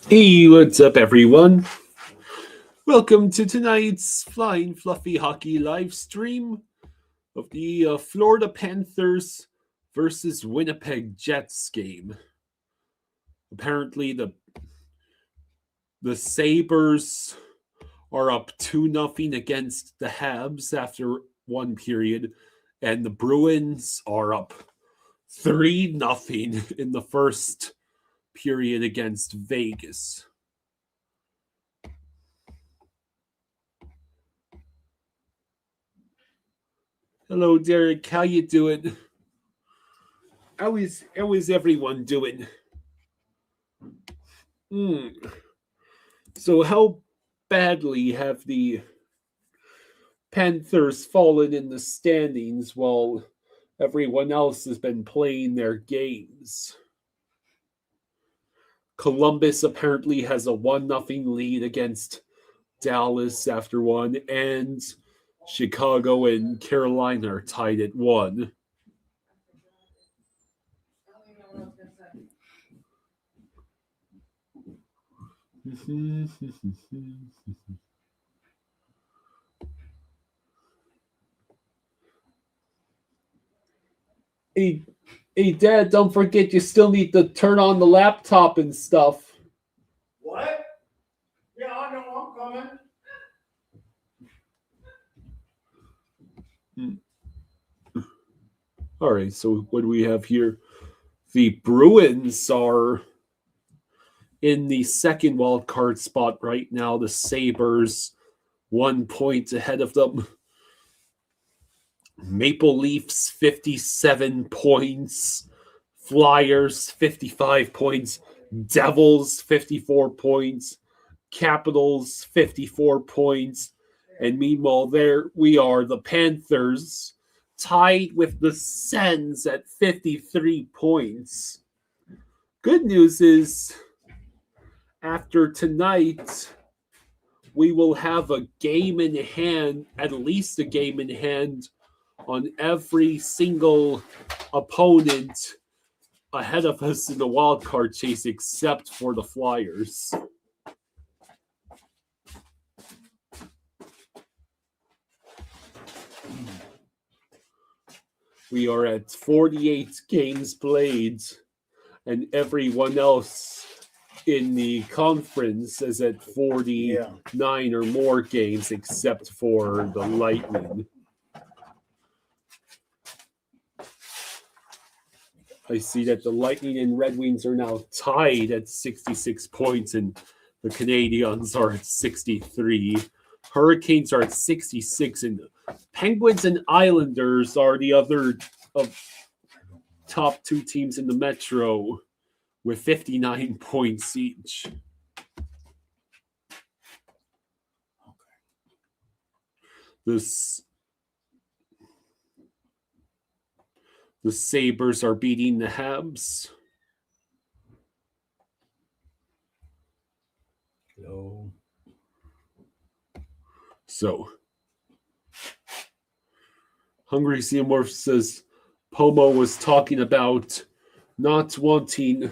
Hey, what's up, everyone? Welcome to tonight's Flying Fluffy Hockey live stream of the Florida Panthers versus Winnipeg Jets game. Apparently, the Sabres are up 2-0 against the Habs after one period, and the Bruins are up 3-0 in the first period against Vegas. Hello, Derek. How you doing? How is everyone doing? So, how badly have the Panthers fallen in the standings while everyone else has been playing their games? Columbus apparently has a 1-0 lead against Dallas after one, and Chicago and Carolina are tied at 1. Hey, Dad, don't forget you still need to turn on the laptop and stuff. What? Yeah, I know I'm coming. All right, so what do we have here? The Bruins are in the second wild card spot right now. The Sabres 1 point ahead of them. Maple Leafs 57 points. Flyers 55 points. Devils 54 points. Capitals 54 points. And meanwhile, there we are, the Panthers tied with the Sens at 53 points. Good news is, after tonight, we will have a game in hand, at least a game in hand, on every single opponent ahead of us in the wild card chase, except for the Flyers. We are at 48 games played, and everyone else in the conference is at 49 or more games, except for the Lightning. I see that the Lightning and Red Wings are now tied at 66 points, and the Canadiens are at 63. Hurricanes are at 66, and Penguins and Islanders are the other of top two teams in the Metro with 59 points each. The Sabres are beating the Habs. Hello. So, Hungry Xenomorph says Pomo was talking about not wanting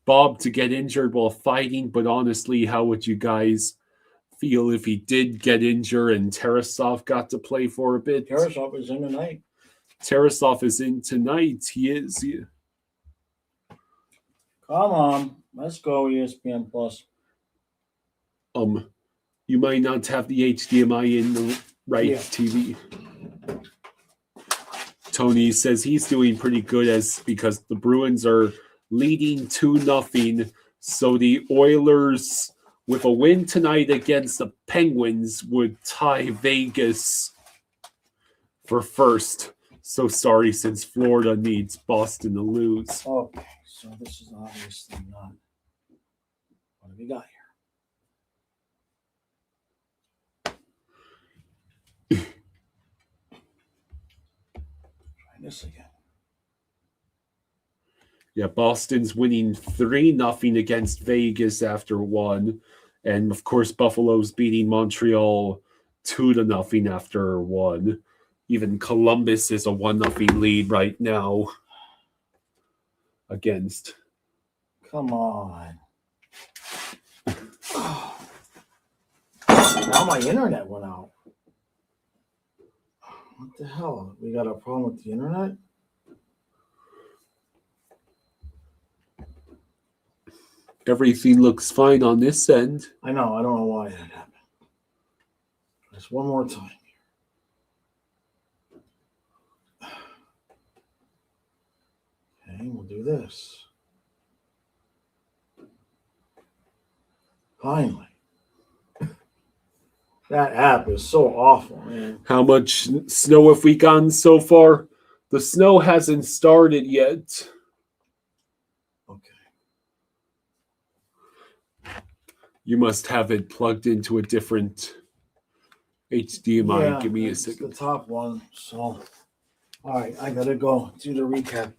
Bob to get injured while fighting, but honestly, how would you guys feel if he did get injured and Tarasov got to play for a bit? Tarasov is in tonight. Tarasov is in tonight. He is. Come on, let's go ESPN Plus. You might not have the HDMI in the right TV. Tony says he's doing pretty good because the Bruins are leading 2-0. So the Oilers, with a win tonight against the Penguins, would tie Vegas for first. So sorry, since Florida needs Boston to lose. Okay, so this is obviously not. What have we got here? Try this again. Yeah, Boston's winning 3-0 against Vegas after one. And of course, Buffalo's beating Montreal 2-0 after one. Even Columbus is a 1-0 lead right now against Come on. Now my internet went out. What the hell? We got a problem with the internet? Everything looks fine on this end. I know. I don't know why that happened. Just one more time here. Okay, we'll do this. Finally. That app is so awful, man. How much snow have we gotten so far? The snow hasn't started yet. Okay. You must have it plugged into a different HDMI. Yeah, Give me a it's second. the top one. So, all right, I gotta go do the recap.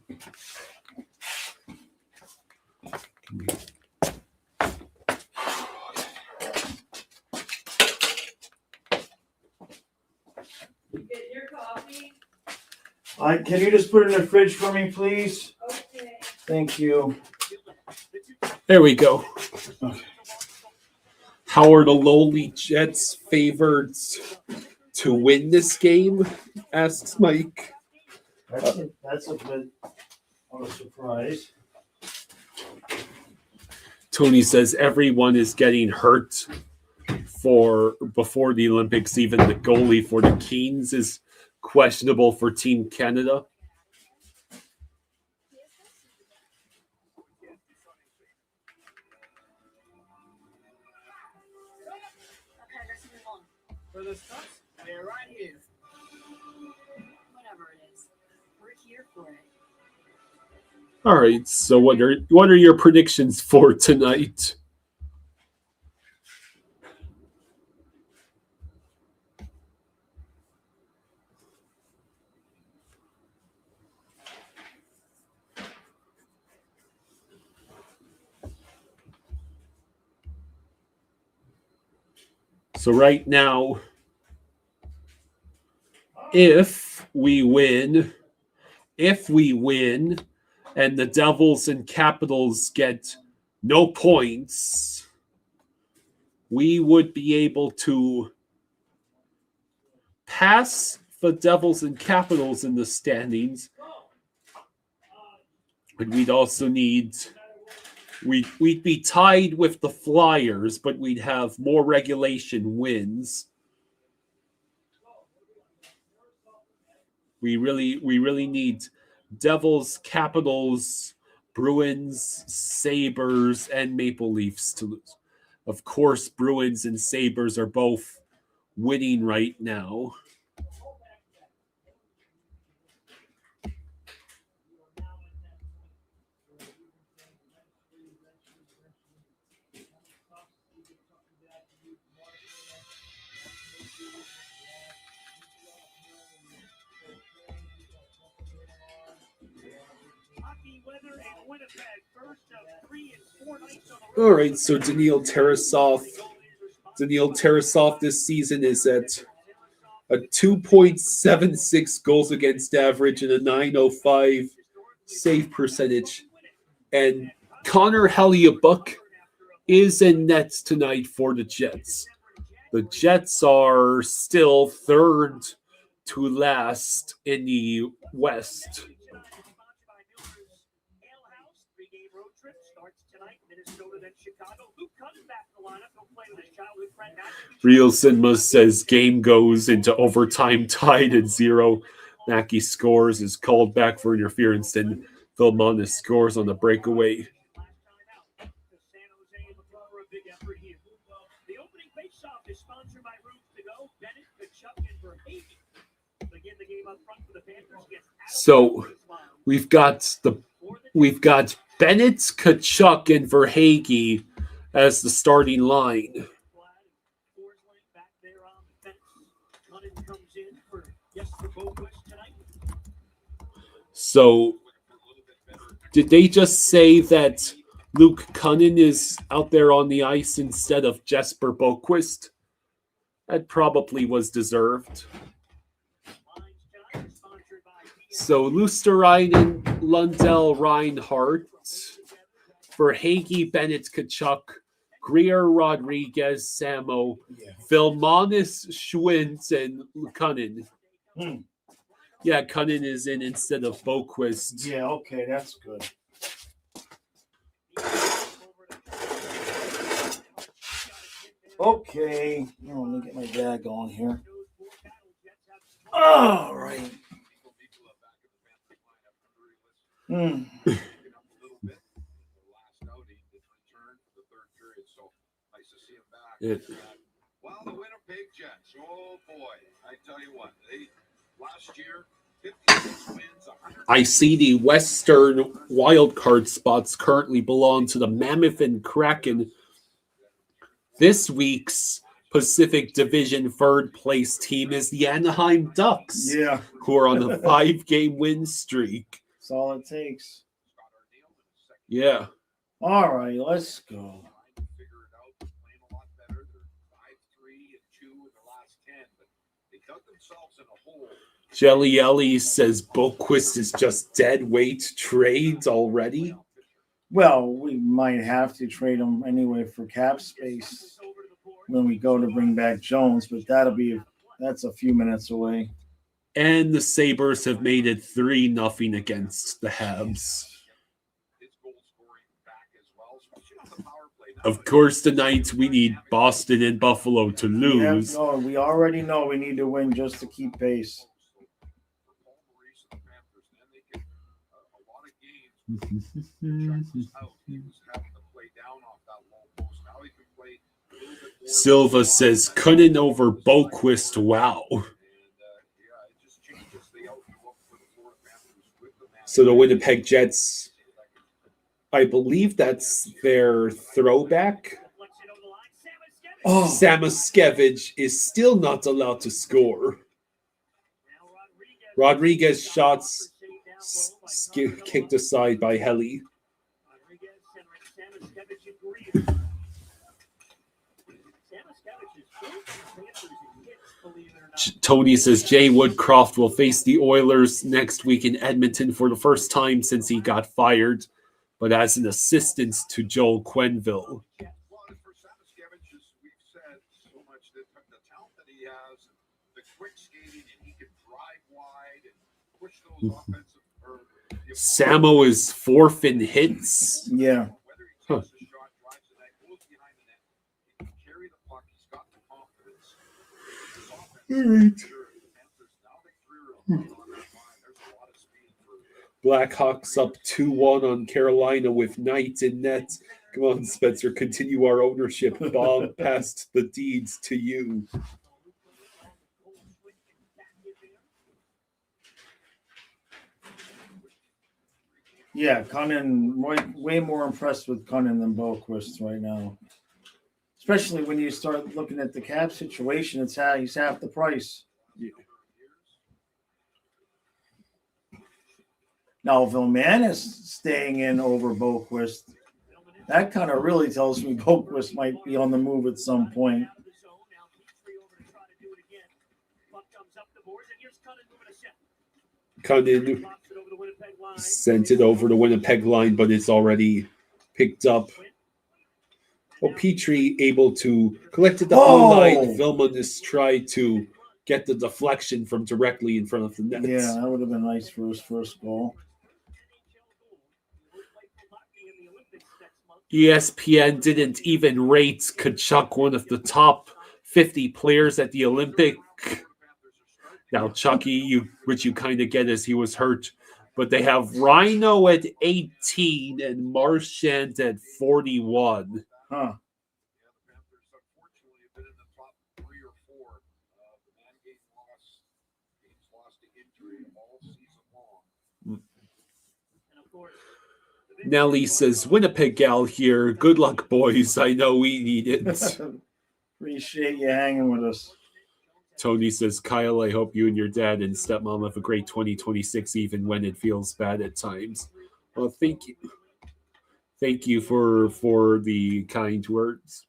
Get your coffee. Can you just put it in the fridge for me, please? Okay. Thank you. There we go. Okay. How are the lowly Jets favored to win this game? Asks Mike. That's a bit of a surprise. Tony says everyone is getting hurt before the Olympics. Even the goalie for the Kings is questionable for Team Canada. For the stuff, we're right here. Whatever it is, we're here for it. All right. So what are your predictions for tonight? So right now, if we win, and the Devils and Capitals get no points, we would be able to pass the Devils and Capitals in the standings. But we'd also we'd be tied with the Flyers, but we'd have more regulation wins. We really need Devils, Capitals, Bruins, Sabres, and Maple Leafs to lose. Of course, Bruins and Sabres are both winning right now. All right, so Daniil Tarasov this season is at a 2.76 goals against average and a 905 save percentage. And Connor Hellebuyck is in nets tonight for the Jets. The Jets are still third to last in the West. Real Cinema says game goes into overtime tied at 0. Mackey scores, is called back for interference, and Vilmanis scores on the breakaway. So we've got Bennett, Tkachuk, and Verhaeghe as the starting line. So did they just say that Luke Kunin is out there on the ice instead of Jesper Boquist? That probably was deserved. So Luosterainen, Lundell, Reinhardt, Verhage, Bennett, Kachuk, Greer, Rodriguez, Samo, Yeah. Vilmanis, Schwintz, and Cunnin. Hmm. Yeah, Cunnin is in instead of Boquist. Yeah, okay, that's good. Okay. Oh, let me get my bag on here. All right. Hmm. Yeah. Well, the Winnipeg Jets, oh boy, I tell you what, they last year 56 wins. I see the Western wildcard spots currently belong to the Mammoth and Kraken. This week's Pacific Division third place team is the Anaheim Ducks, Yeah, who are on a 5-game win streak. that's all it takes. Yeah. All right, let's go. Jelly Ellie says Boquist is just dead weight trades already. Well, we might have to trade him anyway for cap space when we go to bring back Jones, but that's a few minutes away. And the Sabres have made it 3-0 against the Habs. Of course, tonight we need Boston and Buffalo to lose. No, we already know we need to win just to keep pace. Silva says Cunnin over Boquist. Wow. So the Winnipeg Jets, I believe that's their throwback. Oh, Samoskevich is still not allowed to score. Rodriguez shots kicked aside by Helly. Tony says Jay Woodcroft will face the Oilers next week in Edmonton for the first time since he got fired, but as an assistant to Joel Quenneville. Samo is 4th in hits. yeah. Huh. All right. Blackhawks up 2-1 on Carolina with Knight in net. Come on, Spencer, continue our ownership. Bob passed the deeds to you. Yeah, Cunnin, way more impressed with Cunnin than Boquist right now. Especially when you start looking at the cap situation, he's half the price. Yeah. Now, Vilman is staying in over Boquist. That kind of really tells me Boquist might be on the move at some point. Cunnin sent it over the Winnipeg line, but it's already picked up. Well, Petrie able to collect it the whole line. Vilmanis tried to get the deflection from directly in front of the net. Yeah, that would have been nice for his first goal. ESPN didn't even rate Kachuk one of the top 50 players at the Olympic. Now, Chucky, which you kind of get as he was hurt, but they have Rhino at 18 and Marchand at 41. Huh. Nelly says, Winnipeg gal here. Good luck, boys. I know we need it. Appreciate you hanging with us. Tony says, Kyle, I hope you and your dad and stepmom have a great 2026, even when it feels bad at times. Well, thank you. Thank you for the kind words.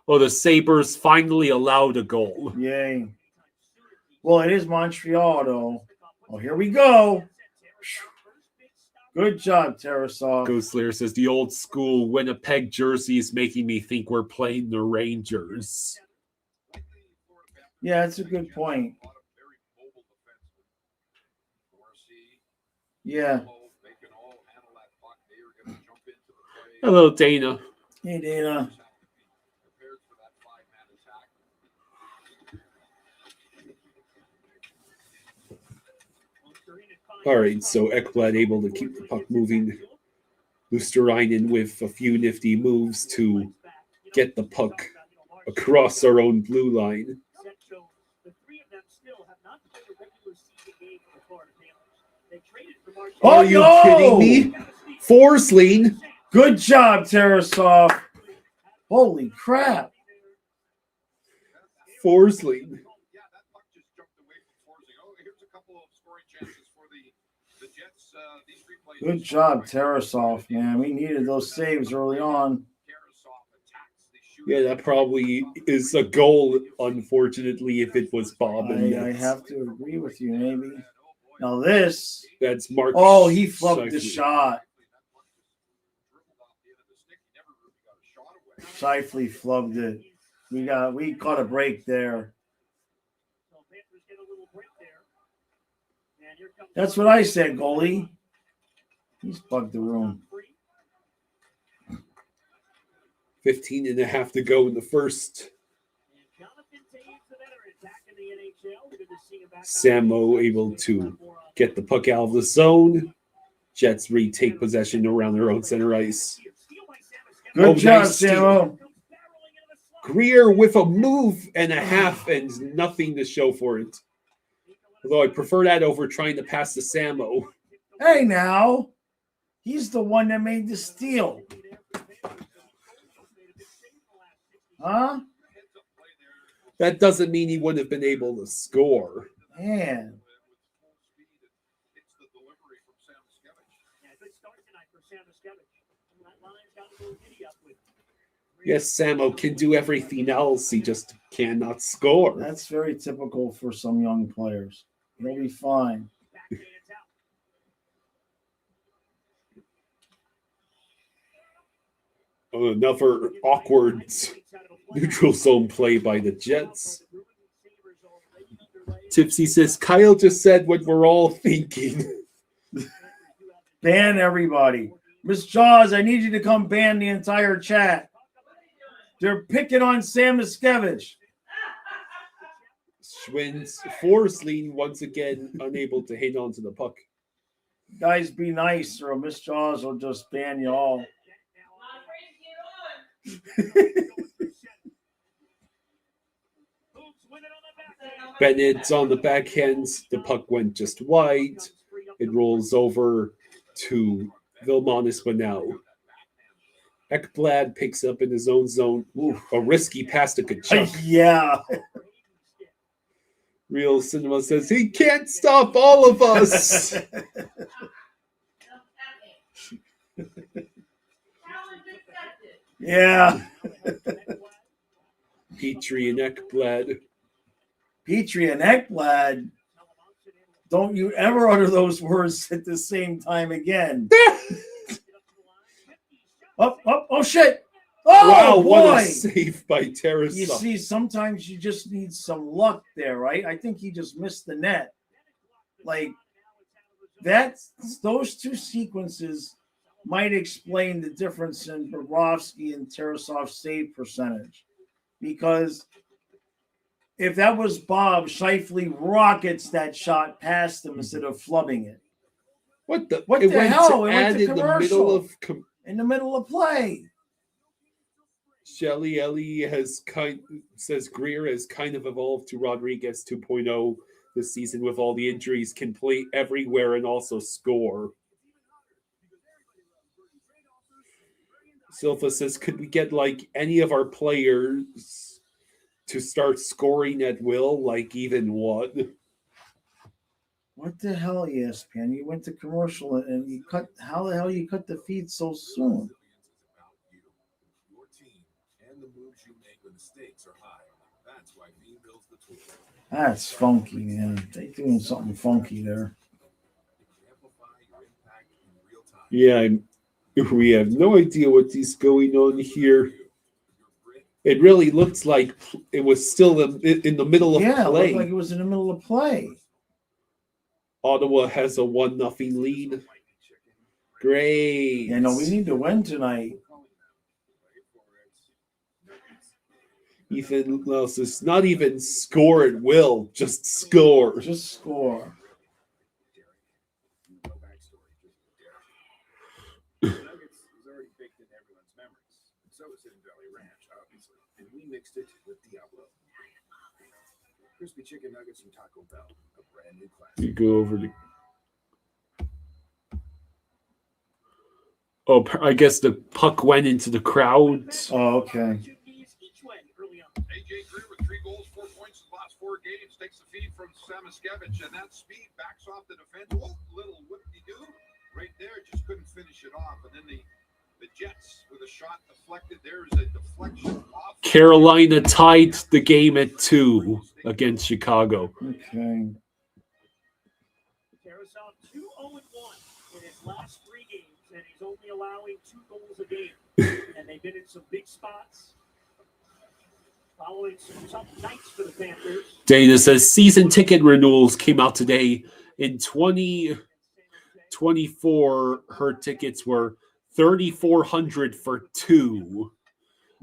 Well, the Sabres finally allowed a goal. Yay. Well, it is Montreal, though. Oh, here we go. Good job, Tarasov. Ghost Slayer says the old school Winnipeg jersey is making me think we're playing the Rangers. Yeah, that's a good point. Yeah. Hello, Dana. Hey, Dana. All right, so Ekblad able to keep the puck moving. Luosterainen with a few nifty moves to get the puck across our own blue line. Oh, Are you no! kidding me? Forsling. Good job, Tarasov. Holy crap. Forsling. Yeah, that puck just jumped away from Forsling. Oh, here's a couple of scoring chances for the Jets. These replays. Good job, Tarasov, man. We needed those saves early on. Yeah, that probably is a goal, unfortunately, if it was Bob and I Nets. have to agree with you, maybe. Now this. That's Mark. Oh, he flubbed the Scheifele. shot. Scheifele flubbed it. We caught a break there. That's what I said, goalie. He's bugged the room. 15 and a half to go in the first. Samo able to get the puck out of the zone. Jets retake possession around their own center ice. Good job, nice steal. Samo. Greer with a move and a half and nothing to show for it. Although I prefer that over trying to pass to Samo. Hey, now. He's the one that made the steal. Huh? That doesn't mean he wouldn't have been able to score. Man. Yes, Samo can do everything else. He just cannot score. That's very typical for some young players. He'll be fine. Another awkward neutral zone play by the Jets. Tipsy says, Kyle just said what we're all thinking. Ban everybody. Miss Jaws, I need you to come ban the entire chat. They're picking on Sam Miskevich. Schwinn's Forsling once again unable to hit onto the puck. Guys, be nice, or Miss Jaws will just ban you all. Bennett's on the backhand. The puck went just wide. It rolls over to Vilmonis Banau. Ekblad picks up in his own zone. Ooh, a risky pass to Kachuk. Yeah. Real Cinema says he can't stop all of us. Yeah. Petrie and Ekblad. Petrie and Ekblad. Don't you ever utter those words at the same time again. Oh, shit. Oh, wow, boy. what a save by Tarasov. You see, sometimes you just need some luck there, right? I think he just missed the net. Like, those two sequences might explain the difference in Bobrovsky and Tarasov's save percentage. Because if that was Bob, Scheifele rockets that shot past him instead of flubbing it. What the hell? It went to commercial. In the middle of play. Shelly Ellie says Greer has kind of evolved to Rodriguez 2.0 this season with all the injuries, can play everywhere and also score. Silva says, could we get like any of our players to start scoring at will, like even one? What the hell, ESPN? You went to commercial and you cut. How the hell you cut the feed so soon? That's funky, man. They doing something funky there. Yeah, we have no idea what is going on here. It really looks like it was still in the middle of Yeah, it play. looked like it was in the middle of play. Ottawa has a 1-0 lead. Great. Yeah, no, we need to win tonight. Ethan Wells is not even score at will, just score. Just score. Nuggets is already baked in everyone's memories. So is Hidden Valley Ranch, obviously. And we mixed it with Diablo. Crispy chicken nuggets from Taco Bell, a brand new classic. You go over to. Oh, I guess the puck went into the crowd. Oh, okay. AJ Greer with 3 goals, 4 points in the last 4 games, takes the feed from Samoskevich, and that speed backs off the defense. Oh, little whip-de-doo right there, just couldn't finish it off. And then the Jets with a shot deflected. There's a deflection off. Carolina tied the game at 2 against Chicago. Okay. Carousel 2-0-1 in his last 3 games, and he's only allowing 2 goals a game. And they've been in some big spots. Following some tough nights for the Panthers. Dana says season ticket renewals came out today. In 2024, her tickets were $3,400 for 2.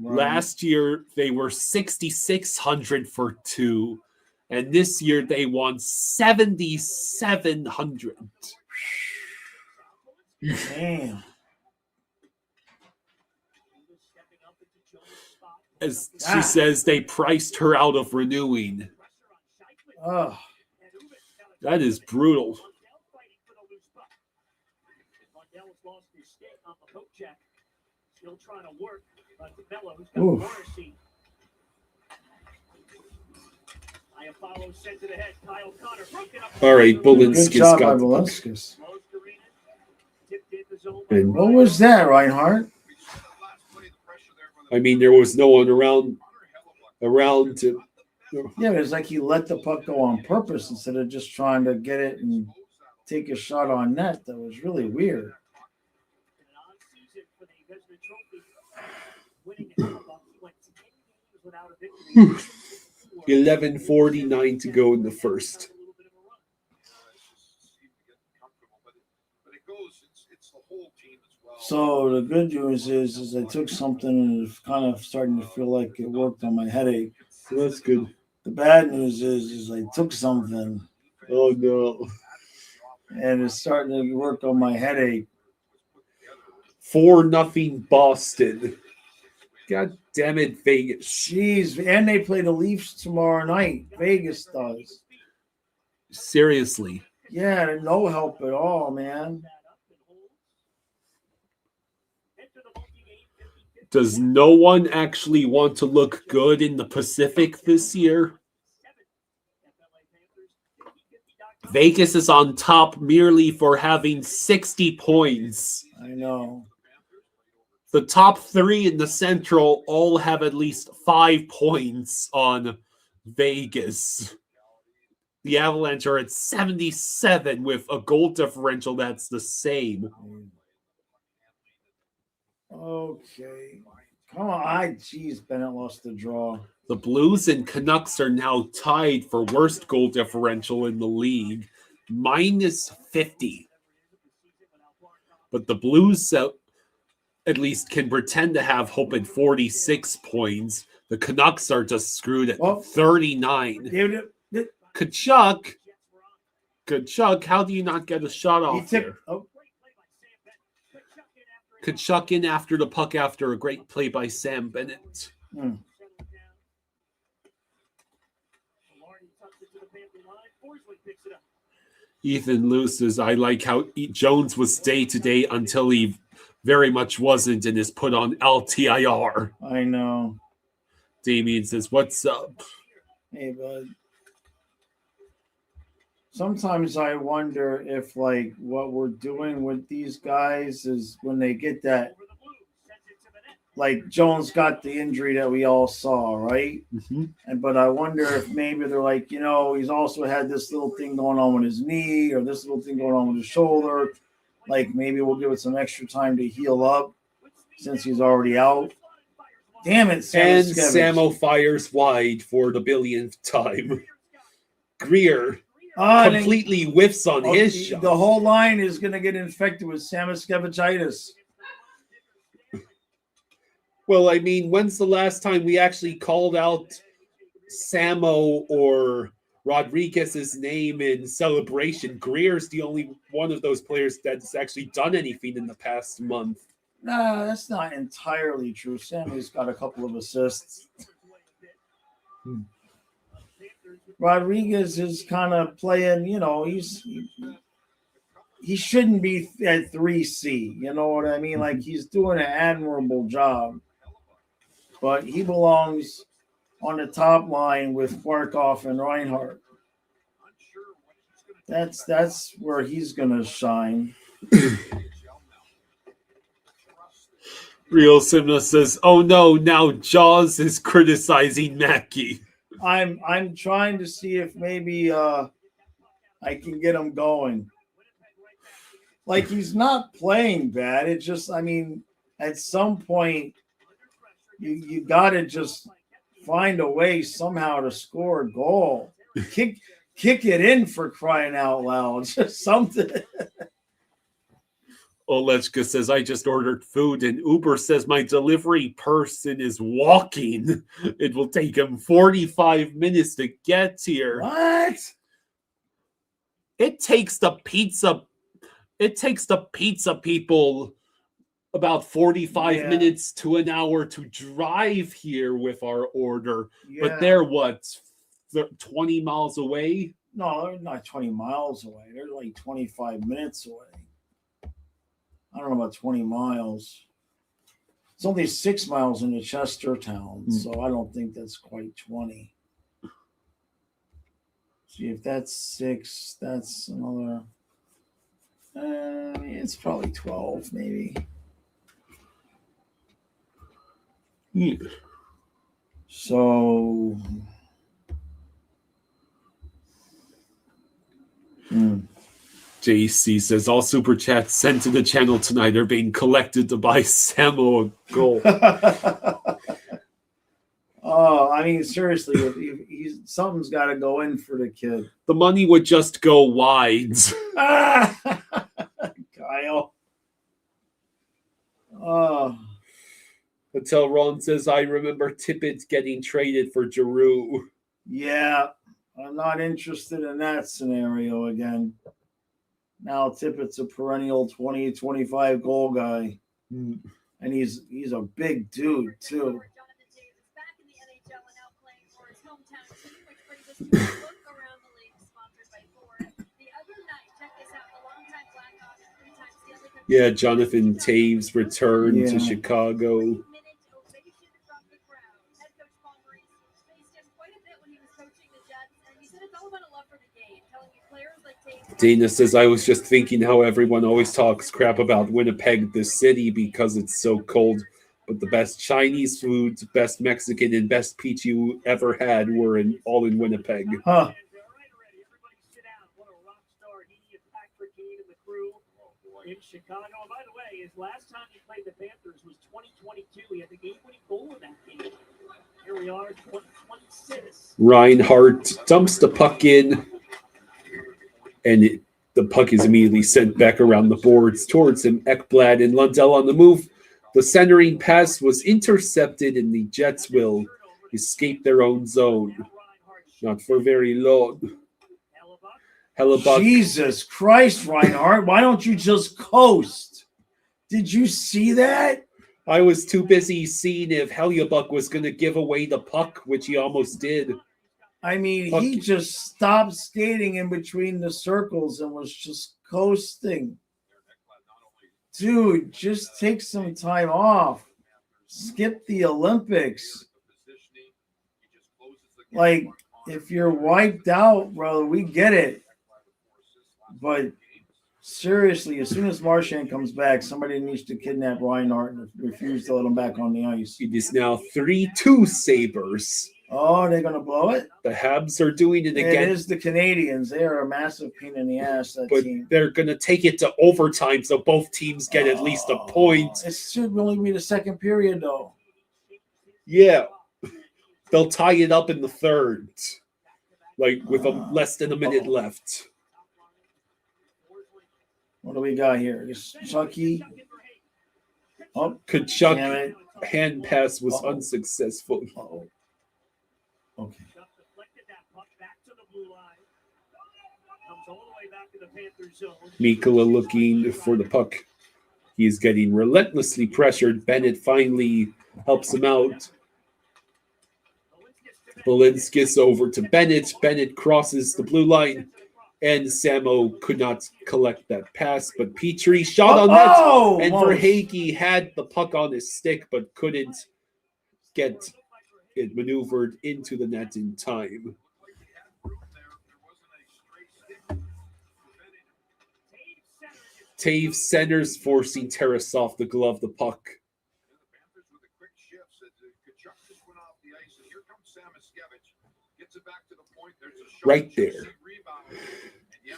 Right. Last year, they were $6,600 for 2. And this year, they won $7,700. Damn. As she says, they priced her out of renewing. Oh. That is brutal. Still trying to work, but DeBello, who's got the corner seat. Iafallo sent to the head. Kyle Connor broken up. All right, Good Belinskis job by got the puck. Belinskis. Tipped in the zone. And what was that, Reinhardt? I mean, there was no one around to. Yeah, it was like he let the puck go on purpose instead of just trying to get it and take a shot on net. That was really weird. 11:49 to go in the first. So the good news is I took something and it's kind of starting to feel like it worked on my headache. So that's good. The bad news is I took something Oh no. and it's starting to work on my headache. 4-0 Boston. God damn it, Vegas. Jeez, and they play the Leafs tomorrow night. Vegas does. Seriously. Yeah, no help at all, man. Does no one actually want to look good in the Pacific this year? Vegas is on top merely for having 60 points. I know. The top 3 in the Central all have at least 5 points on Vegas. The Avalanche are at 77 with a goal differential that's the same. Okay. Come on. Jeez, Bennett lost the draw. The Blues and Canucks are now tied for worst goal differential in the league, minus 50. But the Blues at least can pretend to have hope at 46 points. The Canucks are just screwed at 39. Kachuk, how do you not get a shot off there? Kachuk in after the puck after a great play by Sam Bennett. Ethan loses. I like how Jones was day-to-day until he very much wasn't and is put on LTIR. I know. Damien says, what's up? Hey, bud. Sometimes I wonder if, like, what we're doing with these guys is when they get that, like, Jones got the injury that we all saw, right? Mm-hmm. But I wonder if maybe they're like, he's also had this little thing going on with his knee or this little thing going on with his shoulder. Like maybe we'll give it some extra time to heal up since he's already out. Damn it, And Samuskevich. Samo fires wide for the billionth time. Greer Ah, completely whiffs on his shot. The whole line is going to get infected with Samuskevichitis. Well, I mean, when's the last time we actually called out Samo or Rodriguez's name in celebration? Greer's the only one of those players that's actually done anything in the past month. Nah, that's not entirely true. Sammy's got a couple of assists. Rodriguez is kind of playing, you know, he shouldn't be at 3C. You know what I mean? Like, he's doing an admirable job. But he belongs on the top line with Kwarkoff and Reinhardt. That's where he's going to shine. Real Simna says, "Oh no, now Jaws is criticizing Mackey." I'm trying to see if maybe I can get him going. Like, he's not playing bad. It just, I mean, at some point you got to just find a way somehow to score a goal. Kick it in, for crying out loud. Just something. Olechka says, "I just ordered food and Uber says my delivery person is walking. It will take him 45 minutes to get here." What? It takes the pizza people about 45 minutes to an hour to drive here with our order. Yeah. But they're what, 20 miles away? No, they're not 20 miles away. They're like 25 minutes away. I don't know about 20 miles. It's only 6 miles into Chestertown, so I don't think that's quite 20. See, if that's 6, that's another. It's probably 12, maybe. Yeah. So. JC says, "All super chats sent to the channel tonight are being collected to buy Samo a goal." Oh, I mean, seriously, if something's got to go in for the kid. The money would just go wide. Kyle. Oh. Until Ron says, "I remember Tippett getting traded for Giroux." Yeah, I'm not interested in that scenario again. Now Tippett's a perennial 20, 25 goal guy. And he's a big dude, too. Yeah, Jonathan Taves returned to Chicago. Dana says, "I was just thinking how everyone always talks crap about Winnipeg, the city, because it's so cold. But the best Chinese food, best Mexican, and best peach you ever had were all in Winnipeg." Huh. In Chicago. And by the way, his last time he played the Panthers was 2022. He had the game-winning goal in that game. Here we are, 2026. Reinhardt dumps the puck in, and the puck is immediately sent back around the boards towards him. Ekblad and Lundell on the move. The centering pass was intercepted, and the Jets will escape their own zone. Not for very long. Hellebuck. Jesus Christ, Reinhardt. Why don't you just coast? Did you see that? I was too busy seeing if Hellebuck was going to give away the puck, which he almost did. I mean, he just stopped skating in between the circles and was just coasting. Dude, just take some time off. Skip the Olympics. Like, if you're wiped out, brother, we get it. But seriously, as soon as Marchand comes back, somebody needs to kidnap Reinhardt and refuse to let him back on the ice. It is now 3-2 Sabres. Oh, they're gonna blow it. The Habs are doing it It again, is the Canadians. They are a massive pain in the ass. That but team. they're going to take it to overtime, so both teams get at least a point. It should only be the second period, though. Yeah, they'll tie it up in the third, like with less than a minute left. What do we got here? Chucky. Oh, damn Kachuk it. hand pass was Uh-oh. unsuccessful. Uh-oh. Okay. Deflected that puck back to the blue line. Comes all the way back to the Panthers zone. Mikula looking for the puck. He's getting relentlessly pressured. Bennett finally helps him out. Balinskis over to Bennett. Bennett crosses the blue line, and Samo could not collect that pass. But Petrie shot on net, and Verhaeghe had the puck on his stick, but couldn't get it maneuvered into the net in time. Taves centers, forcing Tarasov to glove the puck. The Panthers with a quick shift said Kachuk just went off the ice, and here comes Samoskevich. Gets it back to the point. There's a short Right there. juicy rebound.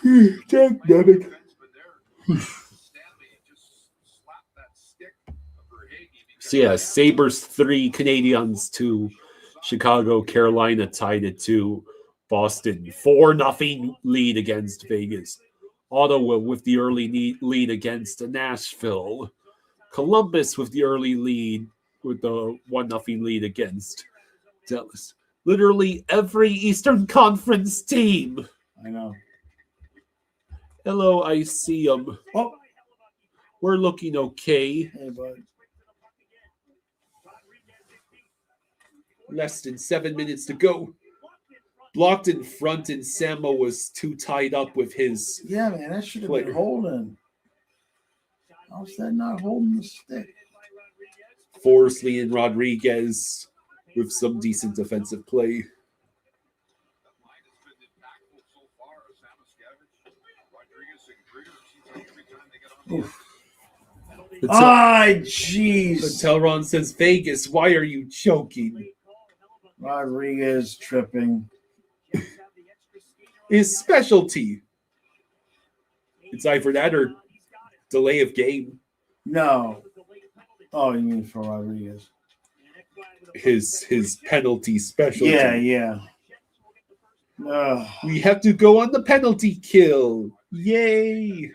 And Dynamic. Stanley just slapped that stick of Verhaeghe. So yeah, Sabres 3, Canadiens 2, Chicago, Carolina tied it 2, Boston 4-0 lead against Vegas, Ottawa with the early lead against Nashville, Columbus with the early lead with the 1-0 lead against Dallas. Literally every Eastern Conference team. I know. Hello, I see them. Oh, We're looking okay. hey, bud. Less than 7 minutes to go. Blocked in front, and Samo was too tied up with his. Yeah, man, that should have been Player. holding. How's that not holding the stick? Forsley and Rodriguez with some decent defensive play. Jeez. Telron says, Vegas, why are you choking? Rodriguez tripping. His specialty. It's either that or delay of game. No. Oh, you mean for Rodriguez? His penalty specialty. Yeah. Ugh. We have to go on the penalty kill. Yay.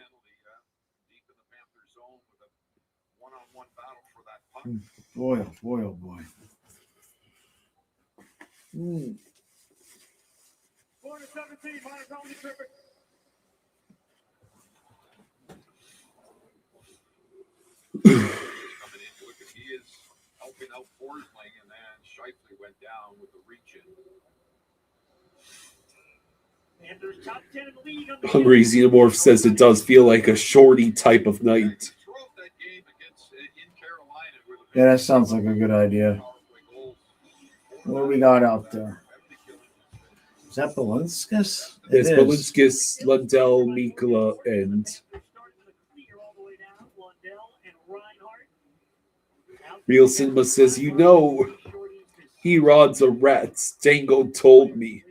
Boy, oh boy. Mm. 4-17, minus only tripping. He is helping out Forsling, and then Scheifele went down with the reach in. Panthers top 10 in the league on the Hungry Xenomorph says it does feel like a shorty type of night. Throughout that game against in Carolina, where the Yeah, that sounds like a good idea. What do we got out there? Is that Balinskis? There's It is. Balinskis, Lundell, Mikula, and Real Cinema says, you know, he rods a rat. Dangle told me.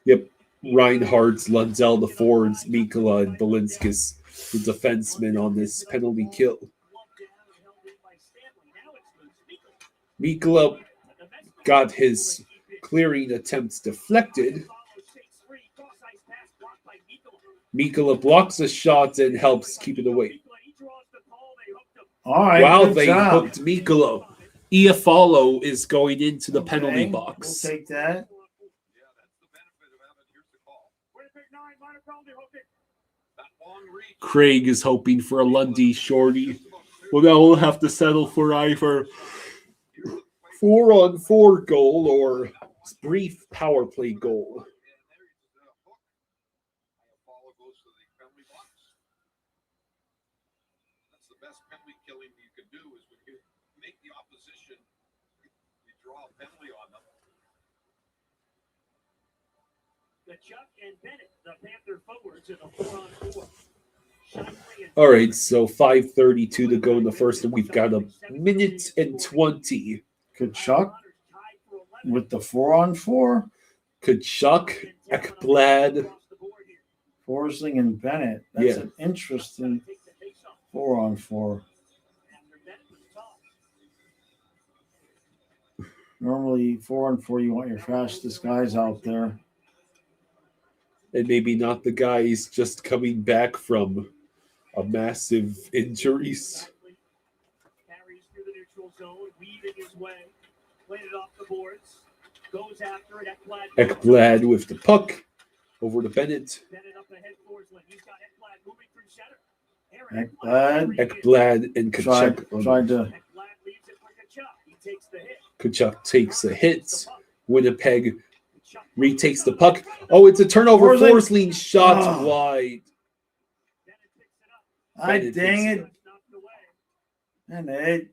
Yep. Reinhardt's, Lundell, the forwards, Mikula, and Balinskis, the defensemen on this penalty kill. Mikula got his clearing attempts deflected. Mikula blocks a shot and helps keep it away. All right. Wow, good they job. hooked Mikula. Iafallo is going into the penalty Okay, box. We'll take that. Yeah, that's the benefit of having. Here's the call. That long reach. Craig is hoping for a Lundy shorty. Well, now we'll have to settle for either 4-on-4 goal or brief power play goal. And there's the hook. Follow goes to the penalty box. That's the best penalty killing you can do is when you make the opposition, you draw a penalty on them. The Chuck and Bennett, the Panther forwards in a 4-on-4. Scheifele and All right, so 5:32 to go in the first, and we've got a minute and 20. Kachuk with the 4-on-4. Kachuk, Ekblad, Forsling and Bennett. That's Yeah. an interesting 4-on-4. Normally, 4-on-4, you want your fastest guys out there. and maybe not the guys just coming back from a massive injuries. Carries through the neutral zone, weaving his way, played it off the boards, goes after it. Ekblad with the puck over to Bennett. Bennett up ahead, Forsling. He's got Ekblad moving through center. Ekblad Ekblad and Kachuk. Tried to. Ekblad leaves it for Kachuk. He takes the hit. Kachuk takes a hit. Winnipeg retakes the puck. Oh, it's a turnover. Forsling. Forsling shot Oh. wide. Bennett picks it up. I Bennett dang picks it. Knocked away. And it.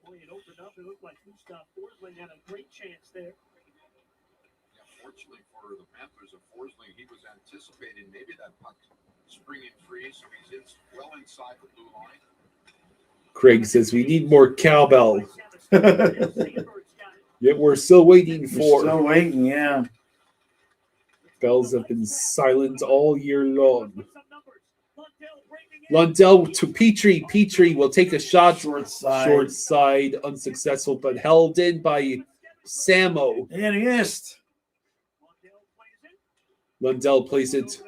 Boy, it opened up. It looked like Gustav Forsling had a great chance there. Yeah, fortunately for the Panthers of Forsling, he was anticipating maybe that puck springing free, so he's well inside the blue line. Craig says we need more cowbell. Yet we're still waiting We're for. still waiting, yeah. Bells have been silent all year long. Lundell to Petrie. Petrie will take a shot. Short side. Short side, unsuccessful, but held in by Samo. And he missed. Lundell plays it.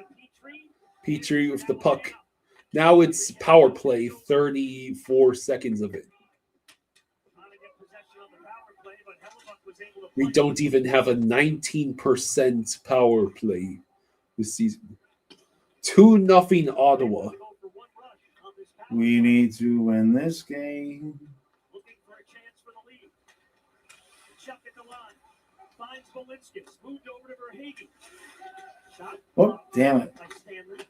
Petrie with the puck. Now it's power play, 34 seconds of it. We don't even have a 19% power play this season. 2-0 Ottawa. We need to win this game. Looking for a chance for the lead. Chuck at the line. Finds Valinskas. Moved over to Verhaeghe. Shot. Oh, damn it. By Stanley.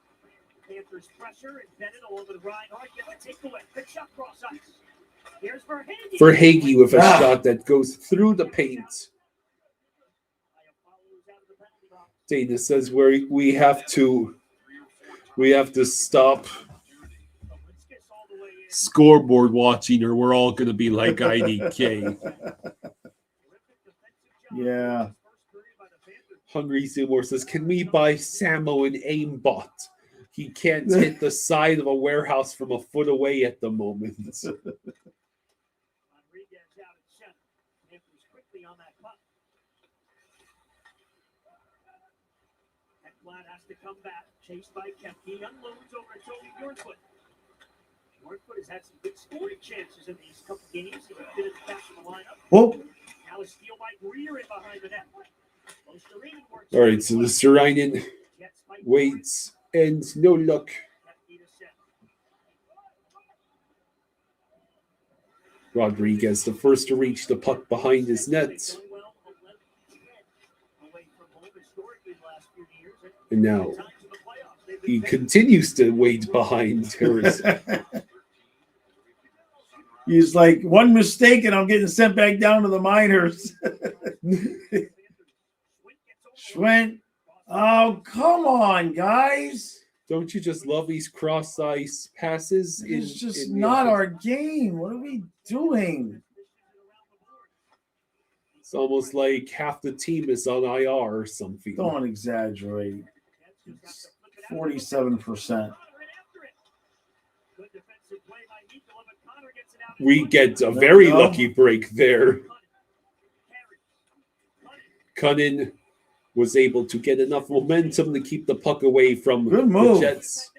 Panthers pressure and Bennett over the Reinhardt. Get the takeaway. The Chuck cross ice. Here's Verhaeghe. Verhaeghe with a Ah. shot that goes through the paint. Dana says we have to stop scoreboard watching, or we're all going to be like IDK. Yeah. Hungry Seymour says, "Can we buy Samo an aimbot? He can't hit the side of a warehouse from a foot away at the moment." Rodriguez out at center. Panthers quickly on that puck. Ekblad has to come back. Chased by Kempke. Unloads over to Tony Bjornfoot. Bjornfoot has had some good scoring chances in these couple games. He's been at the back of the lineup. Oh, Now a steal by Greer in behind the net. Osterinen works. All right, so the Serainen Jets fight waits and no luck. Kempke to center. Rodriguez, the first to reach the puck behind his net, Going well, 11-10 away from home historically the last few years. and now Times in the playoffs, they've been he favored. continues to wait behind Harris. he's like, one mistake and I'm getting sent back down to the minors. Schwint. Oh, come on, guys. Don't you just love these cross ice passes? It's just in the not offense? our game. What are we doing? It's almost like half the team is on IR or something. Don't exaggerate. It's 47%. We get a There very we go. lucky break there. Cunnin was able to get enough momentum to keep the puck away from Good the move. Jets.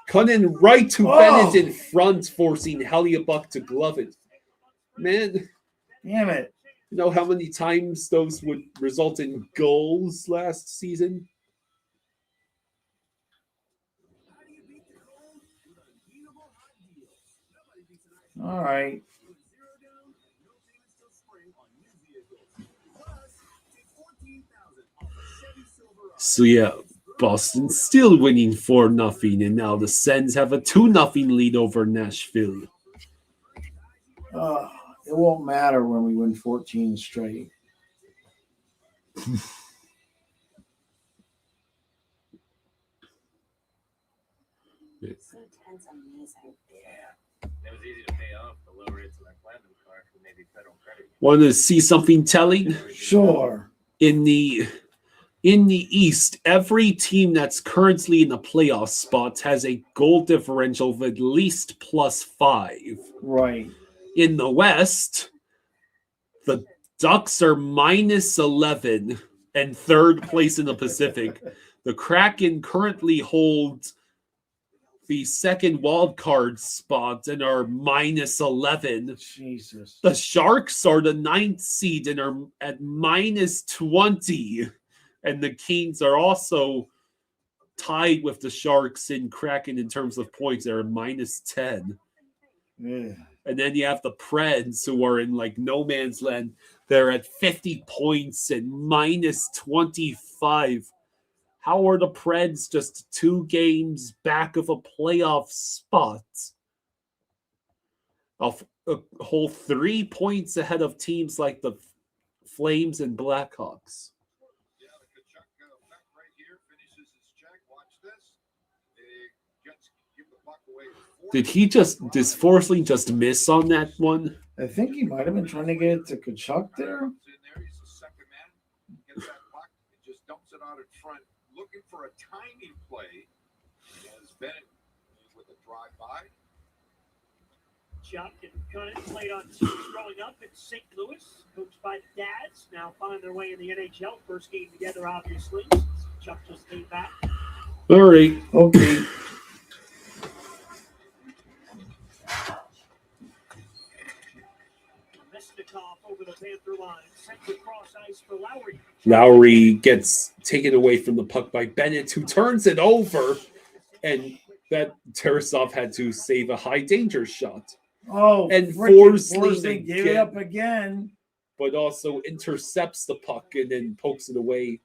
Cunnin right to Oh. Bennett in front, forcing Hellebuyck to glove it. Man, Damn it. you know how many times those would result in goals last season? All right. So yeah, Boston still winning 4-0, and now the Sens have a 2-0 lead over Nashville. It won't matter when we win 14 straight. So tense, amazing. It was easy to pay off the low rates of that platinum card for maybe federal credit. Want to see something telling? Sure. In the East, every team that's currently in the playoff spots has a goal differential of at least +5. Right. In the West, the Ducks are -11 and third place in the Pacific. The Kraken currently hold the second wild card spot and are -11. Jesus. The Sharks are the 9th seed and are at -20. And the Kings are also tied with the Sharks and Kraken in terms of points. They're -10. Yeah. And then you have the Preds who are in like no man's land. They're at 50 points and -25. How are the Preds just 2 games back of a playoff spot? A whole 3 points ahead of teams like the Flames and Blackhawks. Yeah, the Kachuk effect right here finishes his check. Watch this. The Jets give the puck away. Did Forsling just miss on that one? I think he might have been trying to get it to Kachuk there. In there, he's the second man. Gets that puck and just dumps it out in front, looking for a timing play. As Bennett with a drive-by. Chuck and Cunningham played on teams growing up in St. Louis, coached by the dads, now find their way in the NHL. First game together, obviously. Chuck just came back. All right. Okay. Mesnikov over the Panther line, sent across ice for Lowry. Lowry gets taken away from the puck by Bennett, who turns it over, and that Tarasov had to save a high danger shot, Oh, And Forsling Forsling gave it again. up again. but also intercepts the puck and then pokes it away.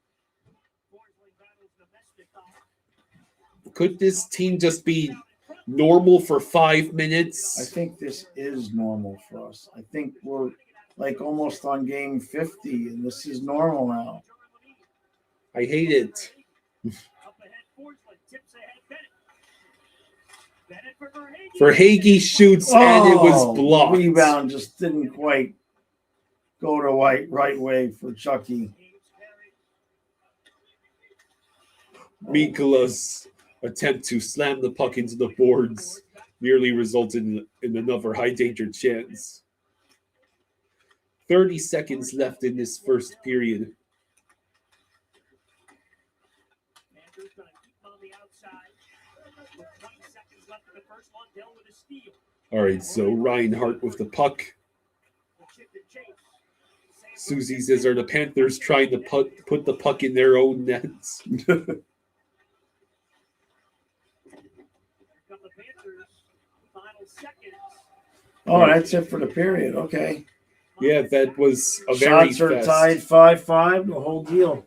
Could this team just be normal for 5 minutes? I think this is normal for us. I think we're like almost on game 50, and this is normal now. I hate it. Verhaeghe shoots and it was blocked. Rebound just didn't quite go the right way for Chucky. Mikola's attempt to slam the puck into the boards nearly resulted in another high danger chance. 30 seconds left in this first period. All right, so Reinhardt with the puck. Susie says, are the Panthers trying to put the puck in their own nets? Oh, that's it for the period. Okay. Yeah, that was a very Shots are fast. tied 5-5, the whole deal.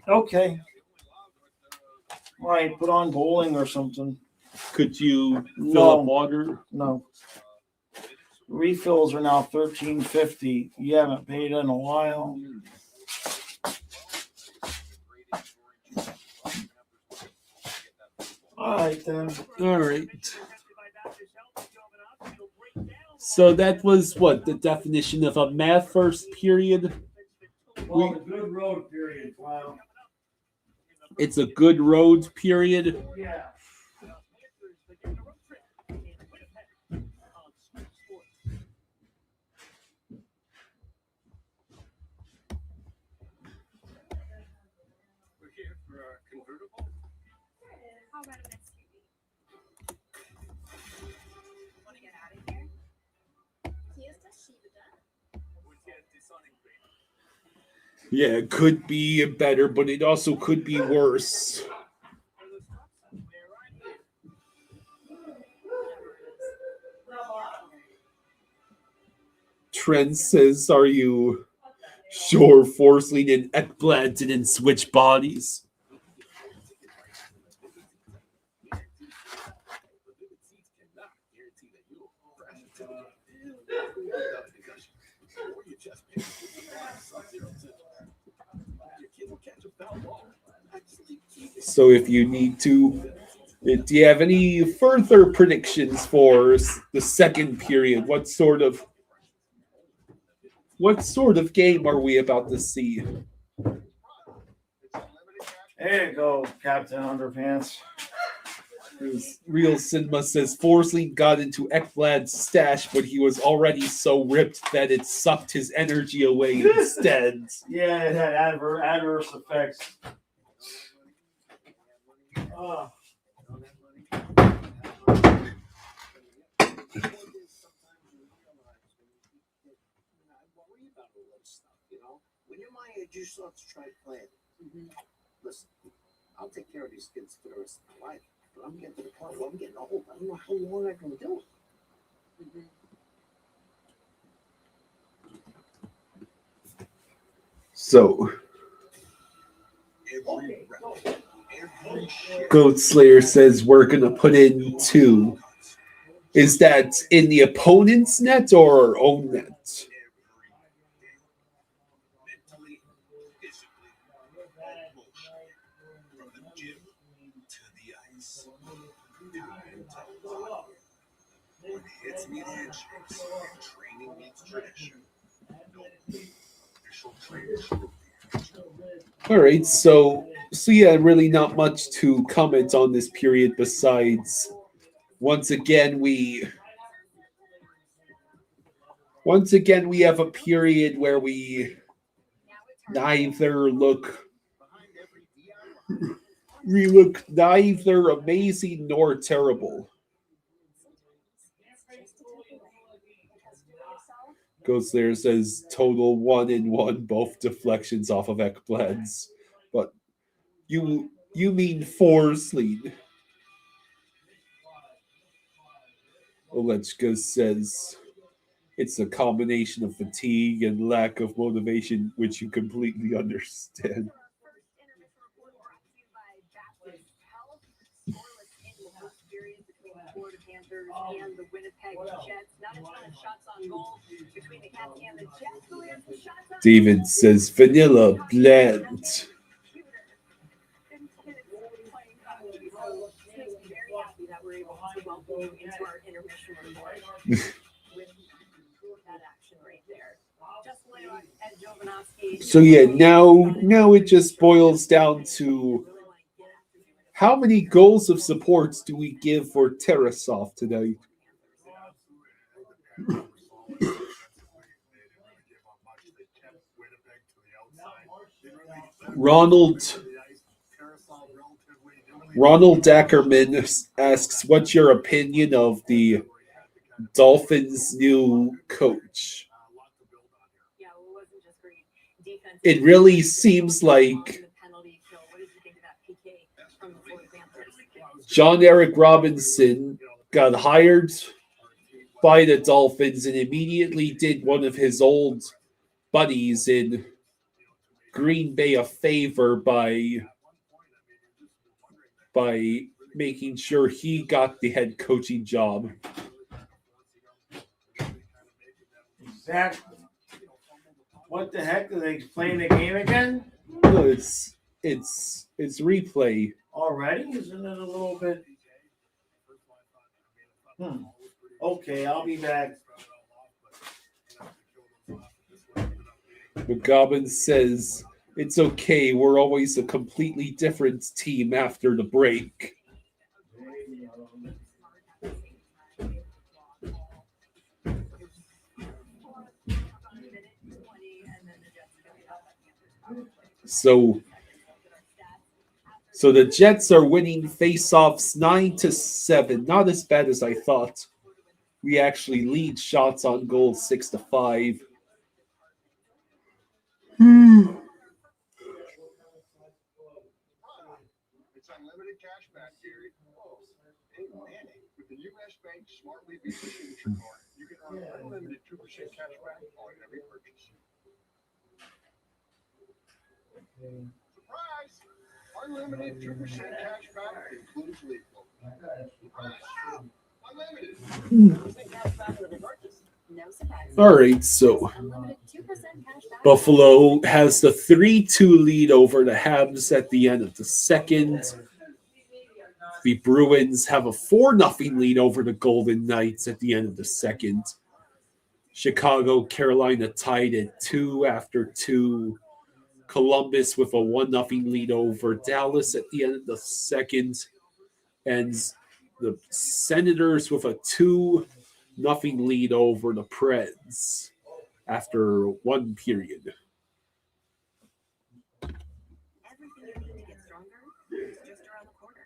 Okay. Right, put on bowling or something. Could you fill No. up water? No. Refills are now $13.50. You haven't paid in a while. All right, then. All right. So that was what the definition of a math first period. Well, the good road period. Wow. It's a good road period. Yeah. We're here for our convertible. How about an SUV? Want to get out of here? Here's the Shibuda. Yeah, it could be better, but it also could be worse. Trent says, are you sure Forsling and Ekblad didn't switch bodies? So if you need to Do you have any further predictions for the second period? What sort of game are we about to see? There you go, Captain Underpants. Real Cinema says Forsling got into Ekblad's stash, but he was already so ripped that it sucked his energy away instead. Yeah, it had adverse effects. Oh. When you're my age, you still have to try playing. Listen, I'll take care of these kids for the rest of my life. But I'm getting to the point where I'm getting old. I don't know how long I can do it. So, Goat Slayer says we're going to put in 2. Is that in the opponent's net or our own net? All right, so yeah, really not much to comment on this period besides once again we have a period where we look neither amazing nor terrible. Goes there says total 1-1, both deflections off of Ekblad's. But you mean Forsling. Olechka says it's a combination of fatigue and lack of motivation, which you completely understand. Florida Panthers and the Winnipeg Jets. Not a ton of shots on goal between the Cats and the Jets. So we have some shots on David says vanilla blend. Very happy that we're able to welcome you into our intermission report with that action right there. Just like Ed Jovanovski. So yeah, now it just boils down to how many goals of supports do we give for Tarasov tonight? Ronald Ackerman asks, what's your opinion of the Dolphins' new coach? It really seems like John-Eric Robinson got hired by the Dolphins and immediately did one of his old buddies in Green Bay a favor by making sure he got the head coaching job. Exactly. What the heck? Are they playing the game again? No, it's replay. Already? Isn't it a little bit? Okay, I'll be back. McGobbin says, it's okay. We're always a completely different team after the break. So the Jets are winning face-offs 9-7. Not as bad as I thought. We actually lead shots on goal 6-5. It's unlimited cash back, Gary. Hey, man, with the U.S. Bank Smart Leaping Signature Card, you can earn unlimited 2% cash back on every purchase. Surprise! Unlimited 2% cash back includes legal. Unlimited. no surprise. All right, so Unlimited 2% cash back. Buffalo has the 3-2 lead over the Habs at the end of the second. The Bruins have a 4-0 lead over the Golden Knights at the end of the second. Chicago, Carolina tied at 2 after 2. Columbus with a 1-0 lead over Dallas at the end of the second. And the Senators with a 2-0 lead over the Preds after one period. Everything you need to get stronger is just around the corner.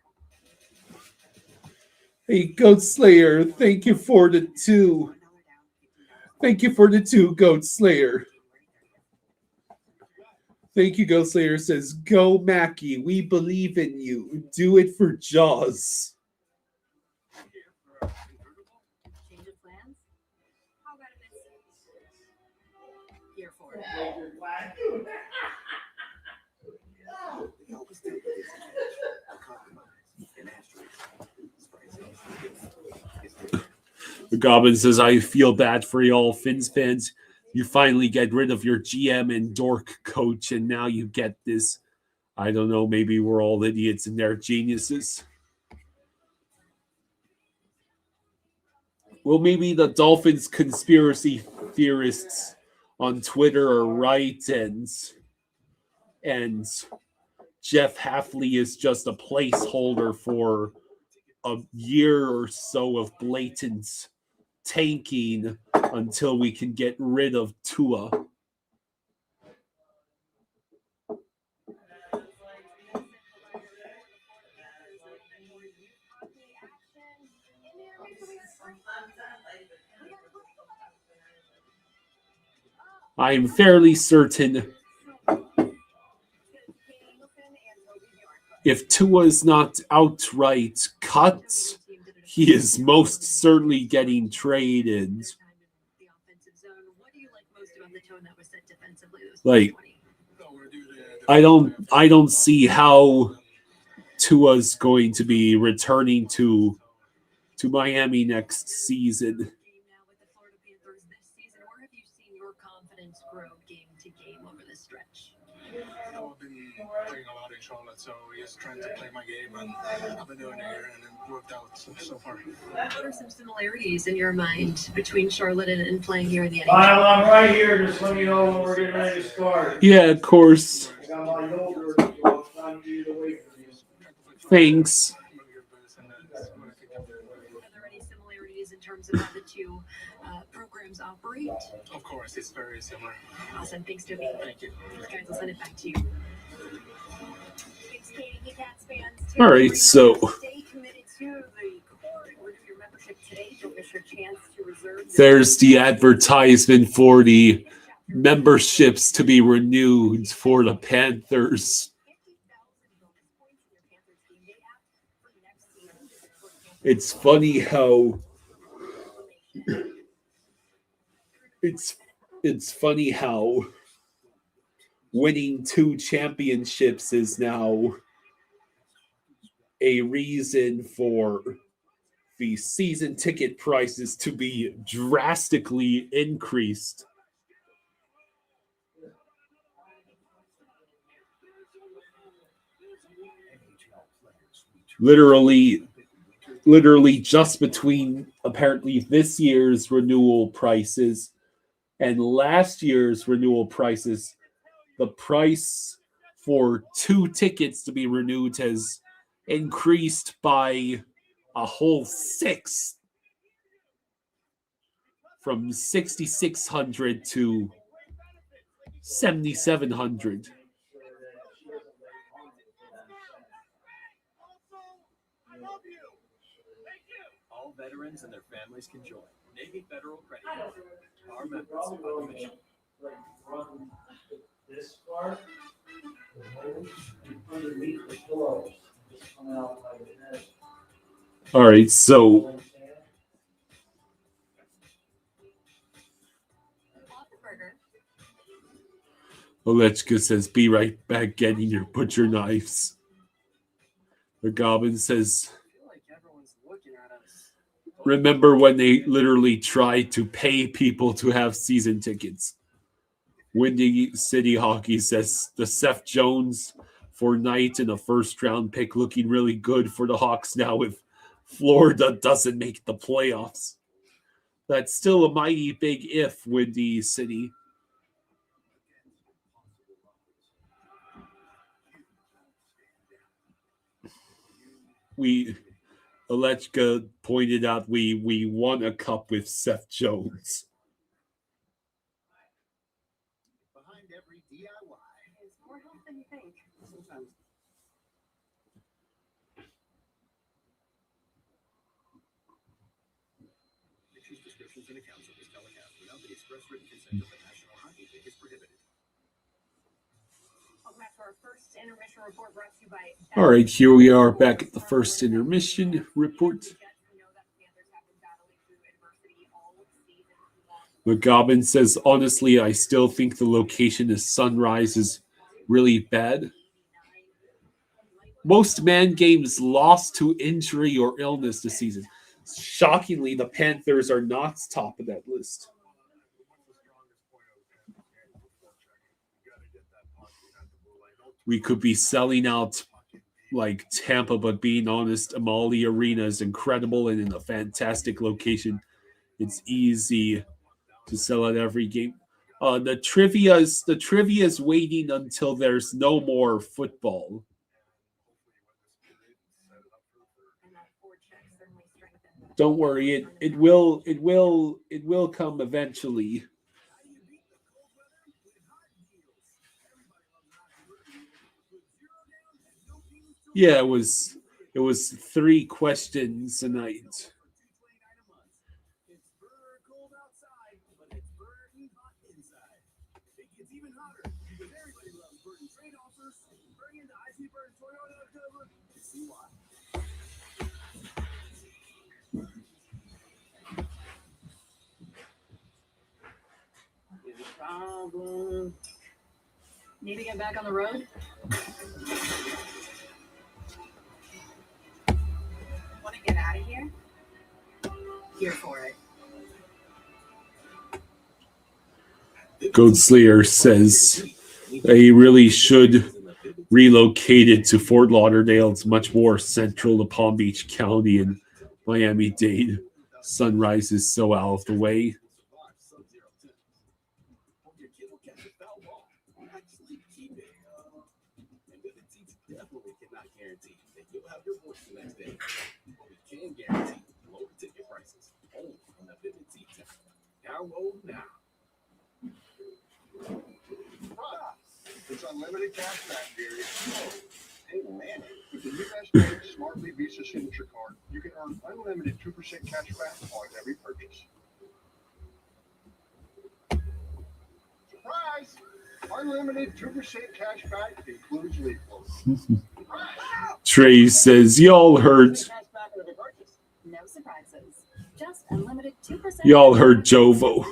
Hey, Goat Slayer, thank you for the 2. Thank you for the 2, Goat Slayer. Thank you, Goat Slayer says, go Mackie, we believe in you. Do it for Jaws. Change of plans? How about a miss? Here for it. We always do this. Compromise and asterisks. The Goblin says, I feel bad for y'all Finns fans. You finally get rid of your GM and dork coach, and now you get this. I don't know, maybe we're all idiots and they're geniuses. Well, maybe the Dolphins conspiracy theorists on Twitter are right, and Jeff Hafley is just a placeholder for a year or so of blatant tanking until we can get rid of Tua. I am fairly certain if Tua is not outright cut, he is most certainly getting traded. Like, I don't see how Tua's going to be returning to Miami next season. With the Florida Panthers this season, or have you seen your confidence grow game to game over this stretch? I've been playing a lot in Charlotte, so just trying to play my game, and I've been doing it here, and it worked out so far. What are some similarities in your mind between Charlotte and playing here in the NHL? I'm right here. Just let me know when we're getting ready to start. Yeah, of course. I got my yogurt, so I'm trying to get it away from you. Thanks. Are there any similarities in terms of how the two programs operate? Of course, it's very similar. Awesome. Thanks, Toby. Thank you. Thanks, guys. I'll send it back to you. Thanks, Katie. Hey, Cats fans. All right, so Stay committed to the core and renew your membership today. Don't miss your chance to reserve. there's the advertisement for the memberships to be renewed for the Panthers. It's funny how it's funny how winning 2 championships is now a reason for the season ticket prices to be drastically increased. Literally just between apparently this year's renewal prices and last year's renewal prices, the price for 2 tickets to be renewed has increased by a whole 6, from 6,600 to 7,700. All veterans and their families can join Navy Federal Credit Union. Our members on the mission. This part, underneath the floor, just coming out like this. All right, so Olechka says, be right back getting your butcher knives. The Goblin says, remember when they literally tried to pay people to have season tickets? Windy City Hockey says, the Seth Jones for Knight and a first-round pick looking really good for the Hawks now if Florida doesn't make the playoffs. That's still a mighty big if, Windy City. Alechka pointed out we won a cup with Seth Jones. Behind every DIY. There's more help than you think. Sometimes. Pictures, descriptions, and accounts of this telecast without the express written consent of the National Hockey League is prohibited. Welcome back to our first intermission report brought to you by. All right, here we are back at the first intermission report. McGobbin says, honestly, I still think the location of Sunrise is really bad. Most man games lost to injury or illness this season. Shockingly, the Panthers are not top of that list. We could be selling out like Tampa, but being honest, Amalie Arena is incredible and in a fantastic location. It's easy to sell out every game. The trivia is waiting until there's no more football. Don't worry, it will come eventually. Yeah, it was 3 questions a night. Need to get back on the road? Want to get out of here? Here for it. Goatslayer says they really should relocate it to Fort Lauderdale. It's much more central to Palm Beach County and Miami-Dade. Sunrise is so out of the way. It's unlimited cash back, Gary. Hey, man. With the US Smartly Visa Signature Card, you can earn unlimited 2% cash back on every purchase. Surprise! Unlimited 2% cash back includes leaflet. Trey says, y'all heard. No surprises. Just unlimited 2%. Y'all heard Jovo.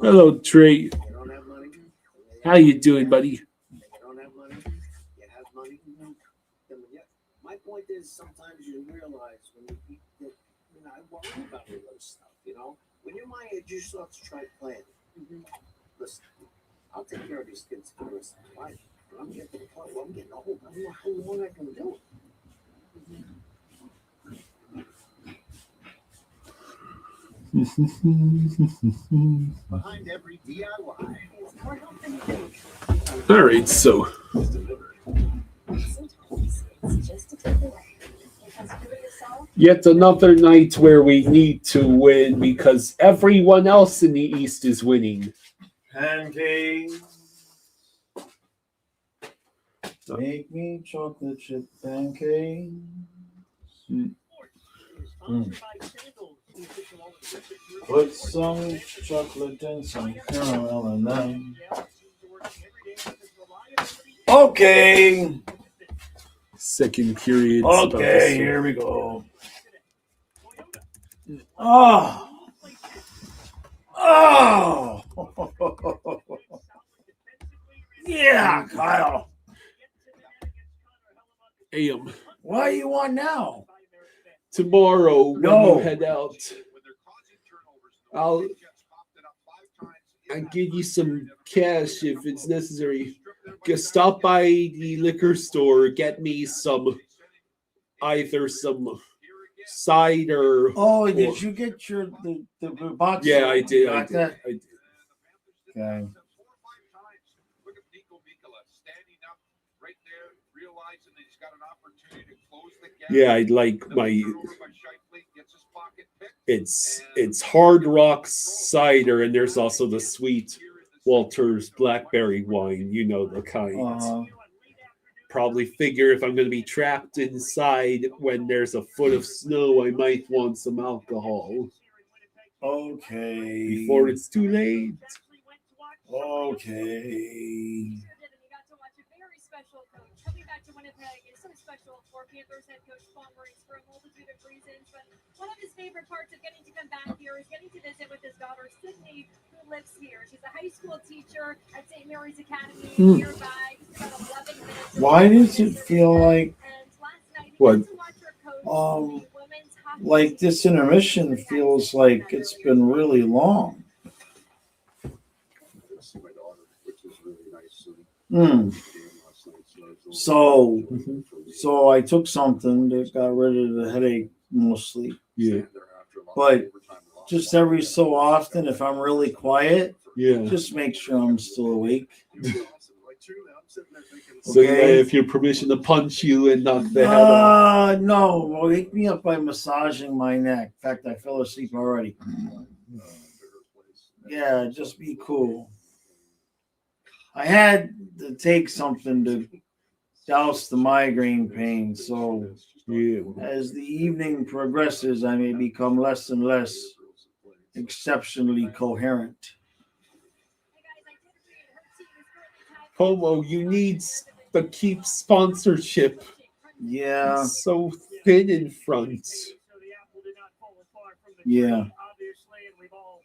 Hello, Trey. How you doing, buddy? My point is, sometimes you realize when you I worry about all those stuff. When you're my age, you start to try planning. Listen, I'll take care of these kids for the rest of their life. But I'm getting to the point where I'm getting old. I don't know how long I can do it. Behind every DIY. All right, so yet another night where we need to win because everyone else in the East is winning. Pancakes. Make me chocolate chip pancakes. Put some chocolate and some caramel in them. Okay. Second period. Okay, here we go. Oh. Oh. Yeah, Kyle. AM. What do you want now? Tomorrow, No. when you head out, I'll give you some cash if it's necessary. stop by the liquor store, get me either some cider. Oh, or- did you get the box? Yeah, I did. I Got did. that? I did. Okay. Look at Nico Mikkola standing up right there, realizing that he's got an opportunity to close the gap. Yeah, I'd like my. Turnover by Scheifele, gets his pocket picked. It's Hard Rock cider, and there's also the sweet Walter's blackberry wine. You know the kind. Probably figure if I'm going to be trapped inside when there's a foot of snow, I might want some alcohol Okay. before it's too late. Okay. You got to watch a very special coach coming back to Winnipeg. It's so special for Panthers head coach Paul Maurice for a multitude of reasons. But one of his favorite parts of getting to come back here is getting to visit with his daughter Sydney, who lives here. She's a high school teacher at St. Mary's Academy nearby. Just about 11 minutes. Why does it feel like And last night, he What? got to watch her coach Um, the women's hockey like this intermission feels like it's been really long? So I took something that got rid of the headache mostly. Yeah, But just every so often, if I'm really quiet, yeah. just make sure I'm still awake. So yeah, Okay. if you're permission to punch you and knock the head off. No, wake me up by massaging my neck. In fact, I fell asleep already. Yeah, just be cool. I had to take something to douse the migraine pain, so Yeah. as the evening progresses, I may become less and less exceptionally coherent. Homo, you need to keep sponsorship. Yeah, It's so thin in front. yeah. Obviously, and we've all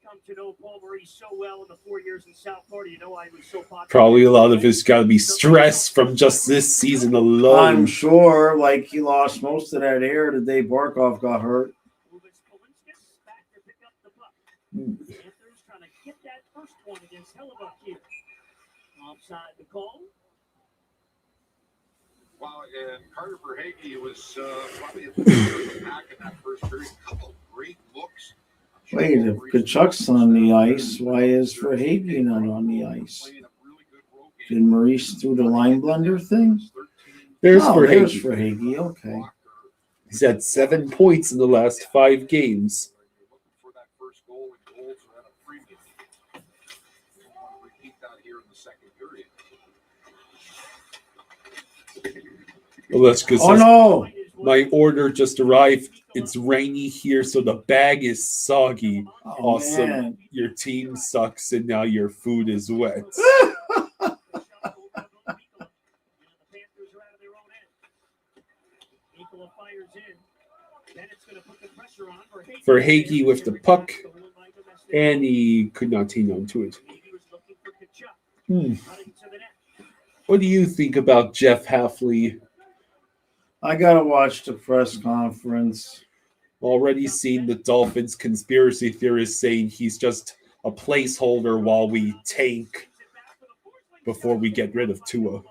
come to know Paul Maurice so well in the 4 years in South Florida. You know why he was so popular. Probably a lot of it's got to be stress from just this season I'm alone. sure, like he lost most of that air the day Barkov got hurt. Back to pick up the puck. Panthers trying to get that first one against Hellebuck here. Offside the call. Wow, and Carter Verhaeghe was probably at the center of the pack in that first period. Couple great looks. Wait, if Kachuk's on the ice, why is Verhaeghe not on the ice? Did Maurice do the line blender thing? There's There's Verhaeghe. Verhaeghe. Okay. He's had 7 points in the last 5 games. For that first goal, and goals are at a premium. I want to repeat that here in the second period. Well, that's because Oh no! my order just arrived. It's rainy here, so the bag is soggy. Oh, Awesome. man. Your team sucks, and now your food is wet. Verhaeghe with the puck, and he could not hang on to it. What do you think about Jeff Halfley? I gotta watch the press conference. Already seen the Dolphins conspiracy theorists saying he's just a placeholder while we tank before we get rid of Tua.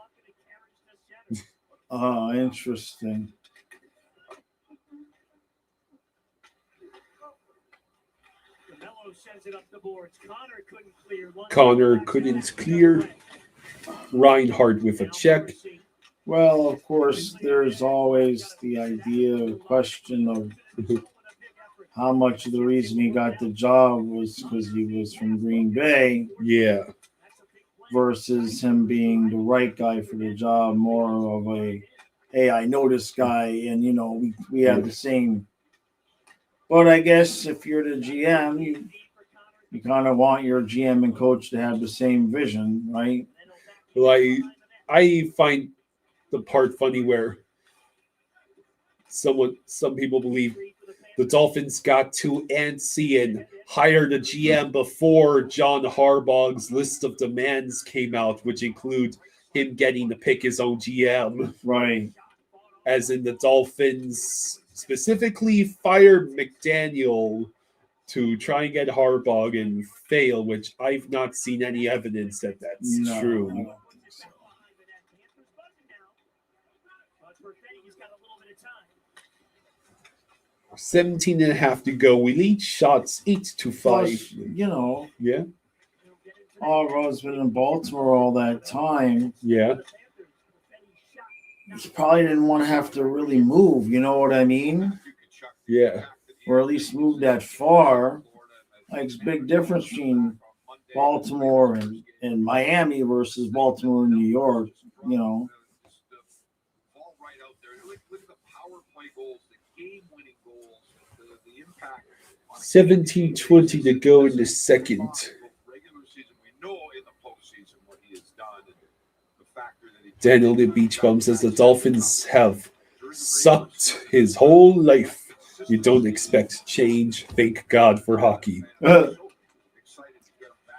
Oh, interesting. Connor couldn't clear. Reinhardt with a check. Well, of course, there's always the idea, question of how much of the reason he got the job was because he was from Green Bay Yeah. versus him being the right guy for the job, more of a, hey, I know this guy, and, you know, we have the same. But I guess if you're the GM, you kind of want your GM and coach to have the same vision, right? Well, I find the part funny where some people believe the Dolphins got too antsy and hired a GM before John Harbaugh's list of demands came out, which include him getting to pick his own GM. Right. As in the Dolphins specifically fired McDaniel to try and get Harbaugh and fail, which I've not seen any evidence that that's No, I true. don't think 17 and a half to go. We lead shots 8-5. Plus, you know, Yeah, Allroad's been in Baltimore all that time. yeah. He probably didn't want to have to really move, you know what I mean? Yeah. Or at least move that far. Like, it's a big difference between Baltimore and Miami versus Baltimore and New York, you know. 17-20 to go in the second. Daniel the Beach Bum says the Dolphins have sucked his whole life. You don't expect change. Thank God for hockey.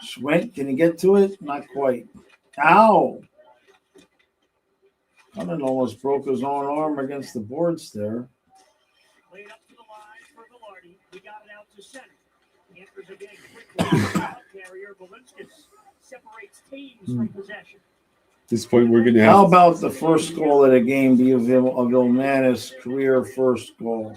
Schwent, can you get to it? Not quite. Ow! Cunnin almost broke his own arm against the boards there. Played up to the line for Velarde. He got it out to center. Panthers again quickly. Carrier Balinskis separates teams from possession. At this point, we're going to have... How about the first goal of the game be of Ilmanis' career first goal?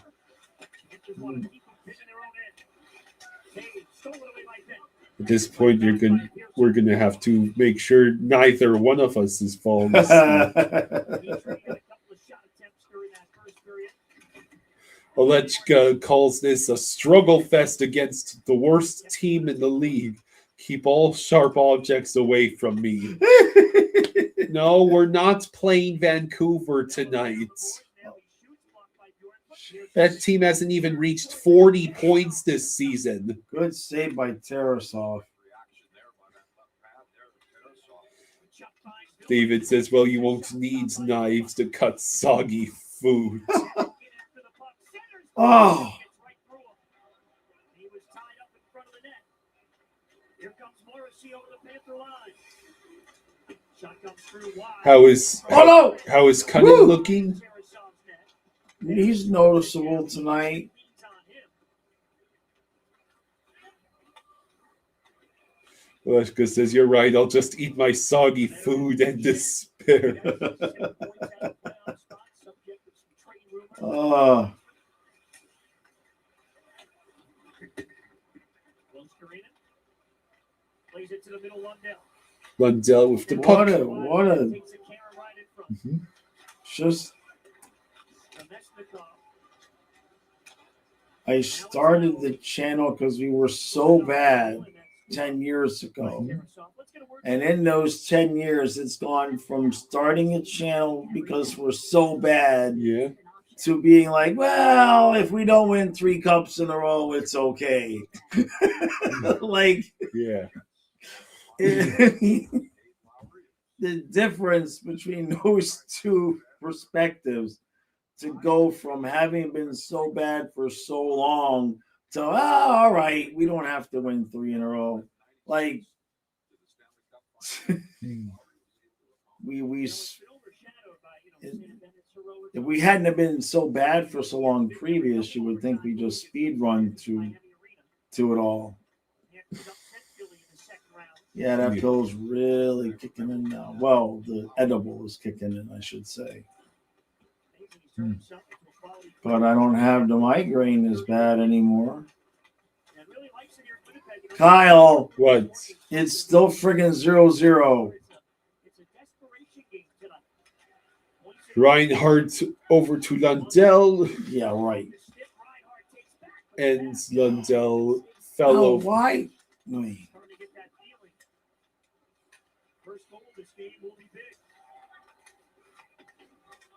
At this point, we're going to have to make sure neither one of us is falling asleep. Olechka calls this a struggle fest against the worst team in the league. Keep all sharp objects away from me. No, we're not playing Vancouver tonight. That team hasn't even reached 40 points this season. Good save by Tarasov. David says, well, you won't need knives to cut soggy food. Oh. He was tied up in front of the net. Here comes Morrissey over the Panther line. Shot comes through wide. How is Cunning looking? He's noticeable tonight. Oleshka says, you're right. I'll just eat my soggy food and despair. Plays it to the middle, Lundell with the puck. What a just. I started the channel because we were so bad 10 years ago. And in those 10 years, it's gone from starting a channel because we're so bad to being like, well, if we don't win 3 cups in a row, it's okay. Like, the difference between those two perspectives to go from having been so bad for so long to, all right, we don't have to win 3 in a row. Like, if we hadn't have been so bad for so long previous, you would think we just speed run to it all. Yeah, that pill's really kicking in now. Well, the edible is kicking in, I should say. But I don't have the migraine as bad anymore. Kyle, what? It's still friggin' 0-0. Reinhardt over to Lundell. Yeah, right. And Lundell fell over. Why?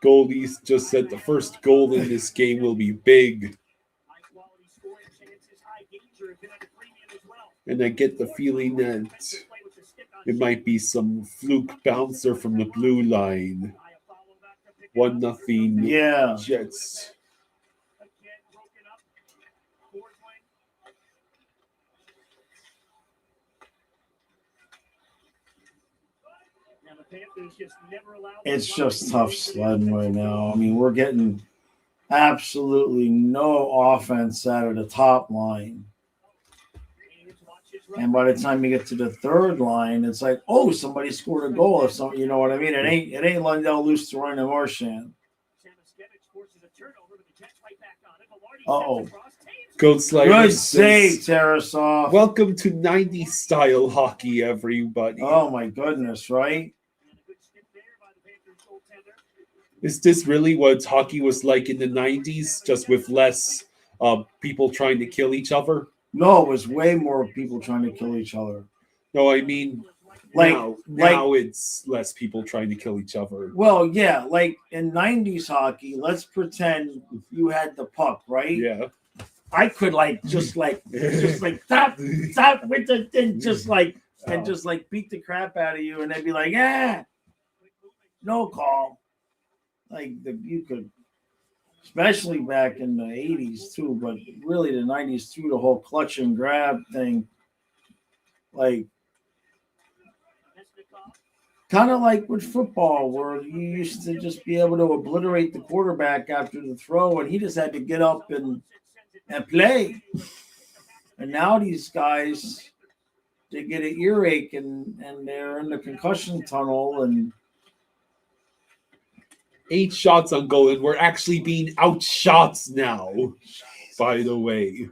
Goalies just said the first goal in this game will be big. And I get the feeling that it might be some fluke bouncer from the blue line. 1-0 Jets. It's just tough sledding right now. I mean, we're getting absolutely no offense out of the top line. And by the time you get to the third line, it's like, oh, somebody scored a goal or something. You know what I mean? It ain't Lundell, Lusteroin, and Marchand. Uh-oh. Goat Slayer Good says, save, Tarasov. welcome to 90s style hockey, everybody. Oh, my goodness, right? Is this really what hockey was like in the 90s, just with less people trying to kill each other? No, it was way more people trying to kill each other. No, I mean, Like- now it's less people trying to kill each other. Well, yeah, like in 90s hockey, let's pretend you had the puck, right? Yeah. I could just stop with the thing, just beat the crap out of you, and they'd be like, no call. Like you could, especially back in the 80s too, but really the 90s too, the whole clutch and grab thing, like kind of like with football, where you used to just be able to obliterate the quarterback after the throw, and he just had to get up and play. And now these guys, they get an earache and they're in the concussion tunnel and 8 shots on goal, and we're actually being outshot now, by the way.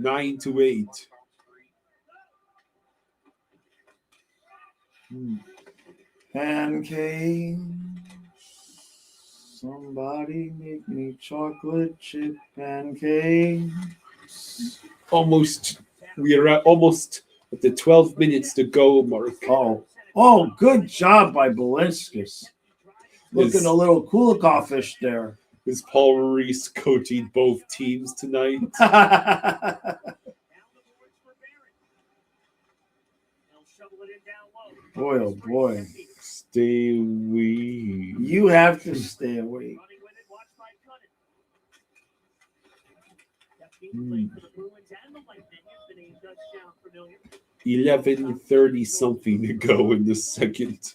9-8. pancake. Somebody make me chocolate chip pancake. We are almost at the 12 minutes to go mark. Oh, good job by Balinskis. Looking a little Kulikov-ish there. Is Paul Maurice coaching both teams tonight? Boy, oh boy. Stay away. You have to stay away. 11:30 something to go in the second.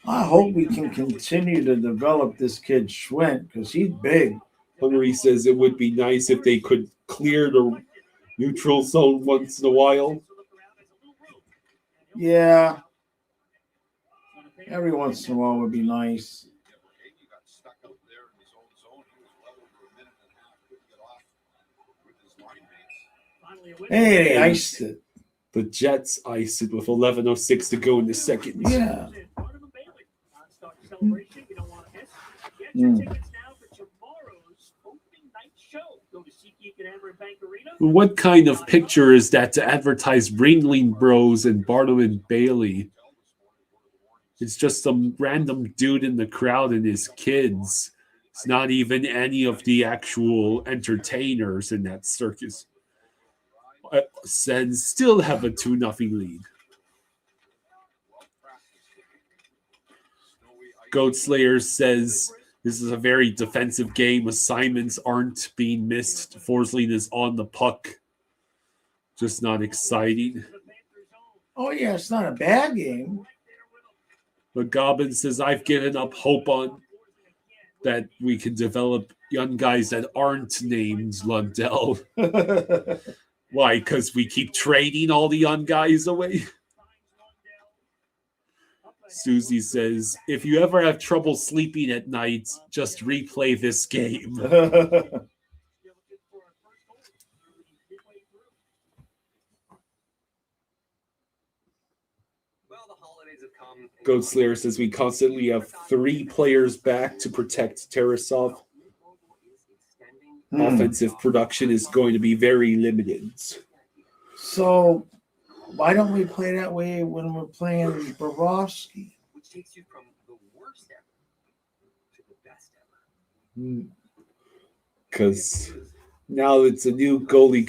I hope we can continue to develop this kid Schwint because he's big. Henry says it would be nice if they could clear the neutral zone once in a while. Yeah. Every once in a while would be nice. Hey, they iced it. The Jets iced it with 11:06 to go in the second. Yeah. What kind of picture is that to advertise Ringling Bros and Barnum and Bailey? It's just some random dude in the crowd and his kids. It's not even any of the actual entertainers in that circus. Sens still have a 2-0 lead. Goat Slayer says this is a very defensive game. Assignments aren't being missed. Forsling is on the puck. Just not exciting. Oh, yeah, it's not a bad game. But Gobbin says, I've given up hope on that we can develop young guys that aren't named Lundell. Why? Because we keep trading all the young guys away? Susie says, if you ever have trouble sleeping at night, just replay this game. Goat Slayer says we constantly have 3 players back to protect Tarasov. Offensive production is going to be very limited. So why don't we play that way when we're playing Bobrovsky? Which takes you from the worst ever to the best ever. Because now it's a new goalie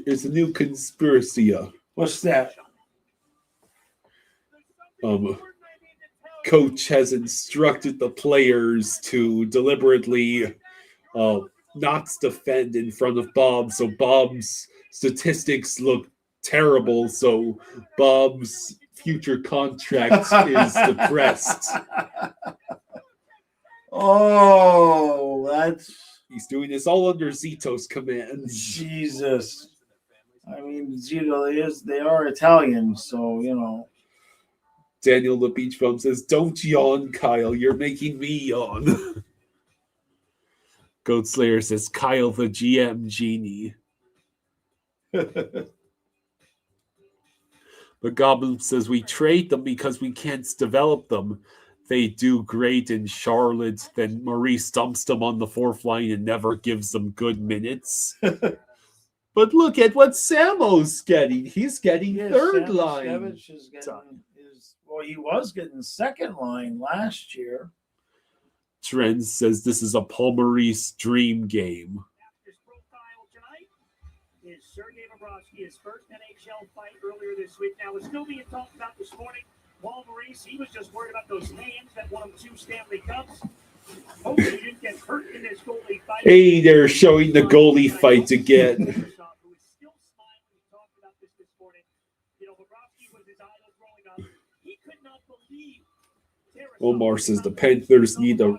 it's a new conspiracy. What's that? Coach has instructed the players to deliberately not defend in front of Bob, so Bob's statistics look terrible, so Bob's future contract is depressed. Oh, he's doing this all under Zito's command. Jesus. I mean, Zito they are Italian, so you know. Daniel the Beach Bum says, don't yawn, Kyle. You're making me yawn. Goat Slayer says Kyle the GM genie. But Goblin says we trade them because we can't develop them. They do great in Charlotte, then Maurice dumps them on the fourth line and never gives them good minutes. But look at what Samo's getting. He's getting third line. He was getting second line last year. Trent says this is a Paul Maurice dream game. His profile tonight is Sergei Bobrovsky, his first NHL fight earlier this week. Now, it's still being talked about this morning. Paul Maurice, he was just worried about those hands that won him 2 Stanley Cups. Hopefully, he didn't get hurt in this goalie fight. Hey, they're showing the goalie fight again. Who is still smiling. We talked about this morning. You know, Bobrovsky was his idol growing up. He could not believe. Omar says the Panthers need a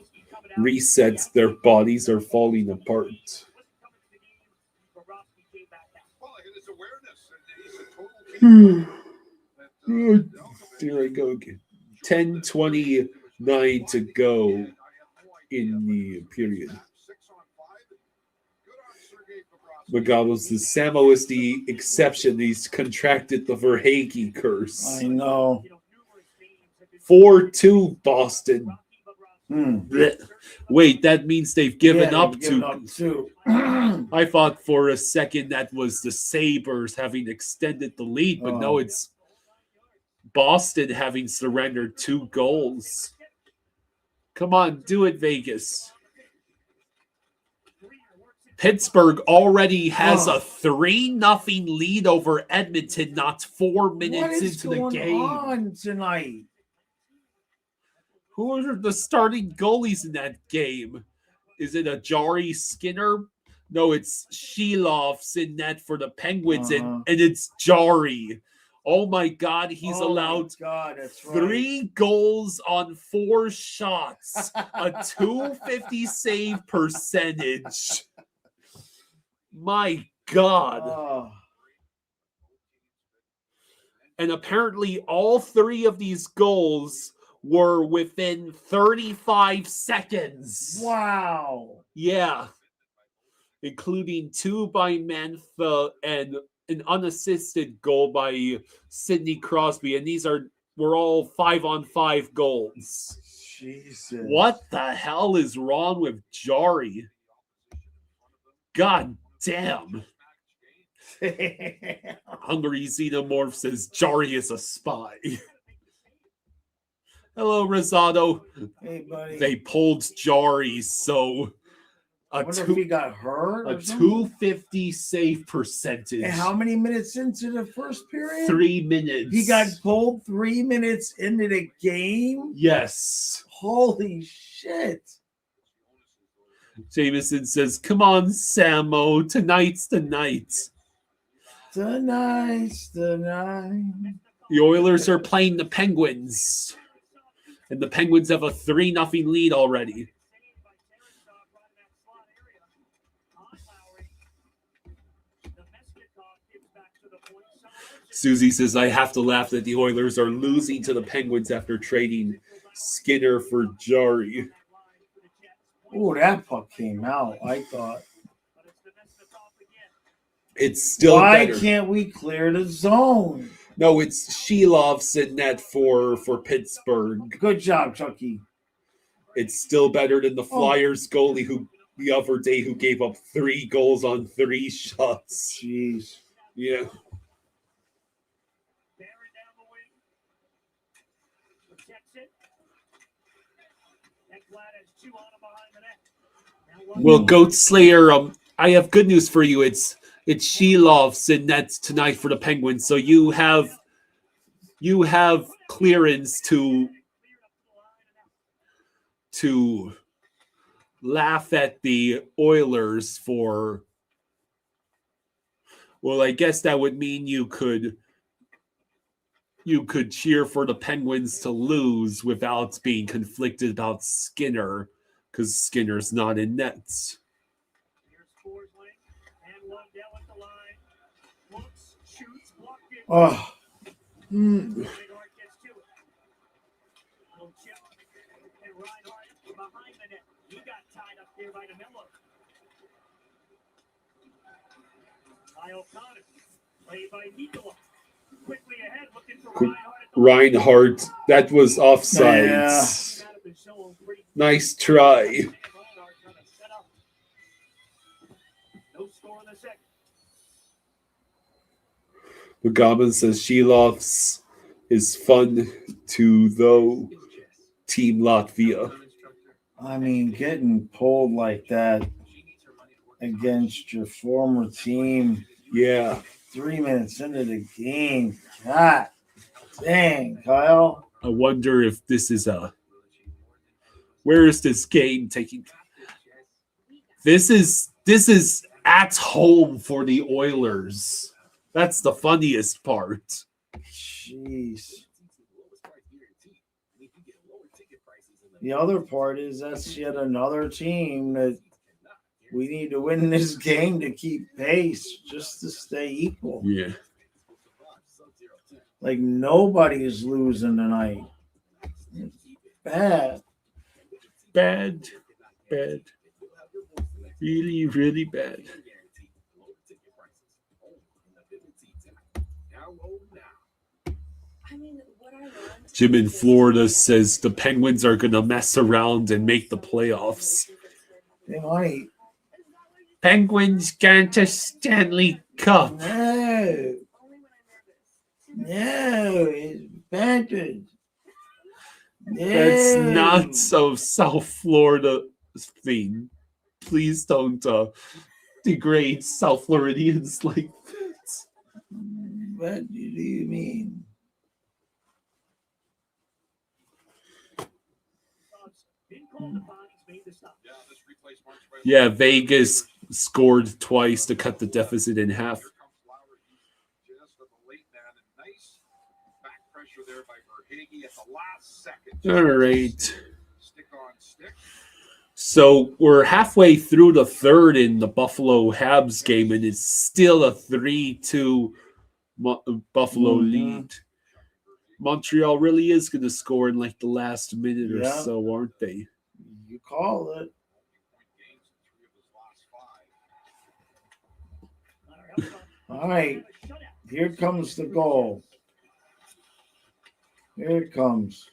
reset. Their bodies are falling apart. Well, his awareness, and he's a total There I go again. 10:29 to go in the period. McGonagall says Samo is the exception. He's contracted the Verhaeghe curse. I know. 4-2 Boston. Wait, that means they've given up to. I thought for a second that was the Sabres having extended the lead, but no, it's Boston having surrendered 2 goals. Come on, do it, Vegas. Pittsburgh already has a 3-0 lead over Edmonton, not 4 minutes into the game. What is going on tonight? Who are the starting goalies in that game? Is it a Jari Skinner? No, it's Shelov's in net for the Penguins, and it's Jari. Oh my God, he's allowed 3 goals on 4 shots, a .250 save percentage. My God. And apparently all 3 of these goals were within 35 seconds. Wow. Yeah. Including 2 by Mantha and an unassisted goal by Sidney Crosby. And these were all 5-on-5 goals. Jesus. What the hell is wrong with Jari? God damn. Hungry Xenomorph says Jari is a spy. Hello, Rosado. Hey, buddy. They pulled Jari, so I wonder if he got hurt. A .250 save percentage. And how many minutes into the first period? 3 minutes. He got pulled 3 minutes into the game? Yes. Holy shit. Jameson says, come on, Samo. Tonight's the night. Tonight's the night. The Oilers are playing the Penguins. And the Penguins have a 3-0 lead already. Susie says, I have to laugh that the Oilers are losing to the Penguins after trading Skinner for Jari. Oh, that puck came out, I thought. It's still Why better. can't we clear the zone? No, it's Shelov's in net for Pittsburgh. Good job, Chucky. It's still better than the Flyers goalie who the other day who gave up 3 goals on 3 shots. Jeez. Yeah. Well, Goat Slayer, I have good news for you. It's Shelov's in nets tonight for the Penguins, so you have clearance to laugh at the Oilers for. Well, I guess that would mean you could cheer for the Penguins to lose without being conflicted about Skinner, because Skinner's not in nets. Oh. Kyle Connor, played by Nicola. Quickly ahead, looking for Quick- Reinhardt. Reinhardt, that was offside. Yeah. Nice try. Reinhardt trying to set up. No score in the second. Mugaman says Shilovs is fun to though. Team Latvia. I mean, getting pulled like that against your former team Yeah. 3 minutes into the game. God dang, Kyle. I wonder if this is where is this game taking? This is at home for the Oilers. That's the funniest part. Jeez. The other part is that's yet another team that we need to win this game to keep pace, just to stay equal. Yeah. Like nobody's losing tonight. Bad. Bad. Really, really bad. Jim in Florida says the Penguins are going to mess around and make the playoffs. They might. Penguins going to Stanley Cup. No. No, it's Panthers. No. That's not so South Florida thing. Please don't degrade South Floridians like that. What do you mean? Yeah, Vegas scored twice to cut the deficit in half. All right. So we're halfway through the third in the Buffalo Habs game, and it's still a 3-2 Buffalo lead. Montreal really is going to score in like the last minute or so, aren't they? You call it. All right. Here comes the goal. Here it comes.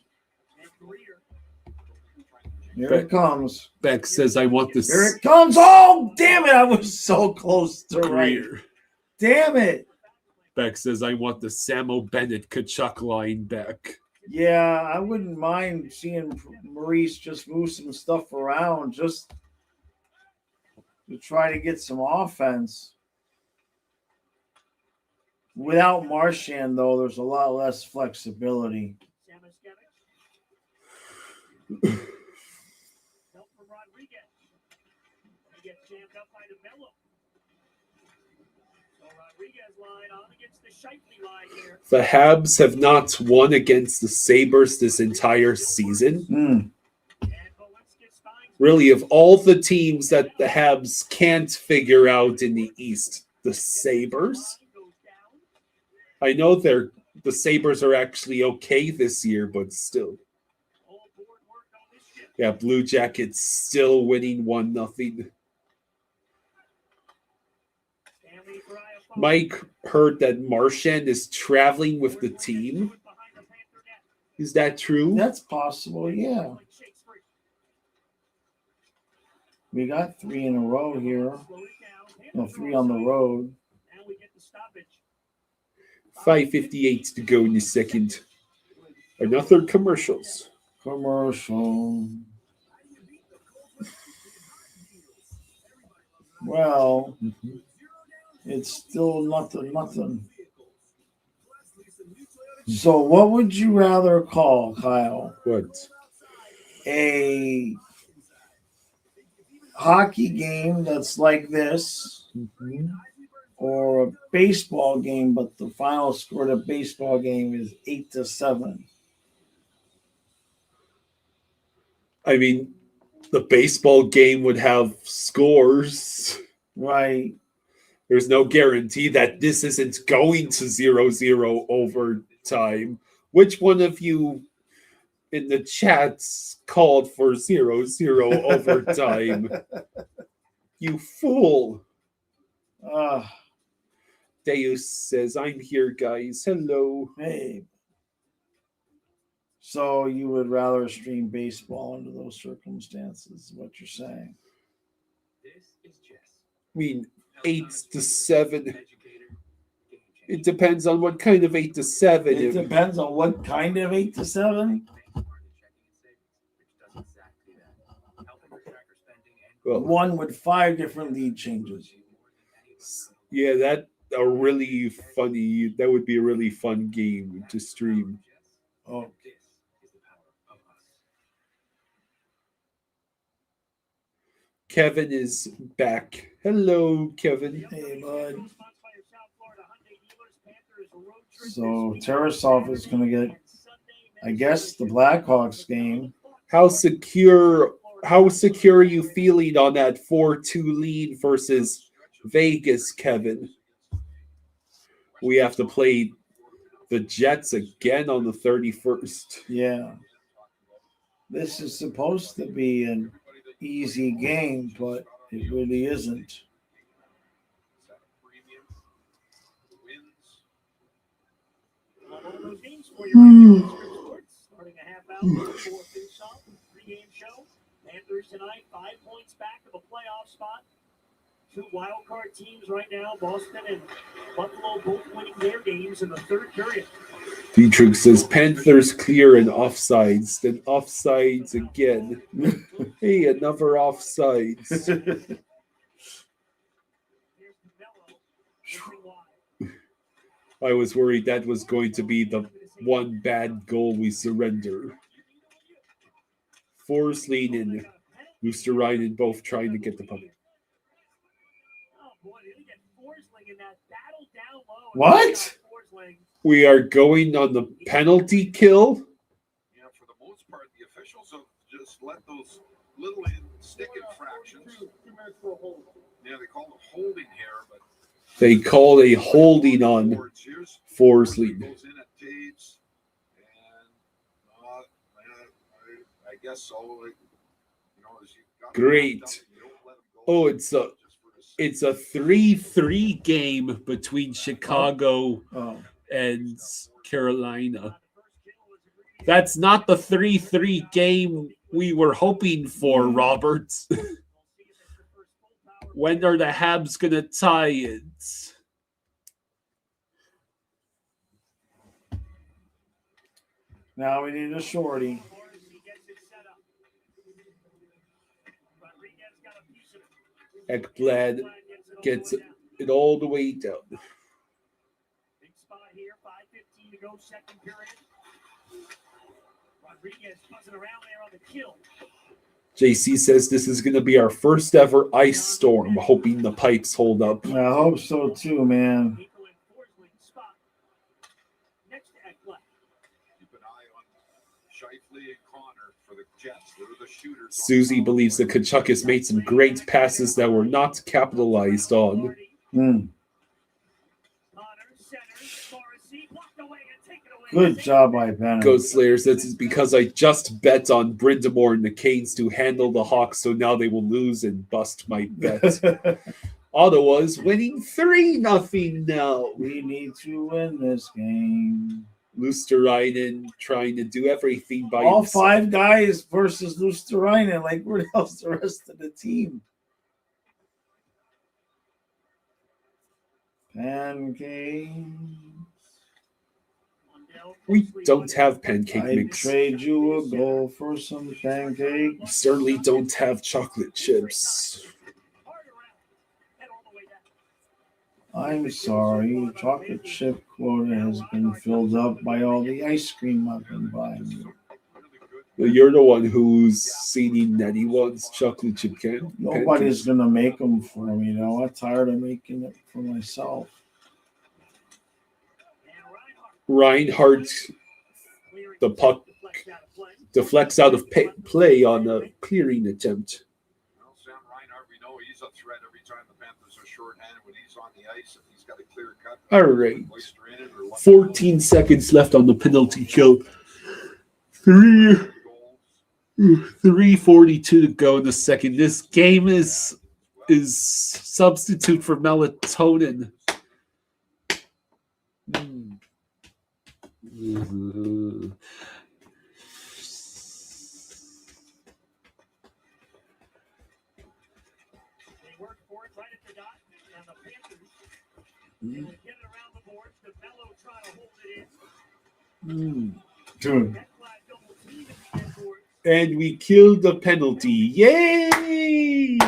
Here it comes. Beck says, I want this. Here it comes. Oh, damn it. I was so close to right. Greer. Damn it. Beck says, I want the Samo Bennett Kachuk line back. Yeah, I wouldn't mind seeing Maurice just move some stuff around just to try to get some offense. Without Marchand, though, there's a lot less flexibility. The Habs have not won against the Sabres this entire season. Really, of all the teams that the Habs can't figure out in the East, the Sabres. I know the Sabres are actually okay this year, but still. Yeah, Blue Jackets still winning 1-0. Mike heard that Marchand is traveling with the team. Is that true? That's possible, yeah. We got 3 in a row here. No, 3 on the road. 5:58 to go in the second. Another commercials. Commercial. Well, it's still nothing. So what would you rather call, Kyle? What? A hockey game that's like this, or a baseball game, but the final score of the baseball game is 8-7? I mean, the baseball game would have scores. Right. There's no guarantee that this isn't going to 0-0 overtime. Which one of you in the chats called for 0-0 overtime? You fool. Deus says, I'm here, guys. Hello. Hey. So you would rather stream baseball under those circumstances, is what you're saying? This is Jess. I mean, 8 to 7. It depends on what kind of 8 to 7. It depends on what kind of 8 to 7. Well, One with 5 different lead changes. yeah, that would be a really fun game to stream. Oh, Kevin is back. Hello, Kevin. hey, bud. So Tarasov is going to get, I guess, the Blackhawks game. How secure are you feeling on that 4-2 lead versus Vegas, Kevin? We have to play the Jets again on the 31st. Yeah. This is supposed to be an easy game, but it really isn't. Those games for you right now. Starting a half hour before face-off, pregame show. Panthers tonight, 5 points back of a playoff spot. 2 wild card teams right now, Boston and Buffalo both winning their games in the third period. Dietrich says Panthers clear and offsides, then offsides again. Hey, another offsides. Here's Canelo, moving wide. I was worried that was going to be the one bad goal we surrender. Forsling and Luosterainen both trying to get the puck. Oh boy, did he get Forsling in that battle down low. What? We are going on the penalty kill. Yeah, for the most part, the officials have just let those little stick infractions. Yeah, they call it holding here, but They called a holding on Forsling. goes in at Taves, and I guess so. You know, as you got Great. you don't let 'em go Oh, it's a 3-3 game between Chicago Oh, and Carolina. That's not the 3-3 game we were hoping for, Roberts. When are the Habs going to tie it? now we need a shorty. Ekblad gets it all the way down. Big spot here, 5:15 to go, second period. Rodriguez buzzing around there on the kill. JC says this is going to be our first ever ice storm, hoping the pipes hold up. I hope so too, man. Nico and Forsling spot next to Ekblad. keep an eye on Scheifele and Connor for the Jets. They're the shooters. on Susie the believes that Kachuk has made some great passes that were not capitalized on. Mm. Connor centers, Morrissey walked away and take it away. Good job by Bennett. Ghost Slayer says it's because I just bet on Brindamore and the Canes to handle the Hawks, so now they will lose and bust my bet. Ottawa's winning 3-0 now. We need to win this game. Luosterainen trying to do everything by All himself. 5 guys versus Luosterainen. Like, where else the rest of the team? Pancake. We don't have pancake I mix. trade you a goal for some pancake. We certainly don't have chocolate chips. I'm sorry, chocolate chip quota has been filled up by all the ice cream I've been buying. You're the one who's seeing that he wants chocolate chip can. Nobody's gonna make them for me, though. I'm tired of making it for myself. Reinhardt, the puck deflects out of play on a clearing attempt. Well, Sam Reinhart, we know he's a threat every time the Panthers are shorthanded when he's on the ice. If he's got a clear cut. All right. Oyster in it or let 14 seconds left on the penalty kill. 3:42 to go in the second. This game is substitute for melatonin. Mm. They work for it right at the dot. And the Panthers, they will get it around the boards. DeMello trying to hold it in. Dude. That flag double team at the end boards. And we killed the penalty. Yay!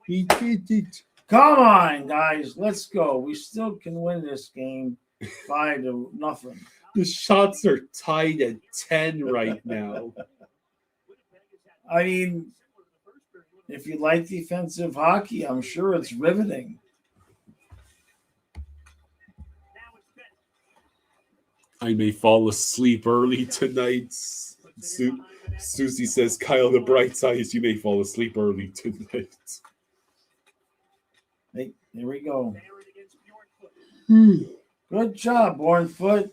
We did it. Come on, guys. Let's go. We still can win this game 5-0. The shots are tied at 10 right now. I mean, if you like defensive hockey, I'm sure it's riveting. I may fall asleep early tonight. Susie says, Kyle, the bright side is you may fall asleep early tonight. Hey, there we go. Good job, Bornfoot.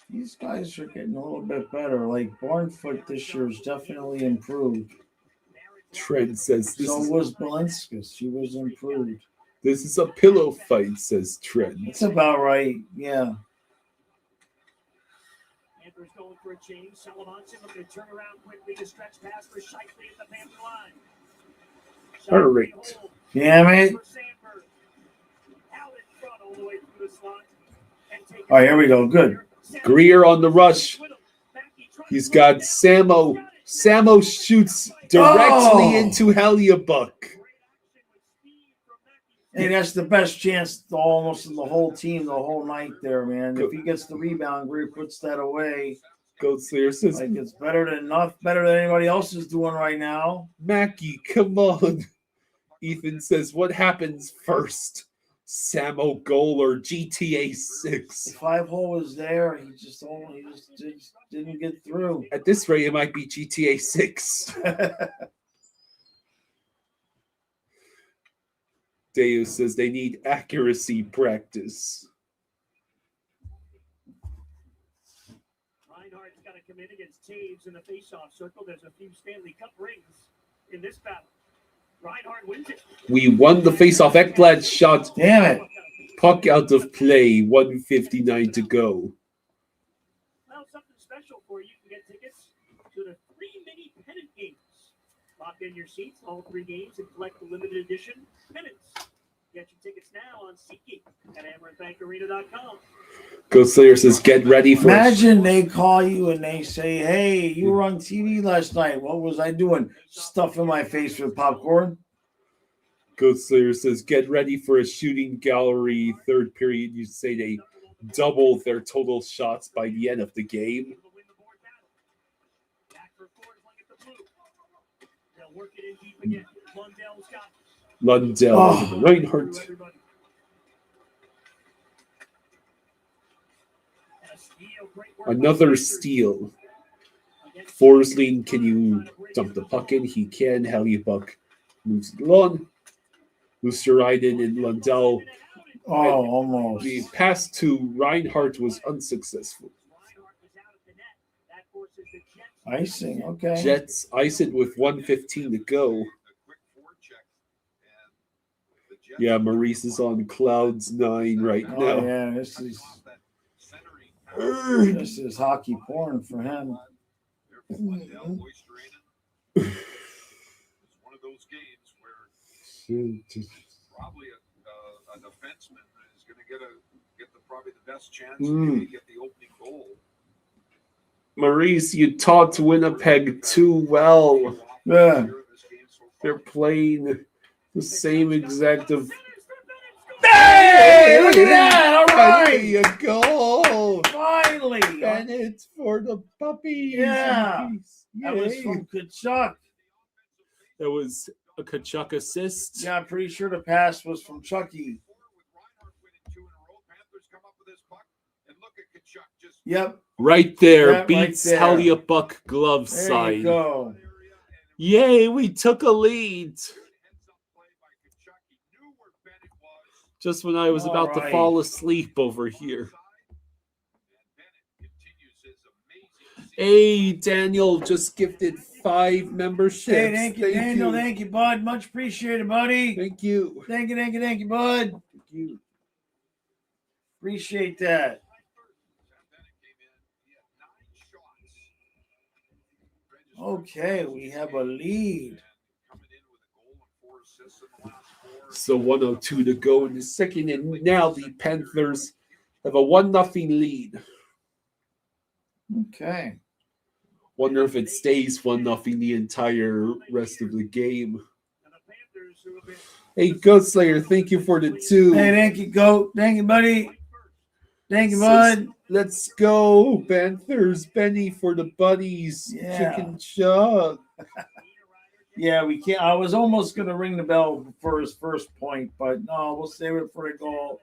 These guys are getting a little bit better. Like Bornfoot this year has definitely improved. Trent says this So is, was Belinskas. She was improved. this is a pillow fight, says Trent. That's about right. Yeah. Panthers going for a change. Salamanca looking to turn around quickly to stretch pass for Shifley at the Panther line. All right. Damn it. All right, here we go. Good. Greer on the rush. He's got Samo. Samo shoots directly into Helliebuck. Hey, that's the best chance almost of the whole team the whole night there, man. If he gets the rebound, Greer puts that away. Goat Slayer says, Like it's better than anybody else is doing right now. Mackie, come on. Ethan says, what happens first? Samo goal or GTA 6? The 5-hole was there. He just didn't get through. At this rate, it might be GTA 6. Deus says they need accuracy practice. Reinhardt's got to come in against Taves in the face-off circle. There's a few Stanley Cup rings in this battle. Reinhardt wins it. We won the face-off. Ekblad shot. Damn it. Puck out of play. 1:59 to go. Well, something special for you. You can get tickets to the 3 mini pennant games. Lock in your seats, all 3 games, and collect the limited edition pennants. Get your tickets now on SeatGeek at AmerantBankArena.com. Ghost Slayer says, get ready for Imagine they call you and they say, hey, you were on TV last night. What was I doing? Stuffing my face with popcorn? Ghost Slayer says, get ready for a shooting gallery third period. You say they doubled their total shots by the end of the game. Lundell, Reinhardt. Another steal. Forsling, can you dump the puck in? He can. Helliebuck moves it along. Lusteriden and Lundell. Oh, almost. The pass to Reinhardt was unsuccessful. Icing, okay. Jets ice it with 1:15 to go. Yeah, Maurice is on clouds 9 right now. Oh, yeah, this is hockey porn for him. It's one of those games where probably a defenseman is going to get probably the best chance to get the opening goal. Maurice, you taught Winnipeg too well. Yeah. They're playing the same exact of. Hey, look at that! All right, there you go. Finally, And it's for the puppies. Yeah. That was Yay. from Kachuk. That was a Kachuk assist. Yeah, I'm pretty sure the pass was from Chucky. Yep. Right there, Yeah, right beats there. Helliebuck glove There side. you go. Yay, we took a lead. Just when I was All about to right. fall asleep over here. Hey, Daniel just gifted 5 memberships. Hey, thank you, Daniel. Thank you, bud. Much appreciated, buddy. Thank you. Thank you, bud. Thank you. Appreciate that. Okay, we have a lead. So 1:02 to go in the second, and now the Panthers have a 1-0 lead. Okay. Wonder if it stays 1-0 the entire rest of the game. Hey, Ghost Slayer, thank you for the 2. Hey, thank you, Goat. Thank you, buddy. Thank you, bud. Let's go, Panthers. Benny for the buddies. Yeah. Chicken Chuck. Yeah, we can't. I was almost going to ring the bell for his first point, but no, we'll save it for a goal.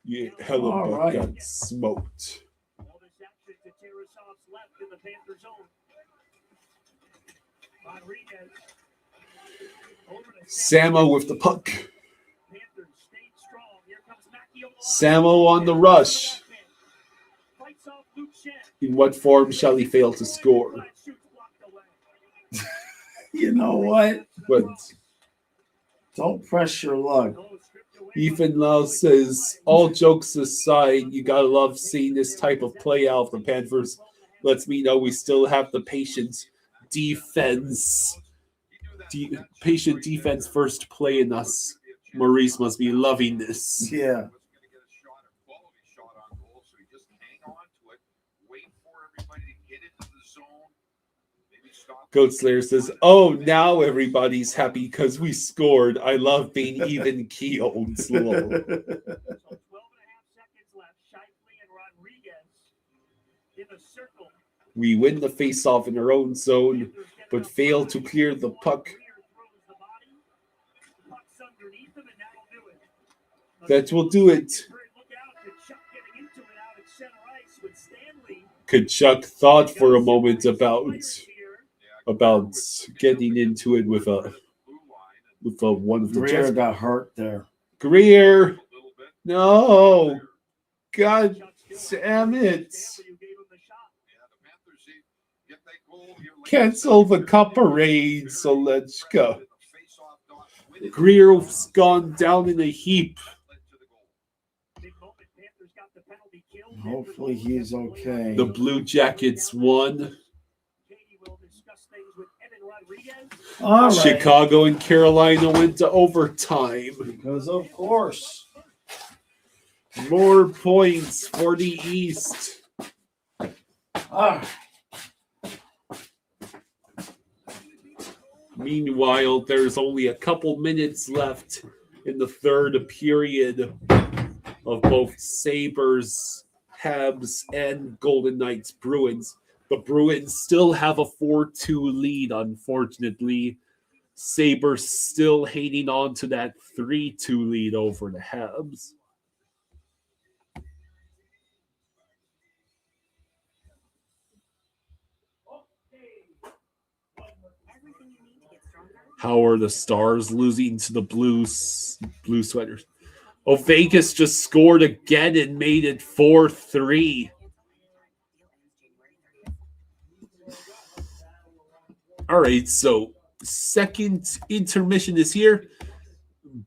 Yeah, Hellebuck got smoked. Samo with the puck. Samo on the rush. In what form shall he fail to score? You know what? What? Don't press your luck. Ethan Lau says, all jokes aside, you gotta love seeing this type of play out of the Panthers. Lets me know we still have the patient defense. Patient defense first play in us. Maurice must be loving this. Yeah. Goat Slayer says, oh, now everybody's happy because we scored. I love being even keeled. We win the face-off in our own zone, but fail to clear the puck. That will do it. Kachuk thought for a moment about getting into it with one of the Greer Jets. got hurt there. Greer, no, God damn it! Cancel the cup parade, so let's go. Greer's gone down in a heap. Hopefully he's okay. The Blue Jackets won. All right. Chicago and Carolina went to overtime. Because of course. More points for the East. Meanwhile, there's only a couple minutes left in the third period of both Sabres, Habs, and Golden Knights Bruins. The Bruins still have a 4-2 lead, unfortunately. Sabres still hanging on to that 3-2 lead over the Habs. How are the Stars losing to the Blue Sweaters? Oh, Vegas just scored again and made it 4-3. All right, so second intermission is here.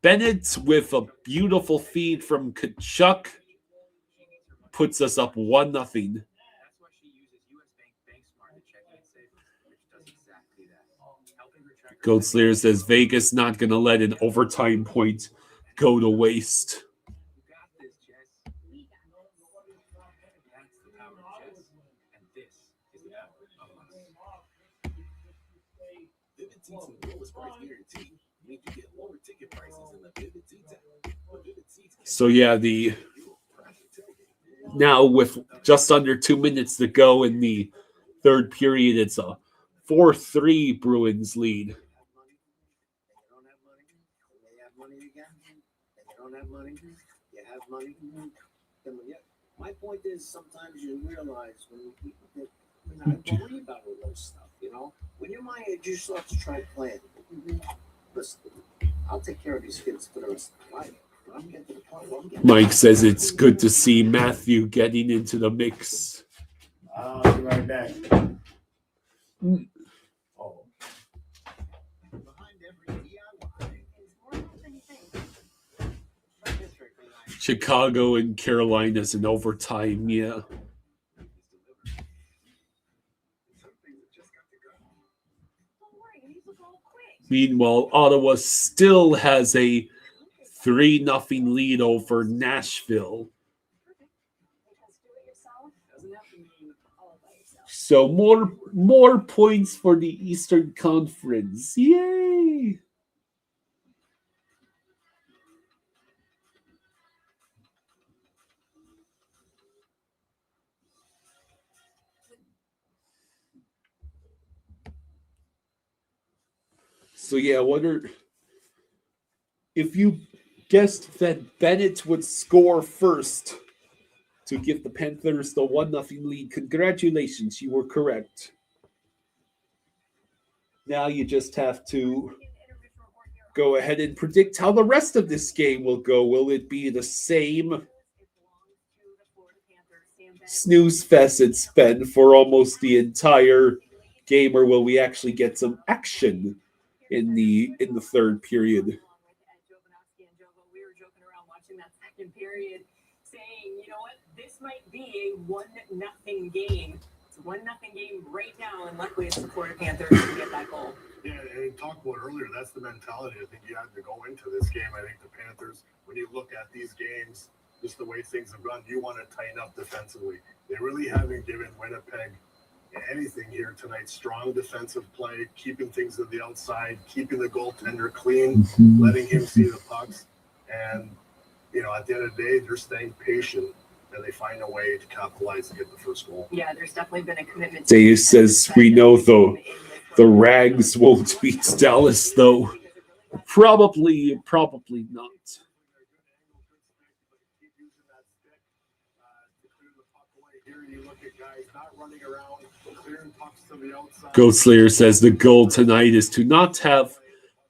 Bennett with a beautiful feed from Kachuk puts us up 1-0. Goat Slayer says Vegas not going to let an overtime point go to waste. So yeah, now with just under 2 minutes to go in the third period, it's a 4-3 Bruins lead. My point is, sometimes you realize when you not worry about all those stuff, you know. When you're my age, you start to try playing. Listen, I'll take care of these kids for the rest of their life. But I'm getting to the point where I'm getting. Mike says it's good to see Matthew getting into the mix. I'll be right back. Oh. Behind every DIY is more help than you think. Try this trick tonight. Chicago and Carolina's in overtime, yeah. Meanwhile, Ottawa still has a 3-0 lead over Nashville. So more points for the Eastern Conference. Yay! So yeah, if you guessed that Bennett would score first to give the Panthers the 1-0 lead, congratulations, you were correct. Now you just have to go ahead and predict how the rest of this game will go. Will it be the same snooze fest it's been for almost the entire game, or will we actually get some action in the third period? We were joking around watching that second period, saying, you know what, this might be a 1-0 game. It's a 1-0 game right now, and luckily it's the Florida Panthers to get that goal. Yeah, and we talked about earlier, that's the mentality I think you had to go into this game. I think the Panthers, when you look at these games, just the way things have gone, you want to tighten up defensively. They really haven't given Winnipeg anything here tonight. Strong defensive play, keeping things to the outside, keeping the goaltender clean, letting him see the pucks. And, you know, at the end of the day, they're staying patient, and they find a way to capitalize and get the first goal. Yeah, there's definitely been a commitment. Dave says we know the Rags won't beat Dallas, though. Probably not. Goat Slayer says the goal tonight is to not have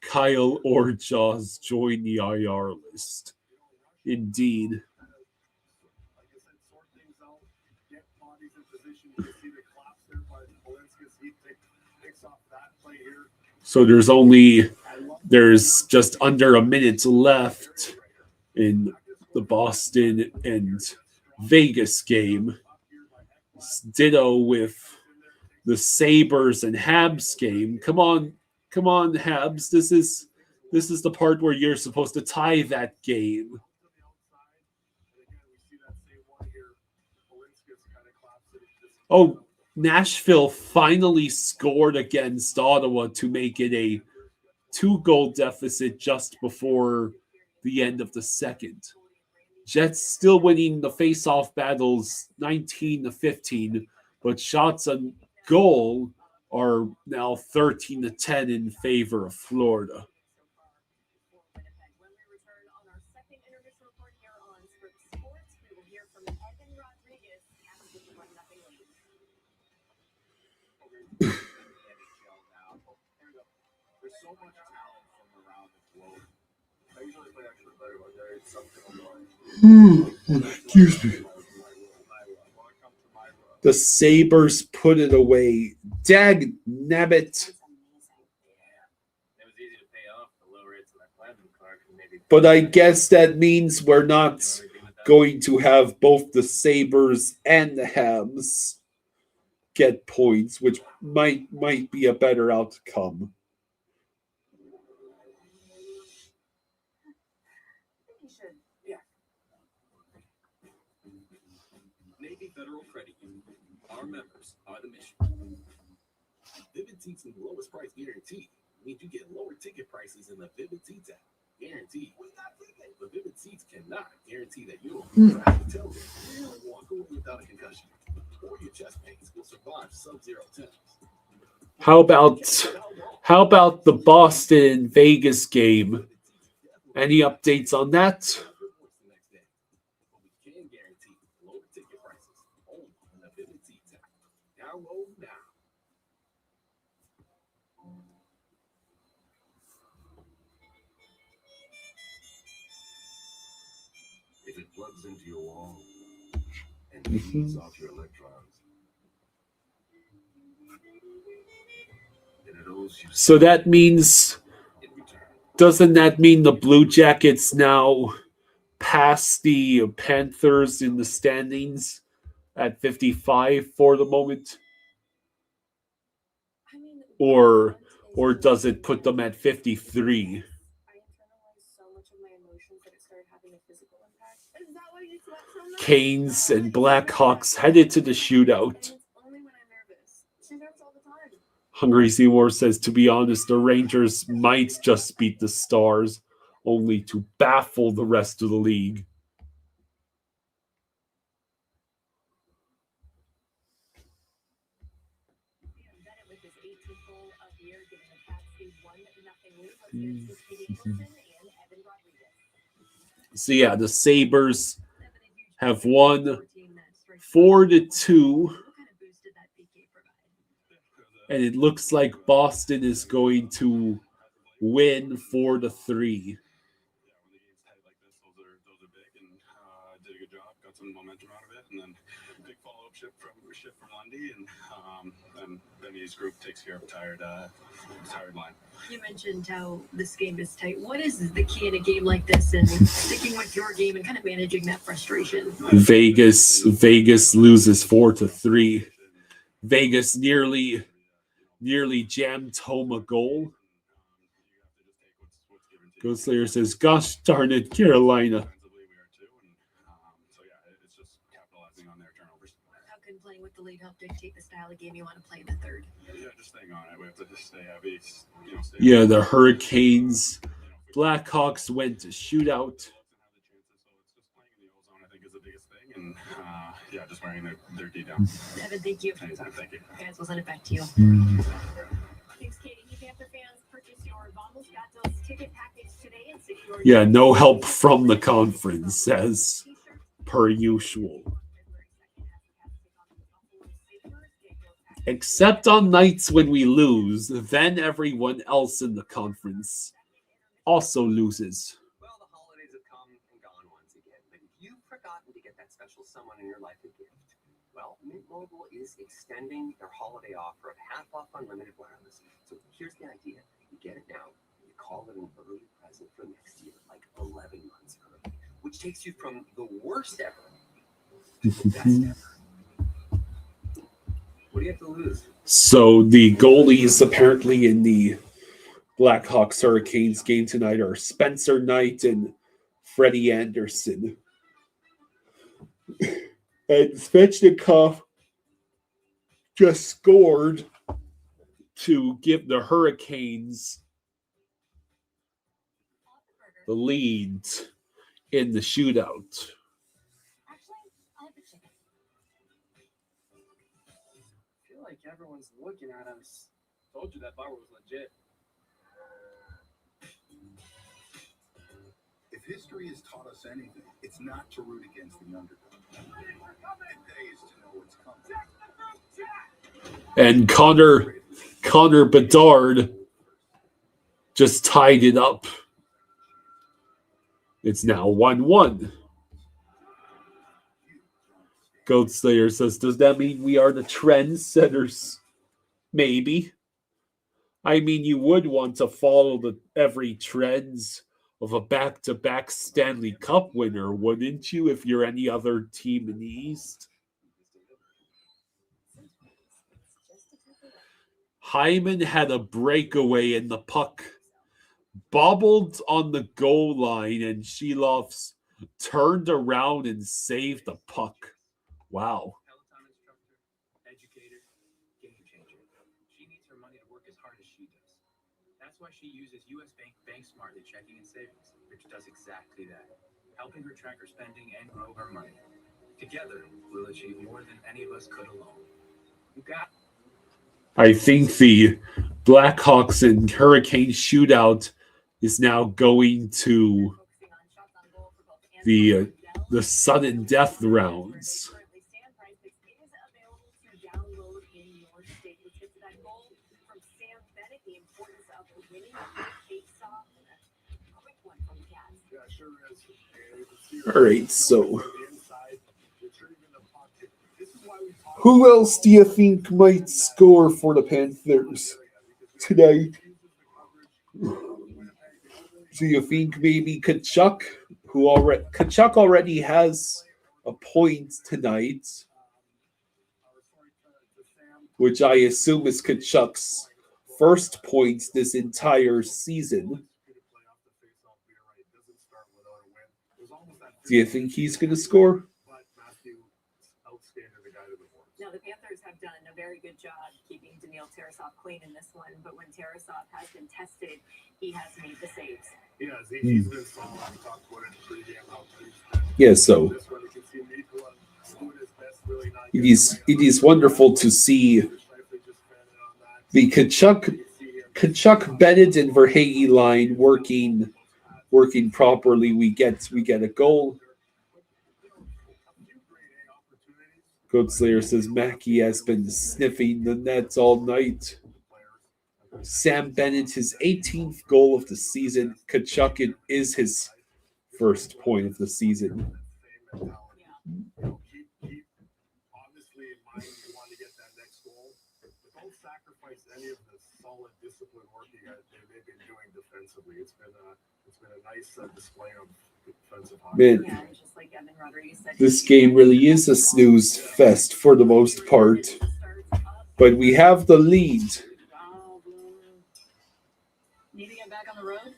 Kyle or Jaws join the IR list. Indeed. So there's just under a minute left in the Boston and Vegas game. Ditto with the Sabres and Habs game. Come on, Habs. This is the part where you're supposed to tie that game. Oh, Nashville finally scored against Ottawa to make it a 2-goal deficit just before the end of the second. Jets still winning the face-off battles 19-15, but shots on goal are now 13-10 in favor of Florida. When we return on our second intermission report here on Script Sports, we will hear from Evan Rodriguez after the 1-0 lead. There's so much talent from around the globe. I usually play actually better when there is something on. Excuse me. The Sabres put it away. Dag nabbit. But I guess that means we're not going to have both the Sabres and the Habs get points, which might be a better outcome. Federal Credit Union. Our members are the mission. Vivid Seats and the lowest price guarantee means you get lower ticket prices in the Vivid Seats app. Guaranteed. The Vivid Seats cannot guarantee that you will have to tell them you'll walk away without a concussion, or your chest pains will survive sub-zero temps. How about the Boston Vegas game? Any updates on that? plugs into your wall and feeds off your electrons. And it owes you So that means, in return. doesn't that mean the Blue Jackets now pass the Panthers in the standings at 55 for the moment? I mean, Or does it put them at 53? I internalized so much of my emotions that it started having a physical impact. Is that why you slept so much? Canes and Blackhawks headed to the shootout. And it's only when I'm nervous. She nerves all the time. Hungry Seymour says, to be honest, the Rangers might just beat the Stars, only to baffle the rest of the league. Bennett with his 18th goal of the year, giving the Cats a 1-0 lead. Let's get to Stevie Anderson and Evan Rodriguez. So yeah, the Sabres have won 4-2, and it looks like Boston is going to win 4-3. When the game's tight like this, those are big, and did a good job, got some momentum out of it, and then big follow-up shift from Lundy, and Benny's group takes care of a tired line. You mentioned how this game is tight. What is the key in a game like this and sticking with your game and kind of managing that frustration? Vegas loses 4-3. Vegas nearly jammed home a goal. Ghost Slayer says, gosh darn it, Carolina. Defensively, we are too, and so yeah, it's just capitalizing on their turnovers. How can playing with the lead help dictate the style of game you want to play in the third? Yeah, just staying on it. We have to just stay heavy. Stay Yeah, the Hurricanes, Blackhawks went to shootout. I think is the biggest thing, and yeah, just wearing their D down. Evan, thank you. Anytime, thank you. Guys, we'll send it back to you. Thanks, Katie. Panther fans, purchase your Vamos Gatos ticket package today and secure Yeah, no help from the conference, as per usual. Except on nights when we lose, then everyone else in the conference also loses. Well, the holidays have come and gone once again, but if you've forgotten to get that special someone in your life a gift, well, Mint Mobile is extending their holiday offer of half off unlimited wireless. So here's the idea. You get it now, you call it an early present for next year, like 11 months early, which takes you from the worst ever to the best ever. What do you have to lose? So the goalies apparently in the Blackhawks Hurricanes game tonight are Spencer Knight and Freddie Anderson. And Svechnikov just scored to give the Hurricanes the lead in the shootout. I feel like everyone's looking at us. Told you that bar was legit. If history has taught us anything, it's not to root against the underdog. It pays to know what's coming. And Connor Bedard just tied it up. It's now 1-1. Goat Slayer says, does that mean we are the trendsetters? Maybe. I mean, you would want to follow every trends of a back-to-back Stanley Cup winner, wouldn't you, if you're any other team in the East? Hyman had a breakaway and the puck bobbled on the goal line, and Sheloff's turned around and saved the puck. Wow. Peloton instructor, educator, game changer. She needs her money to work as hard as she does. That's why she uses U.S. Bank Smartly checking and savings, which does exactly that, helping her track her spending and grow her money. Together, we'll achieve more than any of us could alone. You got it. I think the Blackhawks and Hurricanes shootout is now going to the sudden death rounds. Yeah, sure is. And you can see All right, so who else do you think might score for the Panthers tonight? Do you think maybe Kachuk, Kachuk already has a point tonight, which I assume is Kachuk's first point this entire season. Do you think he's going to score? No, the Panthers have done a very good job keeping Daniil Tarasov clean in this one, but when Tarasov has been tested, he has made the saves. He's been solid. We talked about it in pregame how good he's been. Yeah, so it is wonderful to see the Kachuk, Bennett, and Verhage line working properly. We get a goal. Goatslayer says Mackey has been sniffing the nets all night. Sam Bennett, his 18th goal of the season. Kachuk is his first point of the season. Obviously, in mind, you want to get that next goal, but don't sacrifice any of the solid discipline work they've been doing defensively. It's been a nice display of defensive hockey. Man, this game really is a snooze fest for the most part, but we have the lead. Need to get back on the road?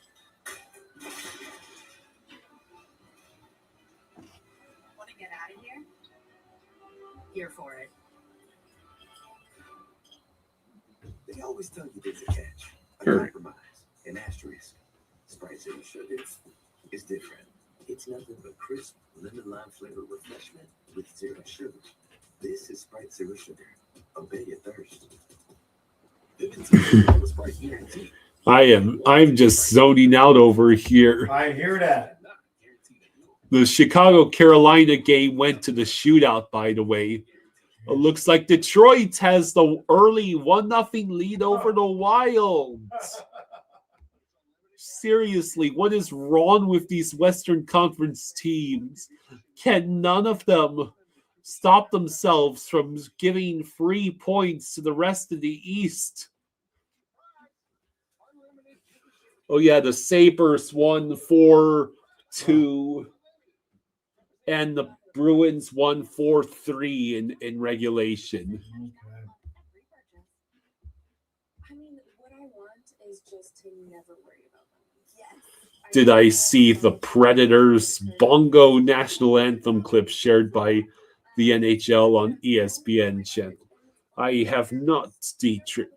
Want to get out of here? Here for it. They always tell you there's a catch, a compromise, an asterisk. Sprite Zero Sugar is different. It's nothing but crisp, lemon lime flavored refreshment with zero sugar. This is Sprite Zero Sugar. Obey your thirst. Sprite guarantee. I'm just zoning out over here. I hear that. The Chicago-Carolina game went to the shootout, by the way. It looks like Detroit has the early 1-0 lead over the Wilds. Seriously, what is wrong with these Western Conference teams? Can none of them stop themselves from giving free points to the rest of the East? Oh, yeah, the Sabres won 4-2, and the Bruins won 4-3 in regulation. I mean, what I want is just to never worry about them. Yes. Did I see the Predators Bongo National Anthem clip shared by the NHL on ESPN channel? I have not, Dietrich.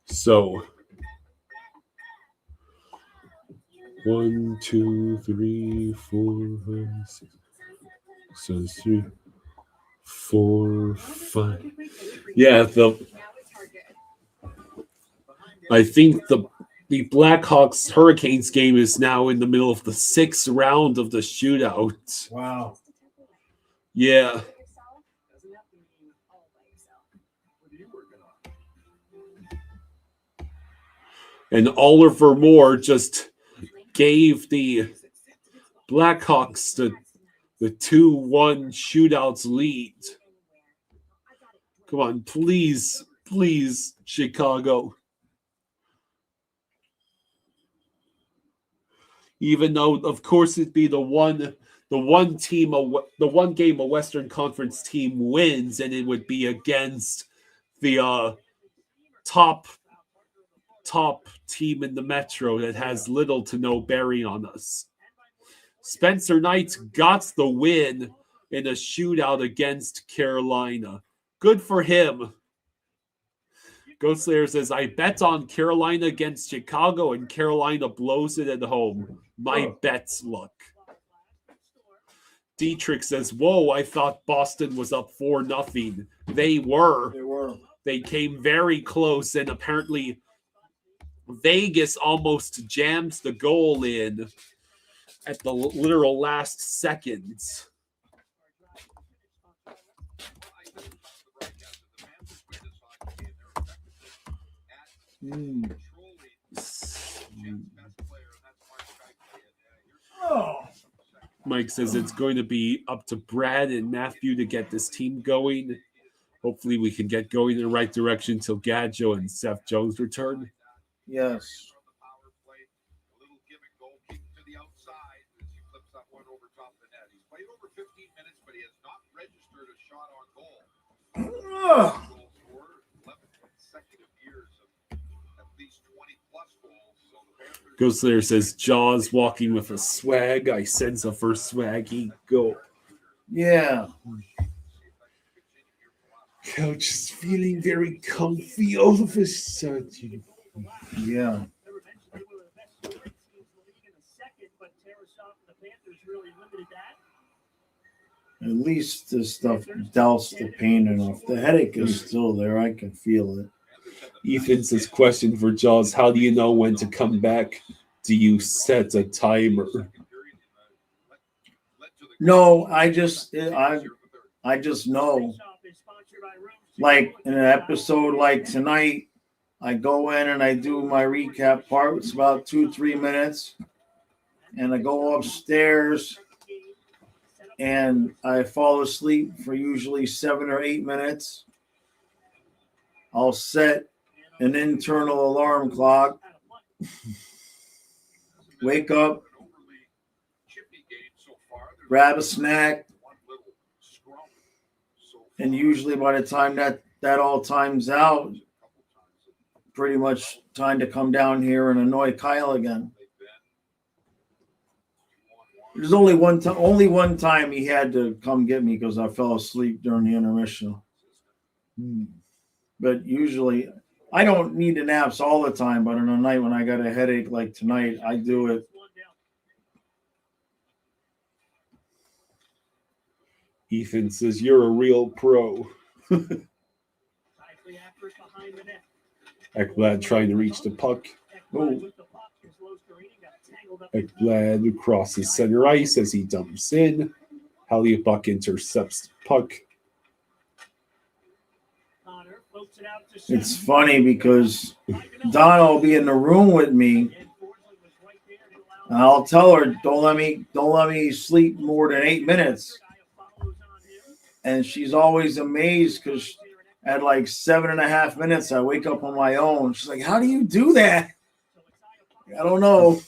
So 1, 2, 3, 4, 5, 6. So it's 3, 4, 5. Yeah, I think the Blackhawks Hurricanes game is now in the middle of the 6th round of the shootout. Wow. Yeah. And Oliver Moore just gave the Blackhawks the 2-1 shootouts lead. Come on, please, Chicago. Even though, of course, it'd be the one game a Western Conference team wins, and it would be against the top team in the Metro that has little to no bearing on us. Spencer Knight got the win in a shootout against Carolina. Good for him. Ghostslayer says, I bet on Carolina against Chicago, and Carolina blows it at home. My bet's luck. Dietrich says, whoa, I thought Boston was up 4-0. They were. They came very close, and apparently Vegas almost jams the goal in at the literal last seconds. Oh. Mike says it's going to be up to Brad and Matthew to get this team going. Hopefully we can get going in the right direction until Gadjo and Seth Jones return. Yes. Ugh. Ghost Slayer says Jaws walking with a swag. I sense a first swaggy go. Yeah. Couch is feeling very comfy all of a sudden. Yeah. At least this stuff doused the pain enough. The headache is still there. I can feel it. Ethan says, question for Jaws. How do you know when to come back? Do you set a timer? No, I just know. Like in an episode like tonight, I go in and I do my recap part. It's about 2-3 minutes. And I go upstairs and I fall asleep for usually 7 or 8 minutes. I'll set an internal alarm clock, wake up, grab a snack, and usually by the time that all times out, pretty much time to come down here and annoy Kyle again. There's only one time he had to come get me because I fell asleep during the intermission. But usually, I don't need the naps all the time, but on a night when I got a headache like tonight, I do it. Ethan says, you're a real pro. Ekblad trying to reach the puck. Oh. Ekblad crosses center ice as he dumps in. Hellebuyck intercepts the puck. It's funny because Donna will be in the room with me, and I'll tell her, don't let me sleep more than 8 minutes. And she's always amazed because at like 7.5 minutes, I wake up on my own. She's like, how do you do that? I don't know.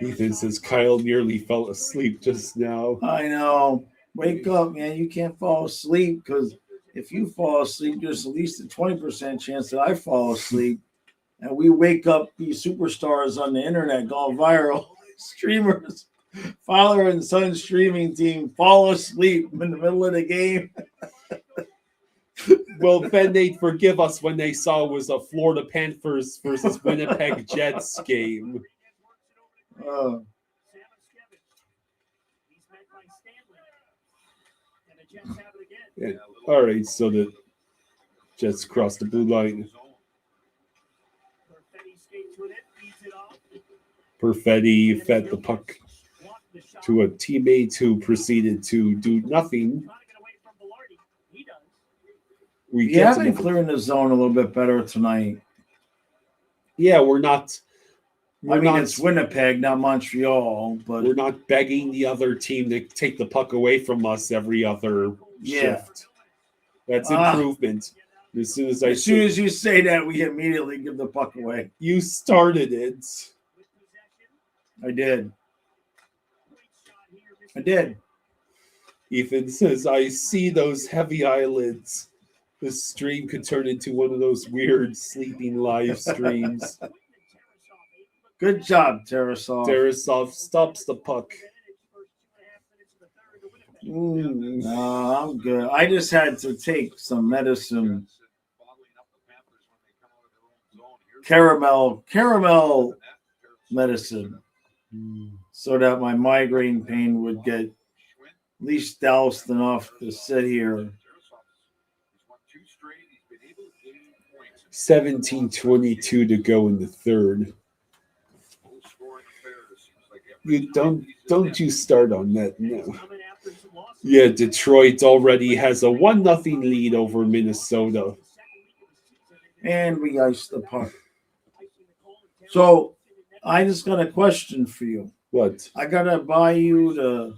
Ethan says, Kyle nearly fell asleep just now. I know. Wake up, man. You can't fall asleep because if you fall asleep, there's at least a 20% chance that I fall asleep. And we wake up these superstars on the internet going viral. Streamers, father and son streaming team fall asleep in the middle of the game. Well, then they'd forgive us when they saw it was a Florida Panthers versus Winnipeg Jets game. Yeah. All right, so the Jets cross the blue line. Perfetti fed the puck to a teammate who proceeded to do nothing. We have been clearing the zone a little bit better tonight. Yeah, we're not. It's Winnipeg, not Montreal, but we're not begging the other team to take the puck away from us every other shift. That's improvement. As soon as you say that, we immediately give the puck away. You started it. I did. Ethan says, I see those heavy eyelids. This stream could turn into one of those weird sleeping live streams. Good job, Tarasov. Tarasov stops the puck. I'm good. I just had to take some medicine. Caramel medicine. So that my migraine pain would get at least doused enough to sit here. 17:22 to go in the third. You don't you start on that now. Yeah, Detroit already has a 1-0 lead over Minnesota. And we iced the puck. So I just got a question for you. What? I gotta buy you the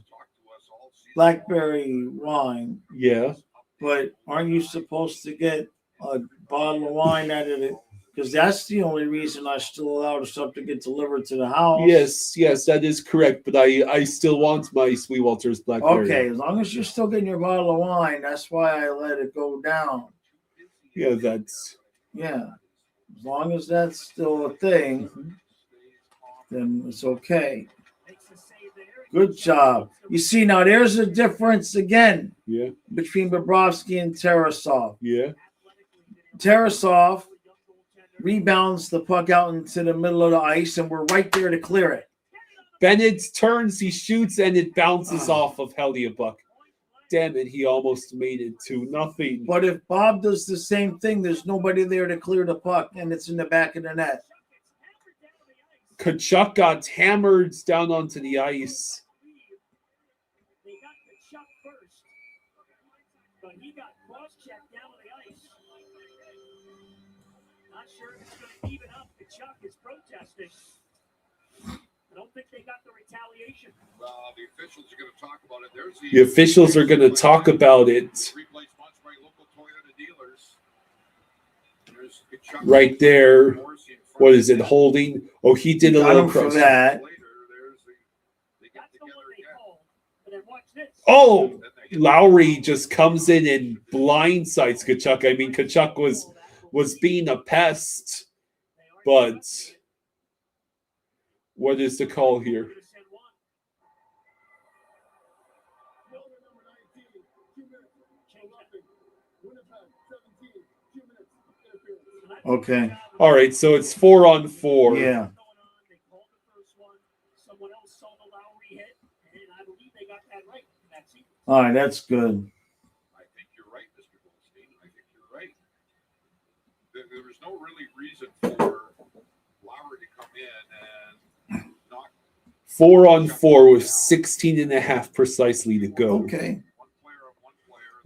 blackberry wine, Yeah. but aren't you supposed to get a bottle of wine out of it? Because that's the only reason I still allow the stuff to get delivered to the house. Yes, that is correct. But I still want my Sweet Walter's blackberry. Okay, as long as you're still getting your bottle of wine, that's why I let it go down. Yeah, that's. Yeah. As long as that's still a thing, then it's okay. Good job. You see, now there's a difference again between Bobrovsky and Tarasov. Yeah. Tarasov rebounds the puck out into the middle of the ice, and we're right there to clear it. Bennett turns, he shoots, and it bounces off of Hellebuyck. Damn it, he almost made it 2-0. But if Bob does the same thing, there's nobody there to clear the puck, and it's in the back of the net. Kachuk got hammered down onto the ice. They got Kachuk first, but he got cross-checked down on the ice. Not sure if it's going to even up. Kachuk is protesting. I don't think they got the retaliation. Well, the officials are going to talk about it. There's The officials are going to talk about it. Right there. What is it, holding? Oh, he did a little cross. For that. Oh, Lowry just comes in and blindsides Kachuk. I mean, Kachuk was being a pest, but what is the call here? Okay. All right, so it's 4-on-4. Yeah. All right, that's good. I think you're right, Mr. Goldstein. I think you're right. There was no really reason for Lowry to come in and knock. 4-on-4 with 16.5 precisely to go. Okay.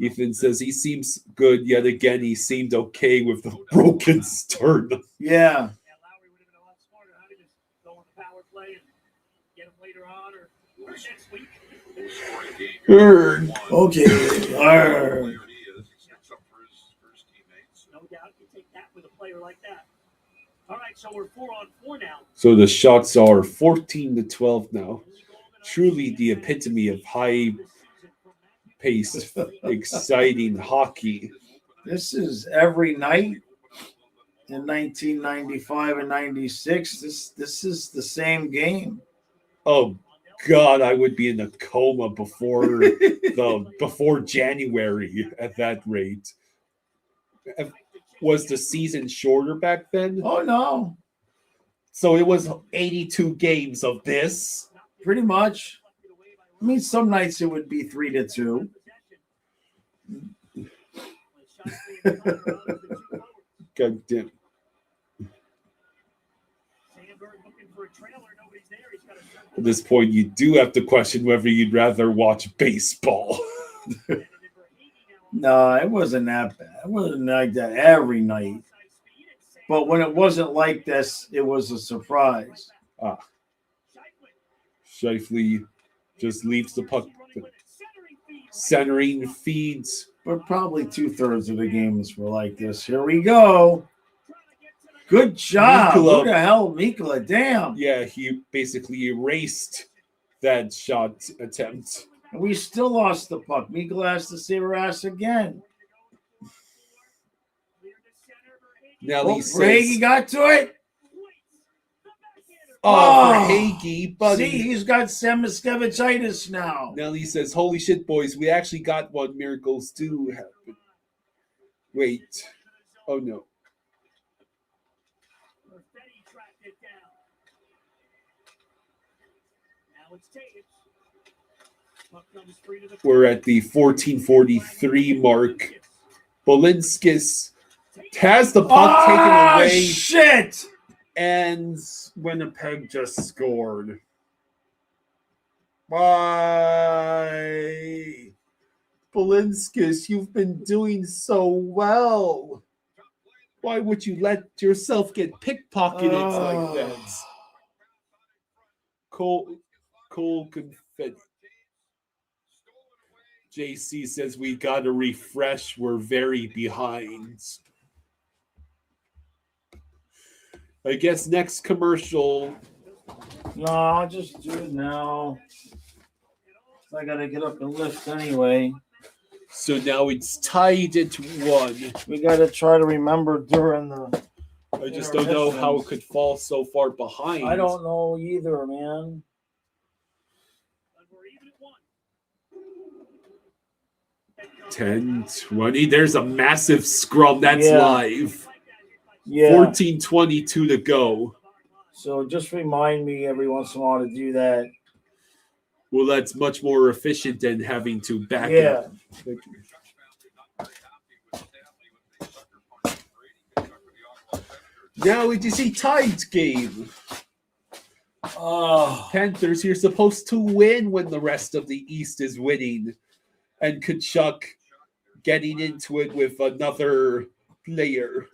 Ethan says he seems good yet again. He seemed okay with the broken sternum. Yeah. Lowry would have been a lot smarter. How to just go on the power play and get him later on or next week. Okay. No doubt you take that with a player like that. All right, so we're 4-on-4 now. So the shots are 14-12 now. Truly the epitome of high-paced, exciting hockey. This is every night in 1995 and 96. This is the same game. Oh God, I would be in a coma before before January at that rate. Was the season shorter back then? Oh no. So it was 82 games of this. Pretty much. I mean, some nights it would be 3-2. God damn. At this point, you do have to question whether you'd rather watch baseball. No, it wasn't that bad. It wasn't like that every night. But when it wasn't like this, it was a surprise. Scheifele just leaves the puck. Centering feeds. But probably 2/3 of the games were like this. Here we go. Good job. Mikula. Who the hell, Mikula? Damn. Yeah, he basically erased that shot attempt. And we still lost the puck. Mikula has to save her ass again. Nelly says, Hagee got to it. for Hagee, buddy. See, he's got Samoskevicitis now. Nelly says, holy shit, boys, we actually got what miracles do happen. Wait. Oh, no. We're at the 14:43 mark. Bolinskis Has the puck taken away, Shit! and Winnipeg just scored. Why? Balinskis, you've been doing so well. Why would you let yourself get pickpocketed like that? Cole confetti. JC says we got to refresh. We're very behind. I guess next commercial. No, I'll just do it now. I gotta get up and lift anyway. So now it's tied at 1. We gotta try to remember during the. I just don't know how it could fall so far behind. I don't know either, man. 10-20. There's a massive scrum. That's live. Yeah. 14:22 to go. So just remind me every once in a while to do that. Well, that's much more efficient than having to back up. Now it is a tied game. Panthers, you're supposed to win when the rest of the East is winning. And Kachuk getting into it with another player.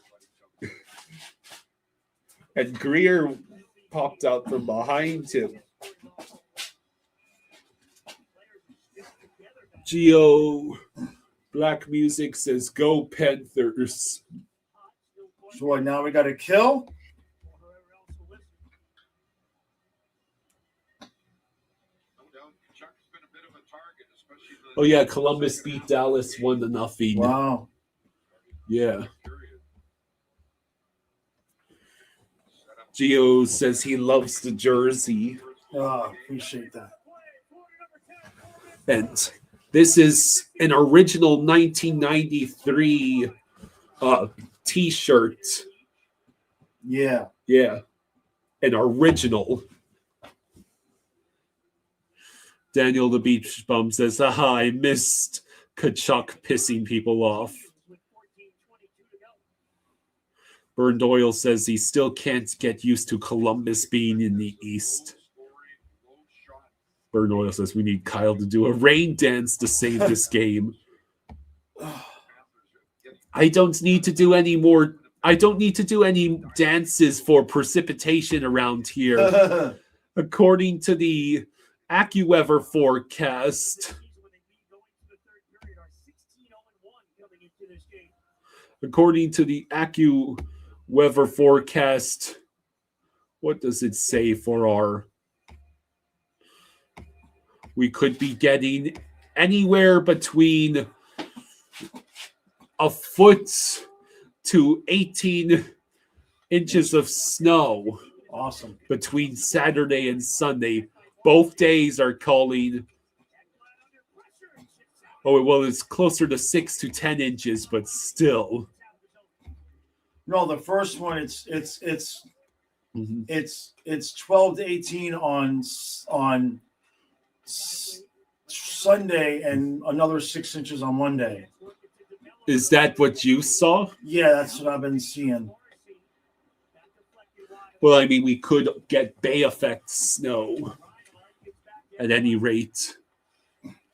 And Greer popped out from behind him. Geo Black Music says, "Go Panthers." So what, now we got to kill? Oh yeah, Columbus beat Dallas 1-0. Wow. Yeah. Geo says he loves the jersey. Oh, appreciate that. And this is an original 1993 T-shirt. Yeah. Yeah. An original. Daniel the Beach Bum says, "Aha, I missed Kachuk pissing people off." Burn Doyle says he still can't get used to Columbus being in the East. Burn Doyle says we need Kyle to do a rain dance to save this game. I don't need to do any dances for precipitation around here. According to the AccuWeather forecast. According to the AccuWeather forecast, what does it say for our... We could be getting anywhere between a foot to 18 inches of snow. Awesome. Between Saturday and Sunday. Both days are calling. Oh, well, it's closer to 6 to 10 inches, but still. No, the first one it's 12 to 18 on Sunday and another 6 inches on Monday. Is that what you saw? Yeah, that's what I've been seeing. Well, I mean, we could get Bay Effect snow at any rate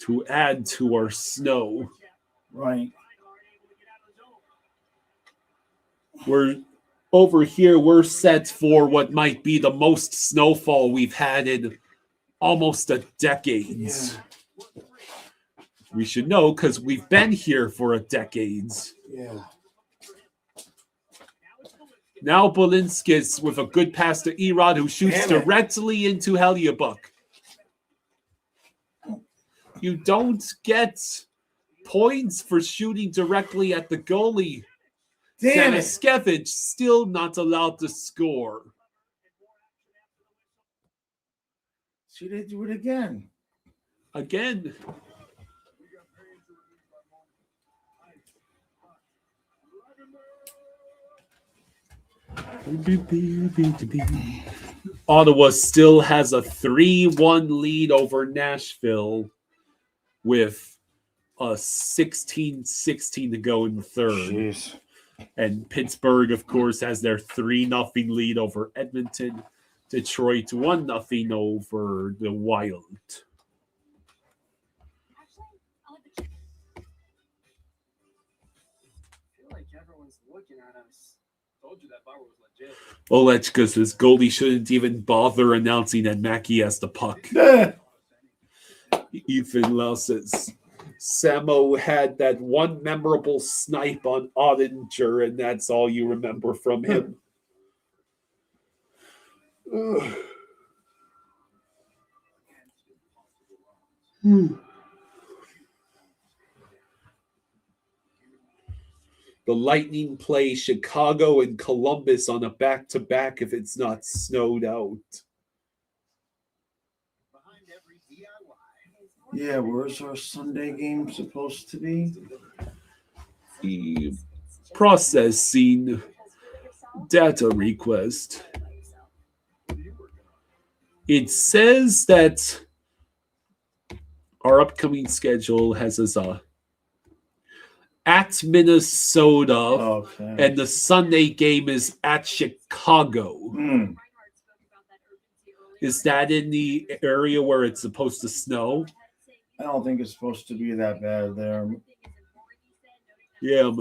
to add to our snow. Right. We're over here, we're set for what might be the most snowfall we've had in almost a decade. Yeah. We should know because we've been here for a decade. Yeah. Now Balinskis with a good pass to Erod, who shoots directly into Hellebuyck. You don't get points for shooting directly at the goalie. Damn it. Samaskevich still not allowed to score. See, they do it again. Again. Ottawa still has a 3-1 lead over Nashville with a 16-16 to go in the third. Jeez. And Pittsburgh, of course, has their 3-0 lead over Edmonton. Detroit 1-0 over the Wild. Actually, I'll have the chicken. I feel like everyone's looking at us. Told you that bar was legit. Olechka says Goldie shouldn't even bother announcing that Mackey has the puck. Ethan Lau says Samo had that one memorable snipe on Ottinger, and that's all you remember from him. The Lightning play Chicago and Columbus on a back-to-back if it's not snowed out. Behind every DIY. Yeah, where's our Sunday game supposed to be? The processing data request. It says that our upcoming schedule has us at Minnesota, Okay. and the Sunday game is at Chicago. Hmm. Is that in the area where it's supposed to snow? I don't think it's supposed to be that bad there. Yeah.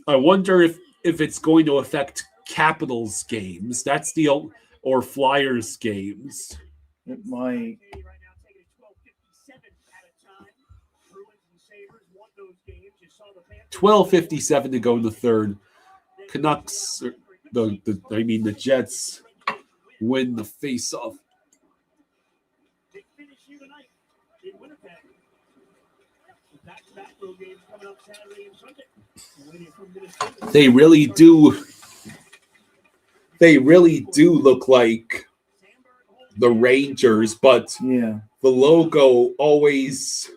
I wonder if it's going to affect Capitals games. That's the or Flyers games. It might. Right now, taking it 12:57 at a time. Bruins and Sabres won those games. You saw the Panthers. 12:57 to go in the third. Canucks, the Jets win the face-off. Big finish here tonight in Winnipeg. Back-to-back road games coming up Saturday and Sunday. Waiting from Minnesota. They really do look like the Rangers, but Yeah. the logo always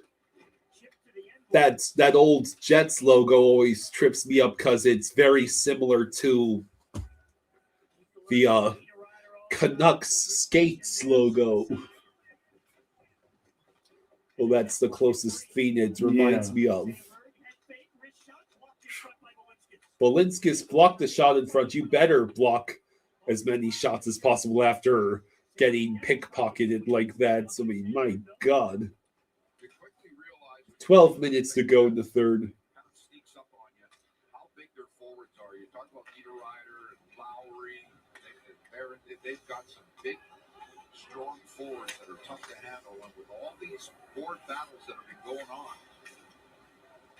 that old Jets logo always trips me up because it's very similar to the Canucks skates logo. Well, that's the closest thing it reminds me of. Bolinskis blocked the shot in front. You better block as many shots as possible after getting pickpocketed like that. So, I mean, my God. 12 minutes to go in the third. Kind of sneaks up on you. How big their forwards are. You talk about Niederreiter and Lowry. They've got some big, strong forwards that are tough to handle. And with all these board battles that have been going on,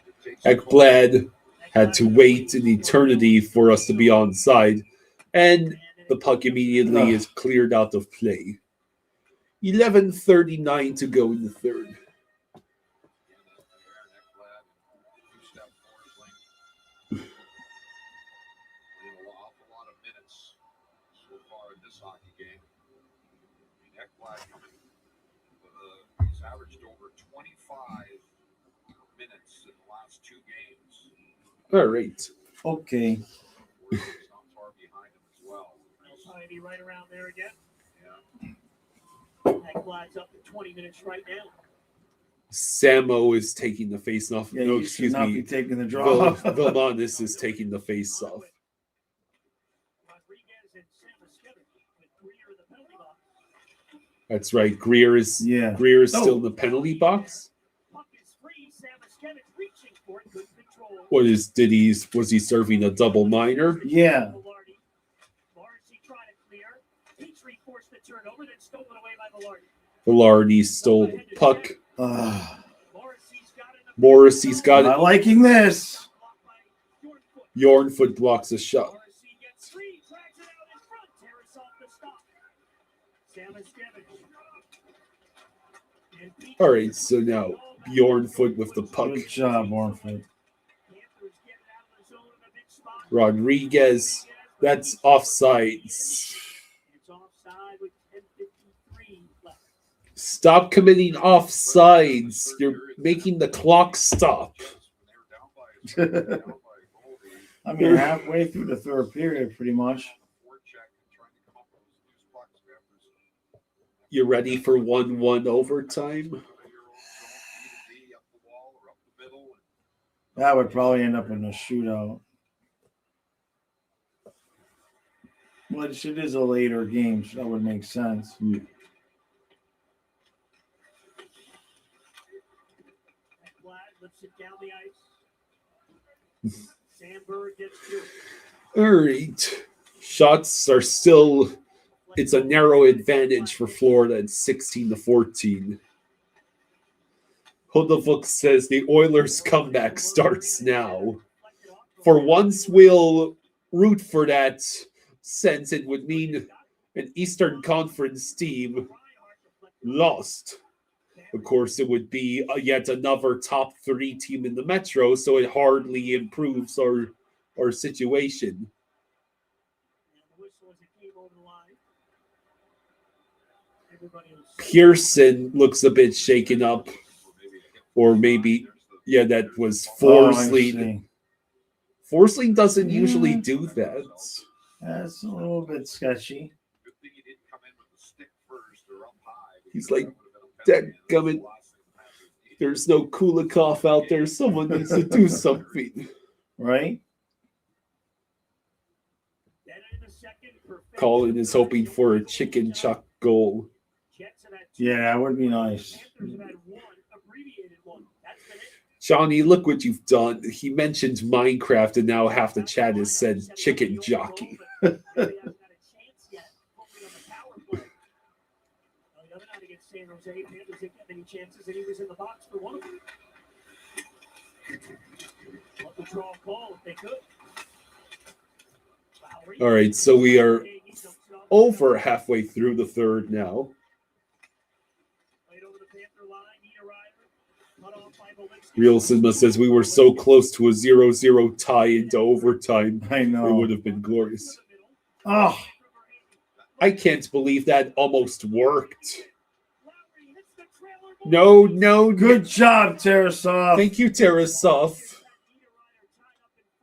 it takes Ekblad had to wait an eternity for us to be onside, and the puck immediately is cleared out of play. 11:39 to go in the third. He's averaged over 25 minutes in the last two games. All right. Okay. We're not far behind him as well. Society right around there again. Yeah. Ekblad's up to 20 minutes right now. Samo is taking the face off. Yeah, No, you excuse should not me. be taking the draw. Vilmanis is taking the face off. Rodriguez and Samuskevich with Greer in the penalty box. That's right. Greer is still in the penalty box. Puck is free. Samuskevich reaching for it. Good control. Was he serving a double minor? Yeah. Morrissey tried to clear. Petrie forced the turnover, then stolen away by Velarde. Velarde stole the puck. Morrissey's got it. Morrissey's got Not it. liking this. Yornfoot blocks a shot. Morrissey gets free, drags it out in front. Terrace off the stop. Samuskevich. And Petrie All right, so now Yornfoot with the puck. Good job, Ornford. Panthers get it out of the zone in a big spot. Rodriguez, that's offsides. It's offside with 10:53 left. Stop committing offsides. You're making the clock stop. I mean, halfway through the third period, pretty much. You ready for 1-1 overtime? That would probably end up in a shootout. Which it is a later game, so that would make sense. Yeah. Vlad lifts it down the ice. Sandberg gets two. All right. Shots are still, it's a narrow advantage for Florida at 16-14. Hodavuk says the Oilers' comeback starts now. For once, we'll root for that, since it would mean an Eastern Conference team lost. Of course, it would be yet another top 3 team in the Metro, so it hardly improves our situation. Pearson looks a bit shaken up. Or maybe, yeah, that was Forsling. Forsling doesn't usually do that. That's a little bit sketchy. He's like, dadgummit, there's no Kulikov out there. Someone needs to do something. Right? Colin is hoping for a chicken chuck goal. Yeah, that would be nice. Johnny, look what you've done. He mentioned Minecraft, and now half the chat has said chicken jockey. All right, so we are over halfway through the third now. Real Cinema says we were so close to a 0-0 tie into overtime. I know. It would have been glorious. Oh, I can't believe that almost worked. No. Good job, Tarasov. Thank you, Tarasov.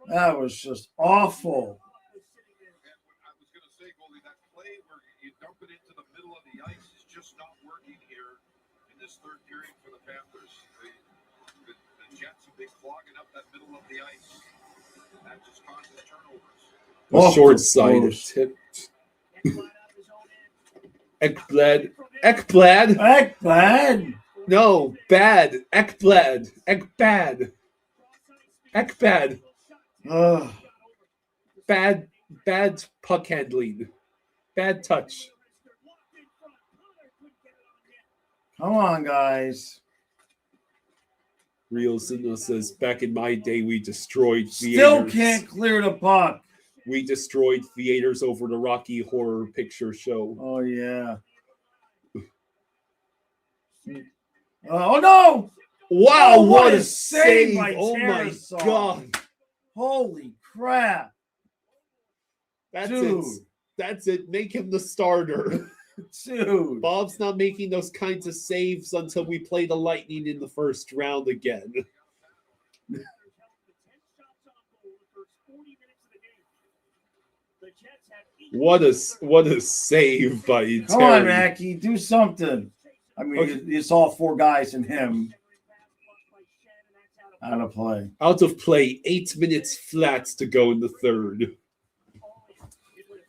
That was just awful. I was going to say, goalie, that play where you dump it into the middle of the ice is just not working here in this third period for the Panthers. The Jets have been clogging up that middle of the ice. That just causes turnovers. A short-sided tip. Ekblad. No, bad. Ekblad. Bad puck handling. Bad touch. Come on, guys. Real Cinema says, back in my day, we destroyed theaters. Still can't clear the puck. We destroyed theaters over the Rocky Horror Picture Show. Oh, yeah. Oh, no. Wow, Oh, what a save. by Oh, my Tarasov. God. Holy crap. That's Dude. it. That's it. Make him the starter. Dude. Bob's not making those kinds of saves until we play the Lightning in the first round again. What a save by Terry. Come on, Mackie. Do something. I mean, Okay. it's all 4 guys and him. Out of play. Out of play, 8 minutes flat to go in the third.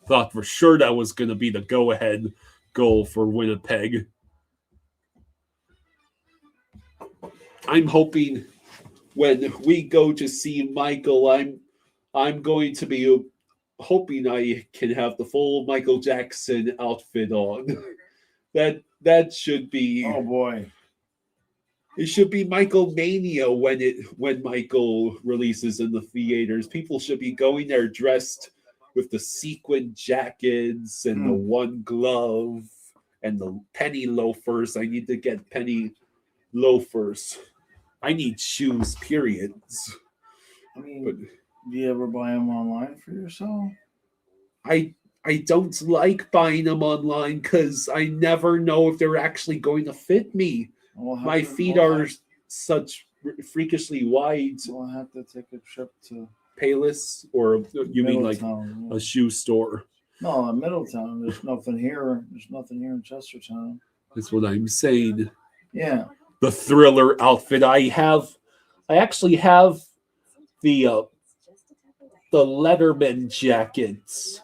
Thought for sure that was going to be the go-ahead goal for Winnipeg. I'm hoping when we go to see Michael, I'm going to be hoping I can have the full Michael Jackson outfit on. That should be. Oh boy. It should be Michael Mania when Michael releases in the theaters. People should be going there dressed with the sequin jackets and the one glove and the penny loafers. I need to get penny loafers. I need shoes, periods. I mean, do you ever buy them online for yourself? I don't like buying them online because I never know if they're actually going to fit me. My feet are such freakishly wide. We'll have to take a trip to Payless, or you mean like Middletown, a shoe store? No, Middletown. There's nothing here. There's nothing here in Chestertown. That's what I'm saying. Yeah. The Thriller outfit I actually have the Letterman jackets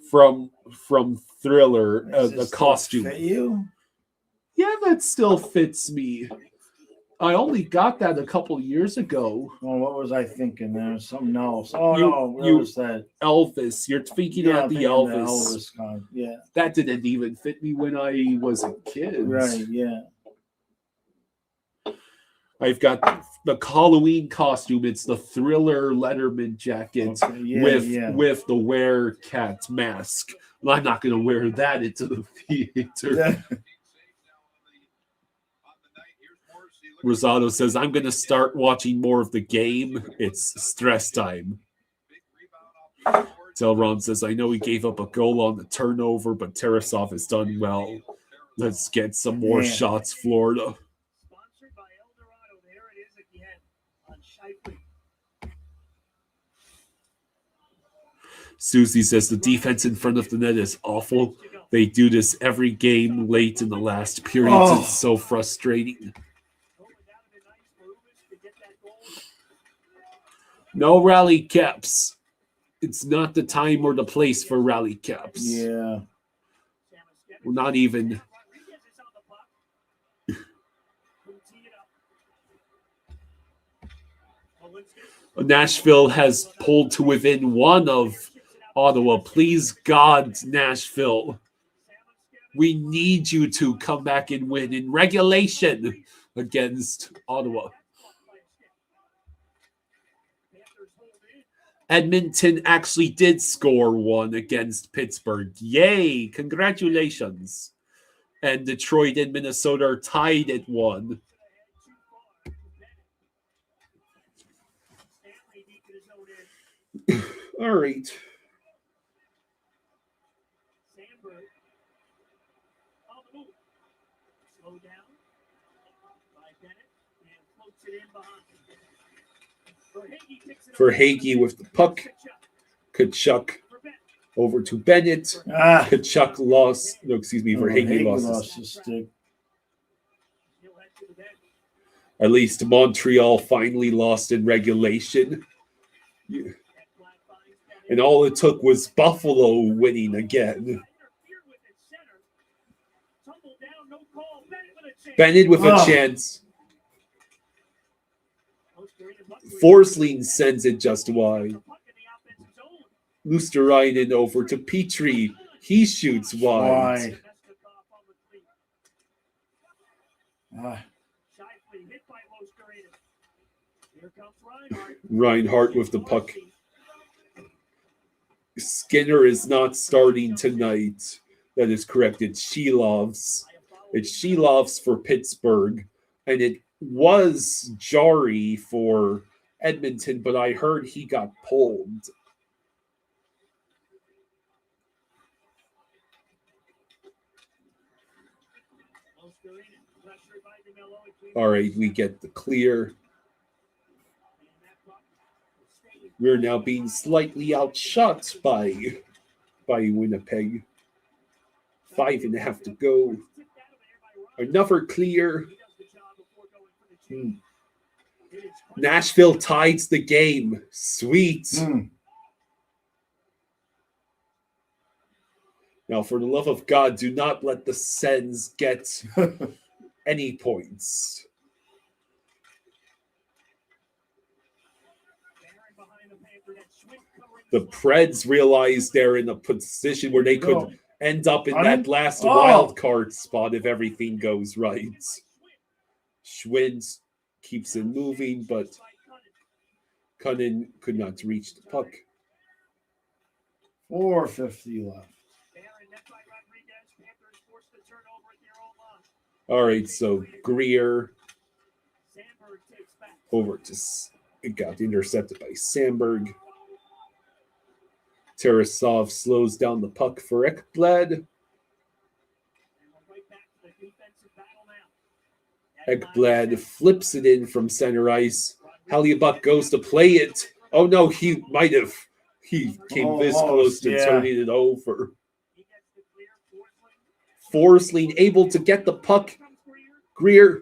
from Thriller, Does the it still costume. fit you? Yeah, that still fits me. I only got that a couple years ago. Oh, what was I thinking? There was something else. Oh You- no, where you- was that? Elvis. You're thinking Yeah, of I'm the thinking Elvis. con. Yeah, That didn't even fit me when I was a kid. right. Yeah. I've got the Halloween costume. It's the Thriller Letterman jacket Okay, yeah. with the Werecat mask. Well, I'm not going to wear that into the theater. Yeah. Rosado says, I'm going to start watching more of the game. It's stress time. Telron says, I know he gave up a goal on the turnover, but Tarasov has done well. Let's get some more Yeah. shots, Florida. Sponsored by Eldorado. There it is again on Shifley. Susie says, the defense in front of the net is awful. They do this every game late in the last periods. Oh. It's so frustrating. Oh, but that would have been nice for Ubis to get that goal. No rally caps. It's not the time or the place for rally caps. Yeah. We're not even. Rodriguez is on the puck. Couldn't tee it up. Malinsky. Nashville has pulled to within one of Ottawa. Please, God, Nashville. We need you to come back and win in regulation against Ottawa. Edmonton actually did score one against Pittsburgh. Yay! Congratulations. And Detroit and Minnesota are tied at 1. All right. Sandberg on the move. Slow down by Bennett and floats it in behind. Verhaeghe picks it up. Verhaeghe with the puck. Kachuk For Bennett. over to Bennett. Ah. Kachuk lost. No, excuse me. Verhaeghe Verhaeghe lost. his stick. He'll head to the bench. At least Montreal finally lost in regulation. Yeah. That flat finds Bennett. And all it took was Buffalo winning again. Interfered with it center. Tumble down, no call. Bennett with a chance. Bennett with a Oh. chance. Osterlin and Buckley. Forsling sends it just wide. The puck in the offensive zone. Luosterainen over to Petrie. He shoots wide. Why? Mestikov on the cleat. Ah. Shifley hit by Osterlin. Here comes Reinhardt. Reinhardt with the puck. Skinner is not starting tonight. That is correct. It's Shilovs. It's Shilovs for Pittsburgh. And it was Jari for Edmonton, but I heard he got pulled. Osterlin pressured by DeMello. All right, we get the clear. And that puck is staying. We're now being slightly outshot by Winnipeg. 5.5 to go. Tipped out of there by Reinhardt. Another clear. He does the job before going for the change. It is Nashville ties the game. Sweet. Hmm. Now, for the love of God, do not let the Sens get any points. Barron behind the Panther. That Schwinn covering The Preds realize they're in a position where they could Go. end up in On that it? last Oh. wild card spot if everything goes right. Schwinn keeps it moving, but Cunnin could not reach the puck. 4:50 left. Barron net by Rodriguez. Panthers forced the turnover at their own line. All right, so Greer Sandberg takes back. over to it got intercepted by Sandberg. Tarasov slows down the puck for Ekblad. And we're right back to the defensive battle now. Ekblad flips it in from center ice. Hellebuyck goes to play it. Oh no, he might have. He came this close to yeah. turning it over. He gets the clear. Forsling able to get the puck. Comes Greer. Greer,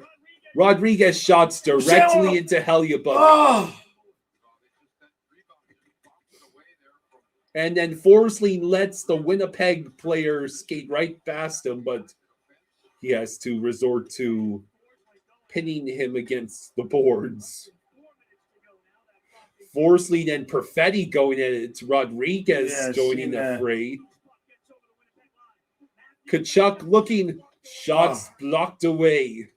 Rodriguez shots directly into Hellebuyck. Oh, And then Forsling lets the Winnipeg player skate right past him, but he has to resort to pinning him against the boards. Forsling and Perfetti going at it. Rodriguez joining the fray. Kachuk looking, shots blocked away.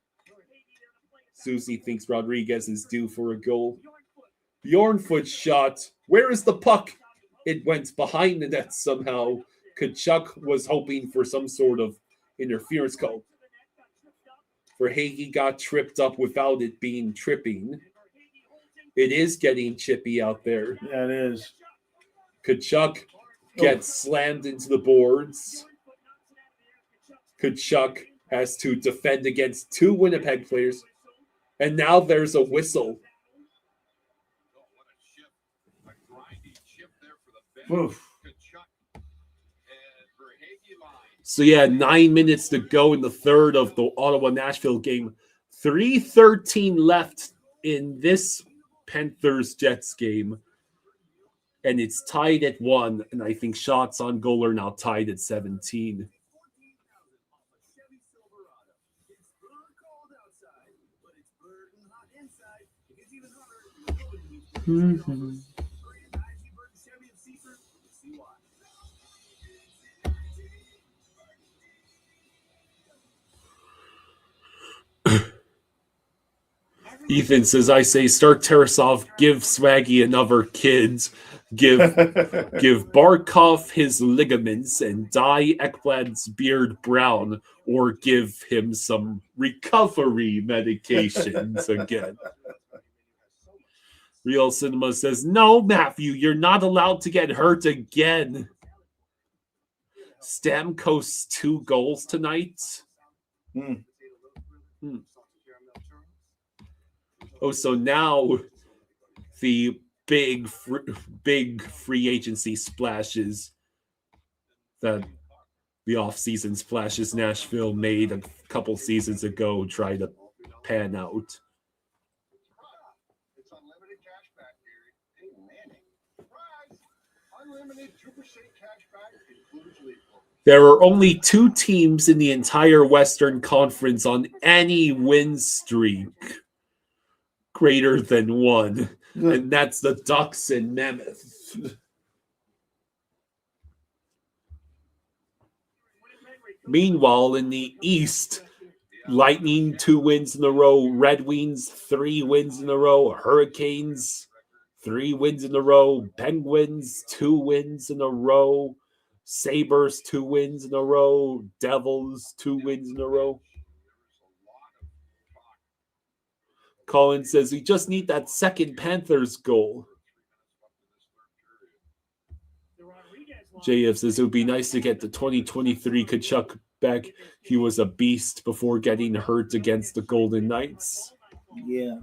Susie thinks Rodriguez is due for a goal. Bjornfoot shot. Where is the puck? It went behind the net somehow. Kachuk was hoping for some sort of interference call. Verhage got tripped up without it being tripping. It is getting chippy out there. Yeah, it is. Kachuk gets slammed into the boards. Kachuk has to defend against two Winnipeg players. And now there's a whistle. Oof. So yeah, 9 minutes to go in the third of the Ottawa-Nashville game. 3:13 left in this Panthers-Jets game. And it's tied at 1. And I think shots on goal are now tied at 17. Mm-hmm. Ethan says, I say, start Tarasov, give Swaggy another kid, give Barkov his ligaments and dye Ekblad's beard brown, or give him some recovery medications again. Real Cinema says, no, Matthew, you're not allowed to get hurt again. Stamkos 2 goals tonight. Oh, so now the big free agency splashes that the off-season splashes Nashville made a couple seasons ago try to pan out. There are only 2 teams in the entire Western Conference on any win streak greater than 1, and that's the Ducks and Mammoth. Meanwhile, in the East, Lightning 2 wins in a row, Red Wings 3 wins in a row, Hurricanes 3 wins in a row, Penguins 2 wins in a row, Sabres 2 wins in a row, Devils 2 wins in a row. Colin says, we just need that second Panthers goal. JF says, it would be nice to get the 2023 Kachuk back. He was a beast before getting hurt against the Golden Knights. Yeah.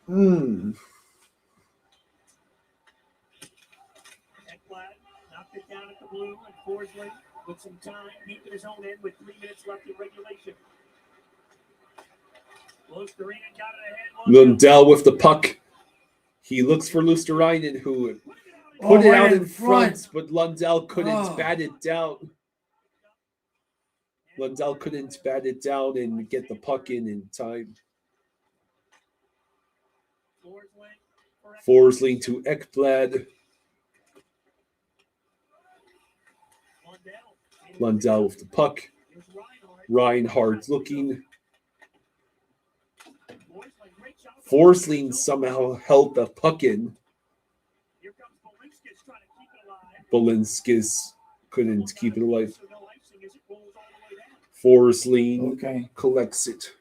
Ekblad knocked it down at the blue, and Forsling with some time deep in his own end with 3 minutes left in regulation. Luostarinen got it ahead. Lundell with the puck. He looks for Luostarinen, who put it out in front, but Lundell couldn't bat it down. Lundell couldn't bat it down and get the puck in time. Forsling to Ekblad. Lundell with the puck. Reinhardt looking. Forsling somehow held the puck in. Balinskis couldn't keep it alive. Forsling collects it.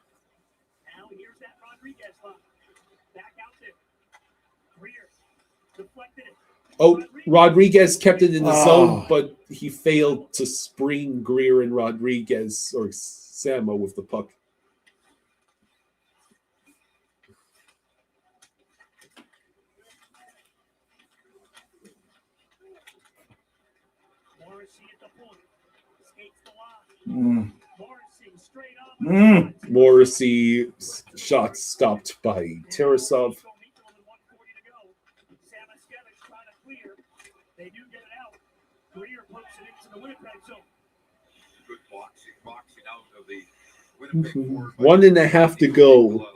Oh, Rodriguez kept it in the zone, but he failed to spring Greer and Rodriguez or Samo with the puck. Morrissey shot stopped by Tarasov. They do get it out. Greer puts it into the Winnipeg zone. Good boxing out of the Winnipeg forward. 1.5 to go.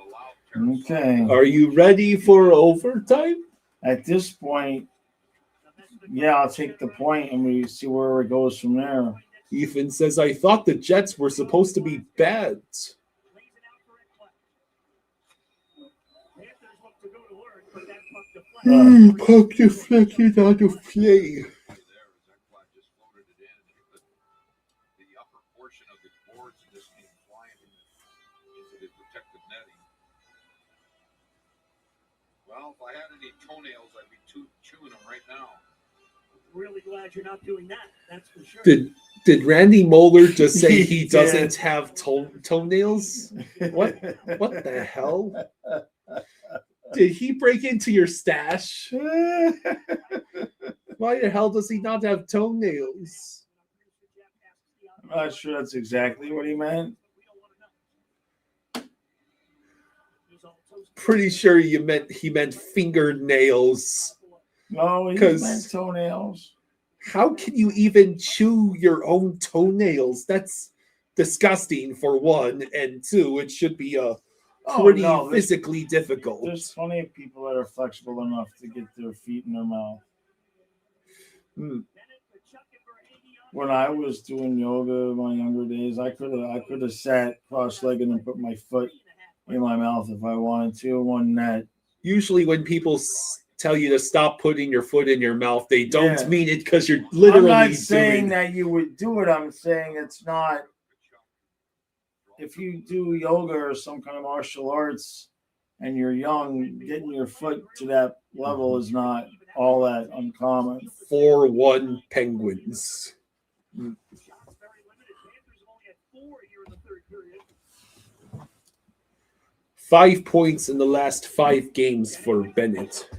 Okay. Are you ready for overtime? At this point, yeah, I'll take the point and we see where it goes from there. Ethan says, I thought the Jets were supposed to be bad. Puck deflected out of play. The upper portion of the boards and just came flying into the protected netting. Well, if I had any toenails, I'd be chewing them right now. Really glad you're not doing that. That's for sure. Did Randy Moeller just say he He doesn't did. have toenails? What the hell? Did he break into your stash? Why the hell does he not have toenails? I'm not sure that's exactly what he meant. Pretty sure he meant fingernails. No, he 'Cause- meant toenails. How can you even chew your own toenails? That's disgusting for one, and two, it should be pretty physically difficult. There's plenty of people that are flexible enough to get their feet in their mouth. When I was doing yoga in my younger days, I could have sat cross-legged and put my foot in my mouth if I wanted to. One net. Usually, when people tell you to stop putting your foot in your mouth, they don't Yeah. mean it because you're literally I'm not saying doing. that you would do it. I'm saying it's not. If you do yoga or some kind of martial arts and you're young, getting your foot to that level is not all that uncommon. 4-1 Penguins. 5 points in the last 5 games for Bennett.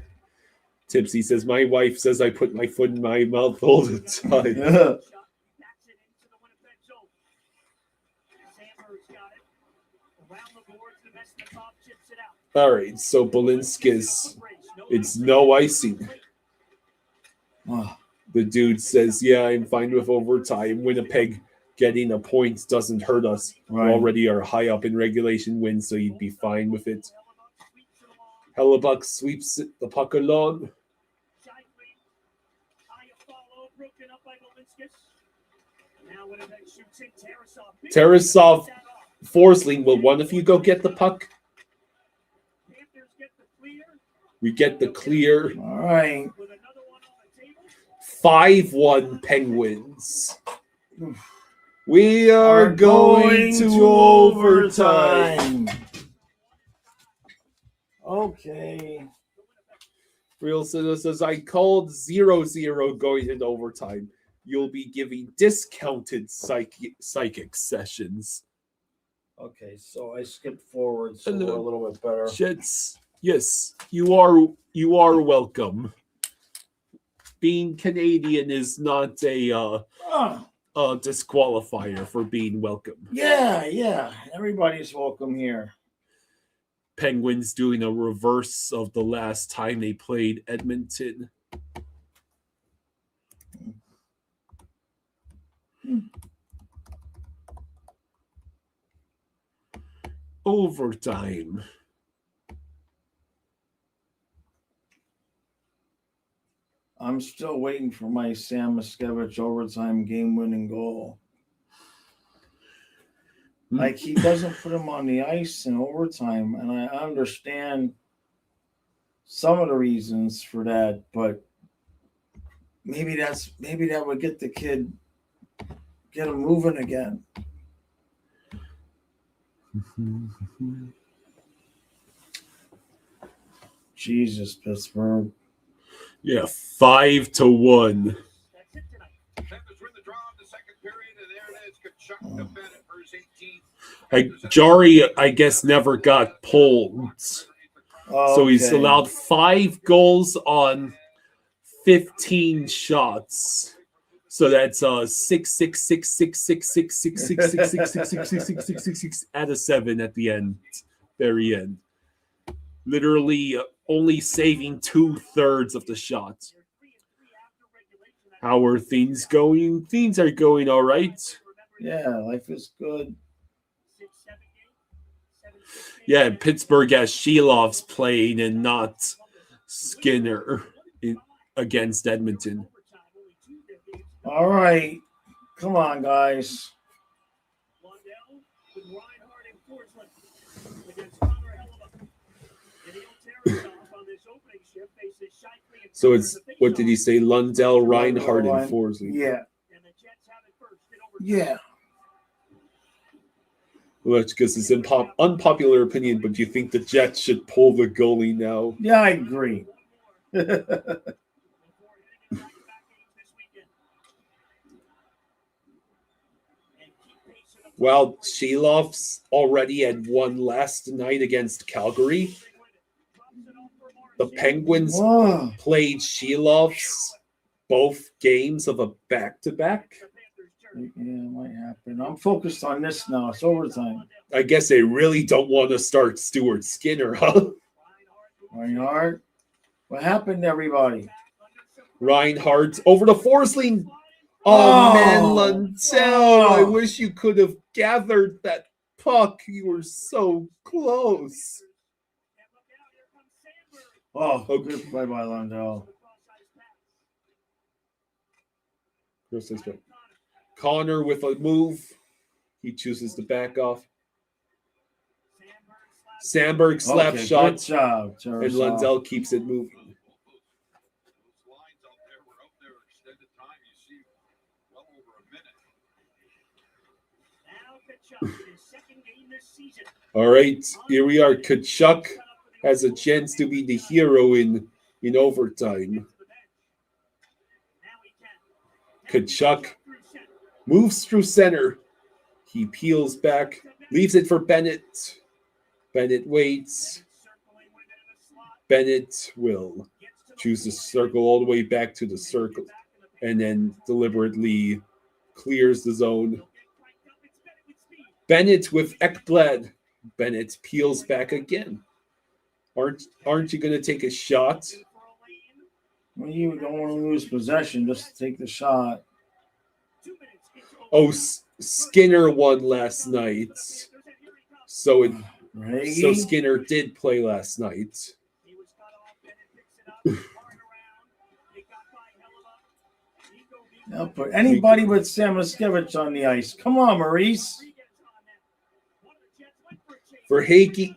Tipsy says, my wife says I put my foot in my mouth all the time. All right, so Balinskis, it's no icing. The dude says, yeah, I'm fine with overtime. Winnipeg getting a point doesn't hurt us. We Right. already are high up in regulation wins, so you'd be fine with it. Hellebuck sweeps the puck along. Tarasov, Forsling, will one of you go get the puck? We get the clear. All right. 5-1 Penguins. We are going to overtime. Okay. Real Citizen says, I called 0-0 going into overtime. You'll be giving discounted psychic sessions. Okay, so I skipped forward, so we're a little bit better. Jets, yes, you are welcome. Being Canadian is not a disqualifier for being welcome. Yeah. Everybody's welcome here. Penguins doing a reverse of the last time they played Edmonton. Overtime. I'm still waiting for my Sam Miskevich overtime game-winning goal. Like, he doesn't put him on the ice in overtime, and I understand some of the reasons for that, but maybe that would get the kid, get him moving again. Jesus, Pittsburgh. Yeah, 5-1. Jari, I guess, never got pulled. So he's allowed 5 goals on 15 shots. So that's 6 out of 7 at the end, very end. Literally only saving 2/3 of the shots. How are things going? Things are going all right. Yeah, life is good. Yeah, Pittsburgh has Shelov's playing and not Skinner against Edmonton. All right. Come on, guys. So it's, what did he say? Lundell, Reinhardt, and Forsling. Yeah. Yeah. Well, that's because it's unpopular opinion, but you think the Jets should pull the goalie now? Yeah, I agree. Well, Shelov's already had one last night against Calgary. The Penguins played Shelov's both games of a back-to-back. Yeah, it might happen. I'm focused on this now. It's overtime. I guess they really don't want to start Stuart Skinner, huh? Reinhardt. What happened to everybody? Reinhardt over to Forsling. Oh, man, Lundell. I wish you could have gathered that puck. You were so close. Oh, good play by Lundell. Connor with a move. He chooses to back off. Sandberg slap shot. Good job, and Lundell keeps it moving. All right, here we are. Kachuk has a chance to be the hero in overtime. Kachuk moves through center. He peels back, leaves it for Bennett. Bennett waits. Bennett will choose to circle all the way back to the circle and then deliberately clears the zone. Bennett with Ekblad. Bennett peels back again. Aren't you going to take a shot? Well, you don't want to lose possession. Just take the shot. Oh, Skinner won last night. So Skinner did play last night. Now put anybody with Samoskevich on the ice. Come on, Maurice. For Hagee,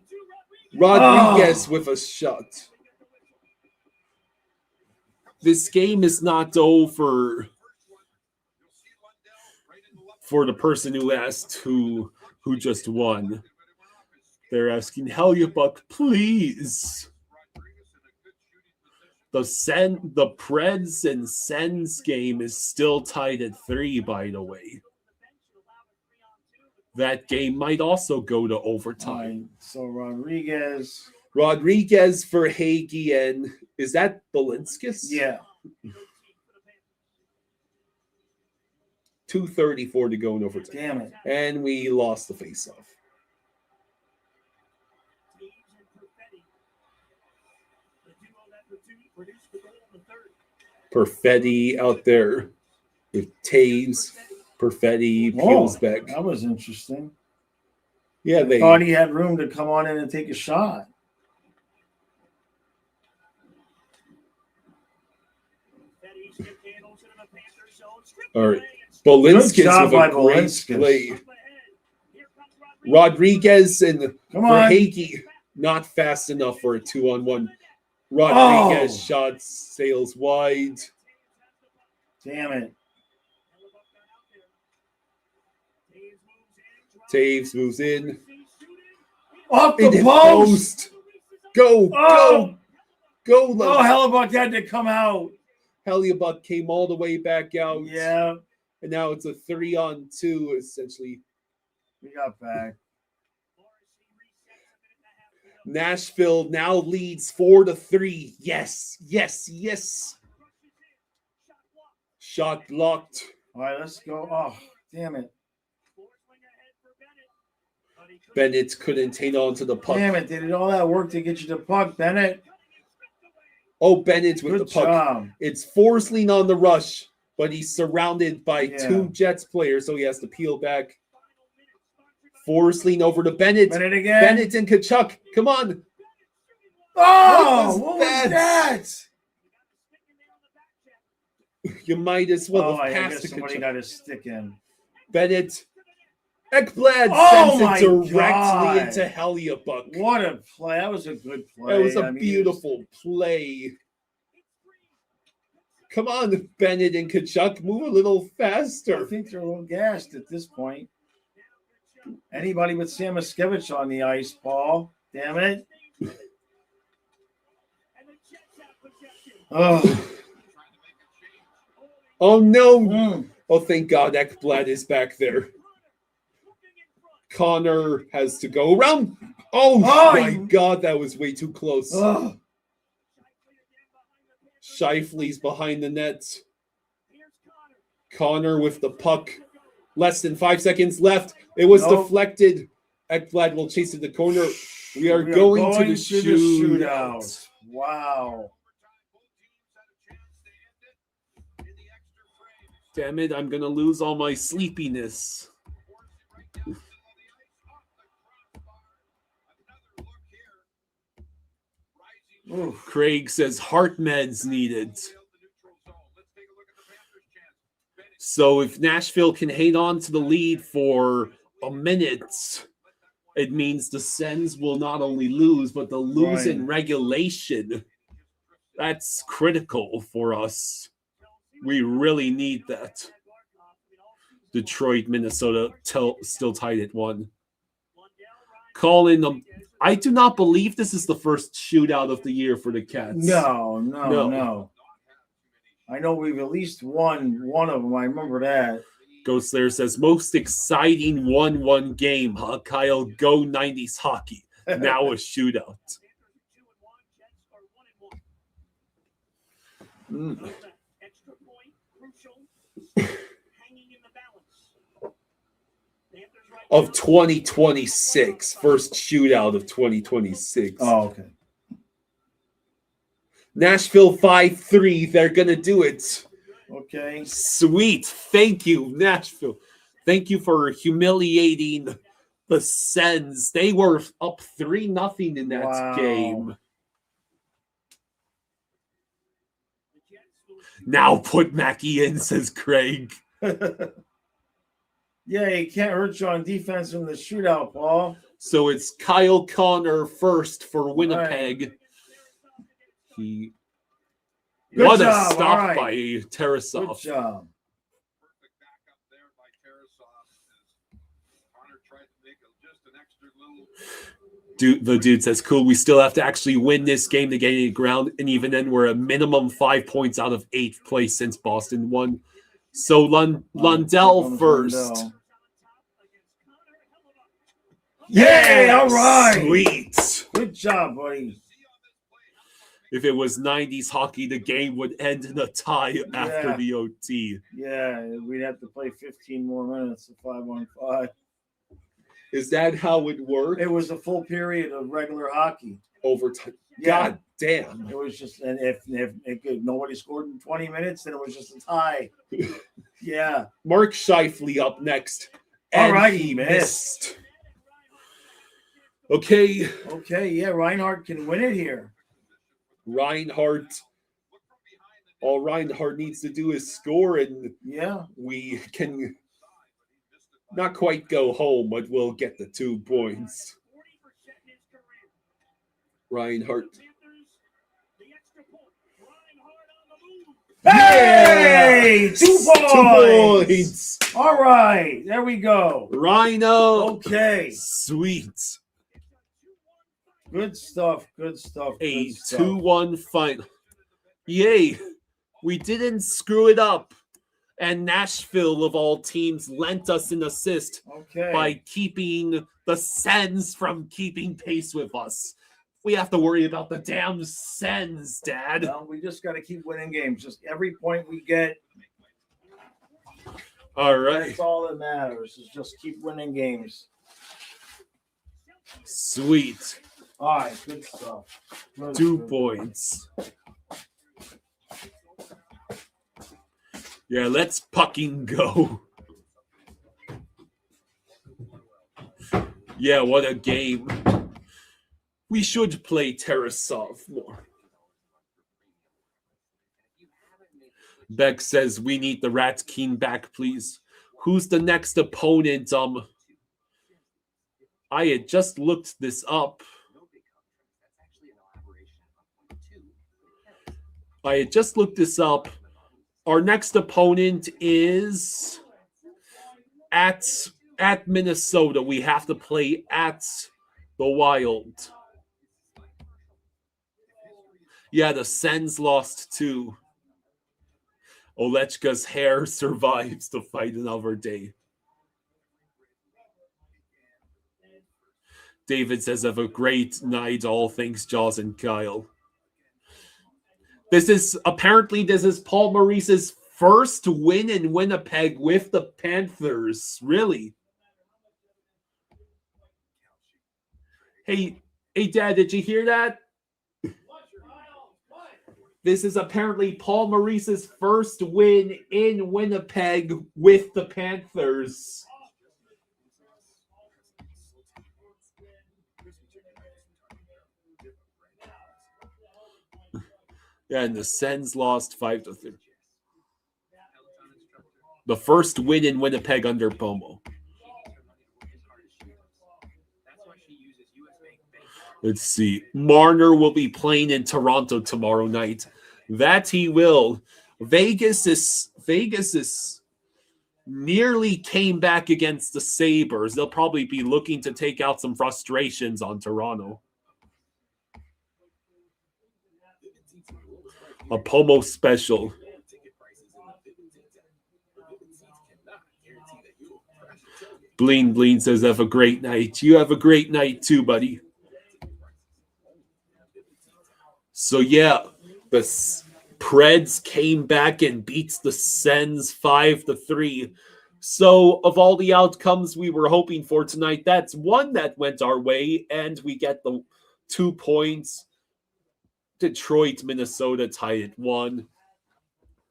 Rodriguez with a shot. This game is not over for the person who asked who just won. They're asking, Hellyabuck, please. The Preds and Sens game is still tied at 3, by the way. That game might also go to overtime. So Rodriguez for Hagee, and is that Balinskis? Yeah. 2:34 to go in overtime. Damn it. And we lost the faceoff. Perfetti out there with Taves. Perfetti peels back. That was interesting. Yeah, they thought he had room to come on in and take a shot. All right. Balinskis with a great play. Rodriguez and for Hagee, not fast enough for a 2-on-1. Rodriguez shot sails wide. Damn it. Taves moves in. Off the post. Go. Oh, Hellyabuck had to come out. Hellyabuck came all the way back out. Yeah. And now it's a 3-on-2, essentially. We got back. Nashville now leads 4-3. Yes. Shot blocked. All right, let's go. Oh, damn it. Bennett couldn't hang on to the puck. Damn it. They did all that work to get you the puck, Bennett. Oh, Bennett with Good the puck. job. It's Forsling on the rush, but he's surrounded by Yeah. 2 Jets players, so he has to peel back. Forsling over to Bennett. Bennett again. Bennett and Kachuk. Come on. Oh, what was that? You might as well Oh, have I passed guess to somebody Kachuk. got his stick in. Bennett. Ekblad Oh, sends my it directly God. into Helliebuck. What a play. That was a good play. That was a I mean, beautiful play. Come on, Bennett and Kachuk. Move a little I faster. think they're a little gassed at this point. Anybody with Samoskevich on the ice, Paul. Damn it. Oh. Oh, no. Mm. Oh, thank God Ekblad is back there. Connor has to go around. Oh, my God, that was way too close. Oh. Shifley's behind the net. Connor with the puck. Less than 5 seconds left. It was Nope. deflected. Ekblad will chase it to the corner. We are going to the shootout. Wow. Damn it, I'm going to lose all my sleepiness. Oof. Craig says heart meds needed. So if Nashville can hang on to the lead for a minute, it means the Sens will not only lose, but they'll lose in regulation. That's critical for us. We really need that. Detroit, Minnesota still tied at 1. Colin, I do not believe this is the first shootout of the year for the Cats. No. I know we've at least won one of them. I remember that. Ghost Slayer says, most exciting 1-1 game, huh, Kyle? Go 90s hockey. Now a shootout. Of 2026. First shootout of 2026. Oh, okay. Nashville 5-3. They're going to do it. Okay. Sweet. Thank you, Nashville. Thank you for humiliating the Sens. They were up 3-0 in that game. Now put Mackey in, says Craig. Yeah, he can't hurt you on defense in the shootout, Paul. So it's Kyle Connor first for Winnipeg. Good What job, a stop all right. by Tarasov. Good job. The dude says, cool, we still have to actually win this game to get it ground. And even then, we're a minimum 5 points out of 8th place since Boston won. So Lundell first. Yeah, all right. Sweet. Good job, buddy. If it was 90s hockey, the game would end in a tie after the OT. Yeah, we'd have to play 15 more minutes of 5-on-5. Is that how it worked? It was a full period of regular hockey. Overtime. Yeah. God damn. It was just, and if nobody scored in 20 minutes, then it was just a tie. Yeah. Mark Scheifele up next. All And right, he missed. missed. Okay. Okay, yeah, Reinhardt can win it here. Reinhardt. All Reinhardt needs to do is score, and we can not quite go home, but we'll get the 2 points. Reinhardt. Hey! 2 points! 2 points! All right, there we go. Rhino. Okay. Sweet. Good stuff. Good stuff. A Good stuff. 2-1 final. Yay. We didn't screw it up. And Nashville, of all teams, lent us an assist by keeping the Sens from keeping pace with us. We have to worry about the damn Sens, Dad. Well, we just got to keep winning games. Just every point we get, All right. That's all that matters, is just keep winning games. Sweet. All right, good stuff. Good, 2 good. points. Yeah, let's fucking go. Yeah, what a game. We should play Tarasov more. Beck says we need the Rat King back, please. Who's the next opponent? I had just looked this up. Our next opponent is at Minnesota. We have to play at the Wild. Yeah, the Sens lost too. Olechka's hair survives to fight another day. David says, have a great night. All thanks, Jaws and Kyle. This is Paul Maurice's first win in Winnipeg with the Panthers. Really? Hey, Dad, did you hear that? This is apparently Paul Maurice's first win in Winnipeg with the Panthers. Yeah, and the Sens lost 5-3. The first win in Winnipeg under Pomo. Let's see. Marner will be playing in Toronto tomorrow night. That he will. Vegas is nearly came back against the Sabres. They'll probably be looking to take out some frustrations on Toronto. A Pomo special. Bleen says, have a great night. You have a great night too, buddy. So yeah, the Preds came back and beats the Sens 5-3. So of all the outcomes we were hoping for tonight, that's one that went our way, and we get the 2 points. Detroit, Minnesota tied at 1.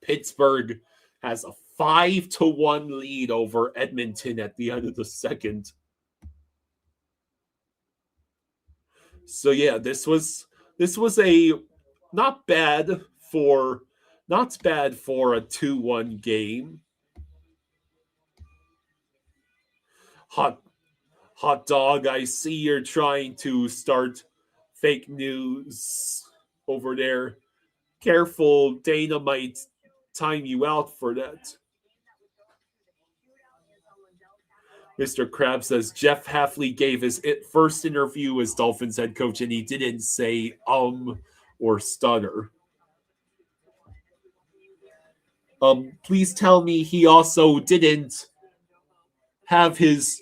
Pittsburgh has a 5-1 lead over Edmonton at the end of the second. So yeah, this was a not bad for a 2-1 game. Hot dog, I see you're trying to start fake news over there. Careful, Dana might time you out for that. Mr. Krabs says Jeff Hafley gave his first interview as Dolphins head coach, and he didn't say or stutter. Please tell me he also didn't have his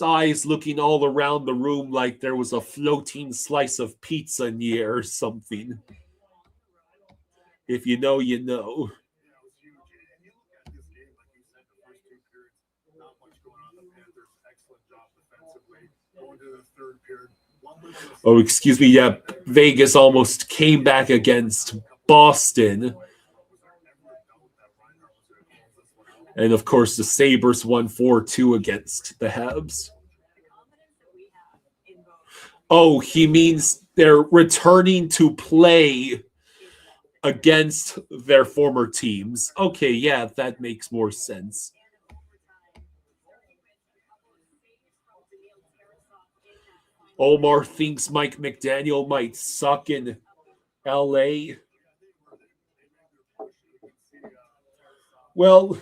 eyes looking all around the room like there was a floating slice of pizza in the air or something. If you know, you know. Oh, excuse me. Yeah, Vegas almost came back against Boston. And, of course, the Sabres won 4-2 against the Habs. Oh, he means they're returning to play against their former teams. Okay, yeah, that makes more sense. Omar thinks Mike McDaniel might suck in LA. Well,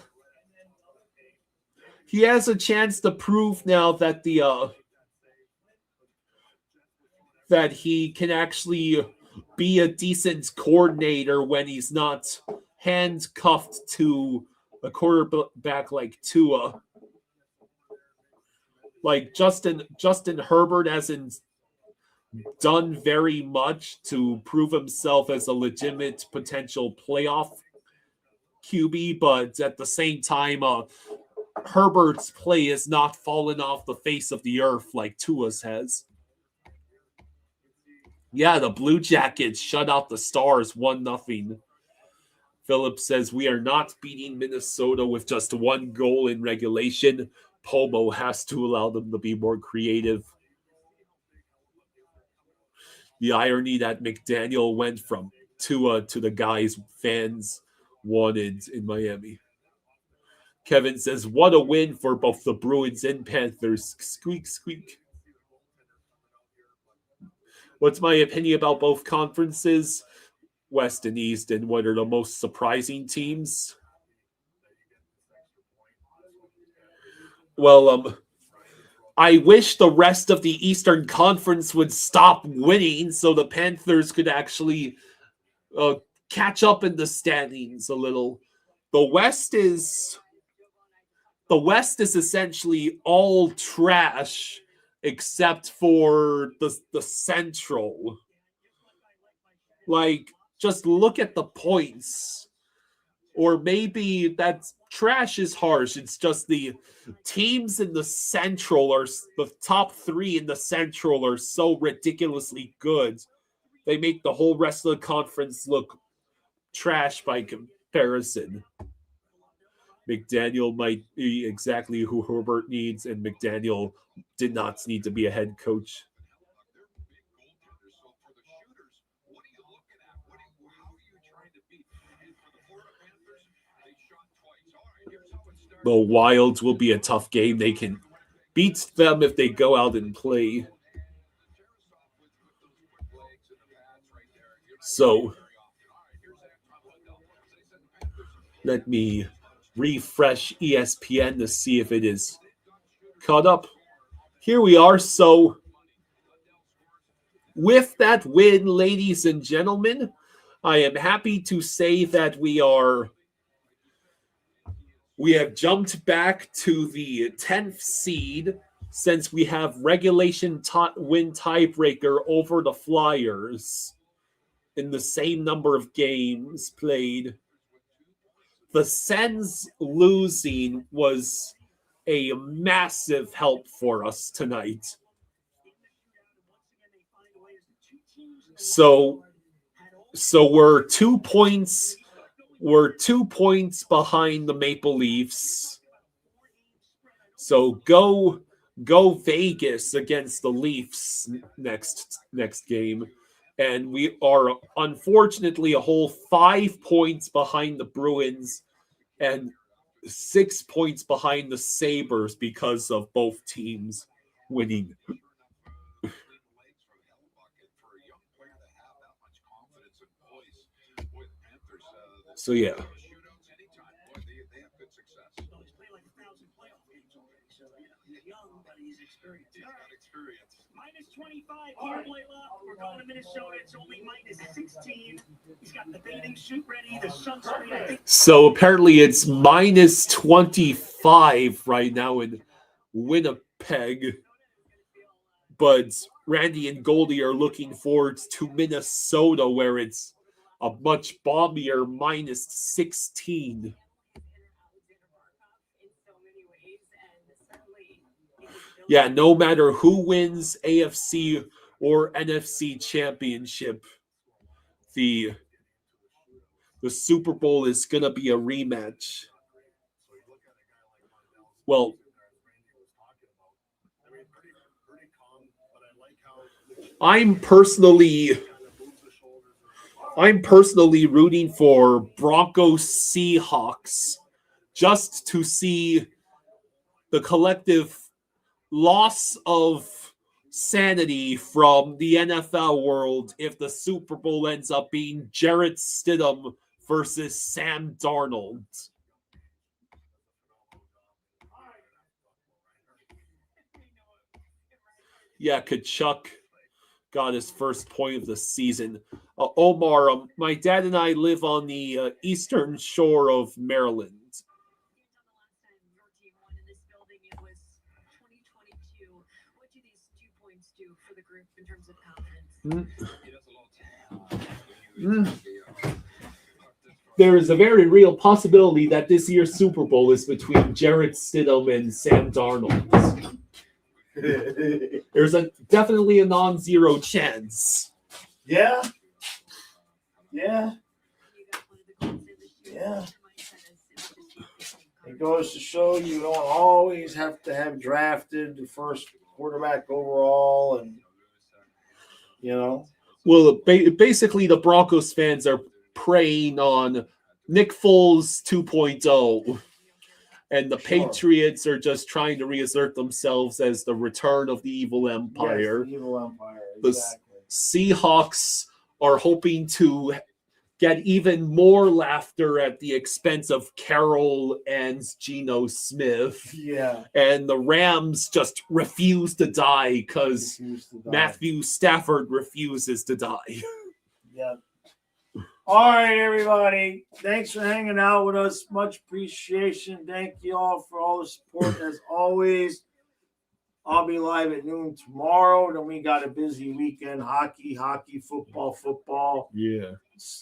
he has a chance to prove now that that he can actually be a decent coordinator when he's not handcuffed to a quarterback like Tua. Like Justin Herbert hasn't done very much to prove himself as a legitimate potential playoff QB, but at the same time, Herbert's play has not fallen off the face of the earth like Tua's has. Yeah, the Blue Jackets shut out the Stars 1-0. Philip says, we are not beating Minnesota with just one goal in regulation. Pomo has to allow them to be more creative. The irony that McDaniel went from Tua to the guys fans wanted in Miami. Kevin says, what a win for both the Bruins and Panthers. Squeak, squeak. What's my opinion about both conferences? West and East, and what are the most surprising teams? Well, I wish the rest of the Eastern Conference would stop winning so the Panthers could actually catch up in the standings a little. The West is essentially all trash except for the Central. Like, just look at the points. Or maybe that's trash is harsh. It's just the teams in the Central are the top 3 in the Central are so ridiculously good. They make the whole rest of the conference look trash by comparison. McDaniel might be exactly who Herbert needs, and McDaniel did not need to be a head coach. The Wilds will be a tough game. They can beat them if they go out and play. So, let me refresh ESPN to see if it is caught up. Here we are. So, with that win, ladies and gentlemen, I am happy to say that we have jumped back to the 10th seed since we have regulation win tiebreaker over the Flyers in the same number of games played. The Sens losing was a massive help for us tonight. So we're 2 points. We're 2 points behind the Maple Leafs. So go Vegas against the Leafs next game. And we are unfortunately a whole 5 points behind the Bruins and 6 points behind the Sabres because of both teams winning. So, yeah. Minus 25, hard play left. We're going to Minnesota. It's only minus 16. He's got the bathing suit ready, the sunscreen. So apparently it's minus 25 right now in Winnipeg. But Randy and Goldie are looking forward to Minnesota, where it's a much balmier minus 16. Yeah, no matter who wins AFC or NFC championship, the Super Bowl is going to be a rematch. Well, I'm personally rooting for Broncos Seahawks just to see the collective loss of sanity from the NFL world if the Super Bowl ends up being Jarrett Stidham versus Sam Darnold. Yeah, Kachuk got his first point of the season. Omar, my dad and I live on the eastern shore of Maryland. there is a very real possibility that this year's Super Bowl is between Jarrett Stidham and Sam Darnold. There's definitely a non-zero chance. Yeah. Yeah. Yeah. It goes to show you don't always have to have drafted the first quarterback overall, and Well, basically, the Broncos fans are preying on Nick Foles 2.0, and the Patriots are just trying to reassert themselves as the return of the evil empire. Yes, the evil empire. The Exactly. Seahawks are hoping to get even more laughter at the expense of Carroll and Geno Smith. Yeah. And the Rams just refuse to die because Matthew Stafford refuses to die. Yeah. All right, everybody. Thanks for hanging out with us. Much appreciation. Thank you all for all the support. As always, I'll be live at noon tomorrow. Then we got a busy weekend. Hockey, football. Yeah.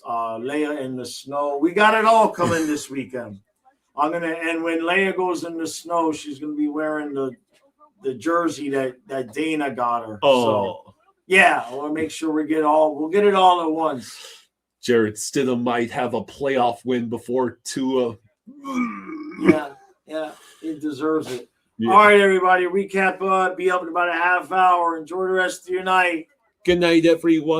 Leia in the snow. We got it all coming this weekend. And when Leia goes in the snow, she's gonna be wearing the jersey that Dana got her. Oh. So, yeah, we'll make sure we'll get it all at once. Jarrett Stidham might have a playoff win before Tua. Yeah, he deserves it. Yeah. All right, everybody. Recap. Be up in about a half hour. Enjoy the rest of your night. Good night, everyone.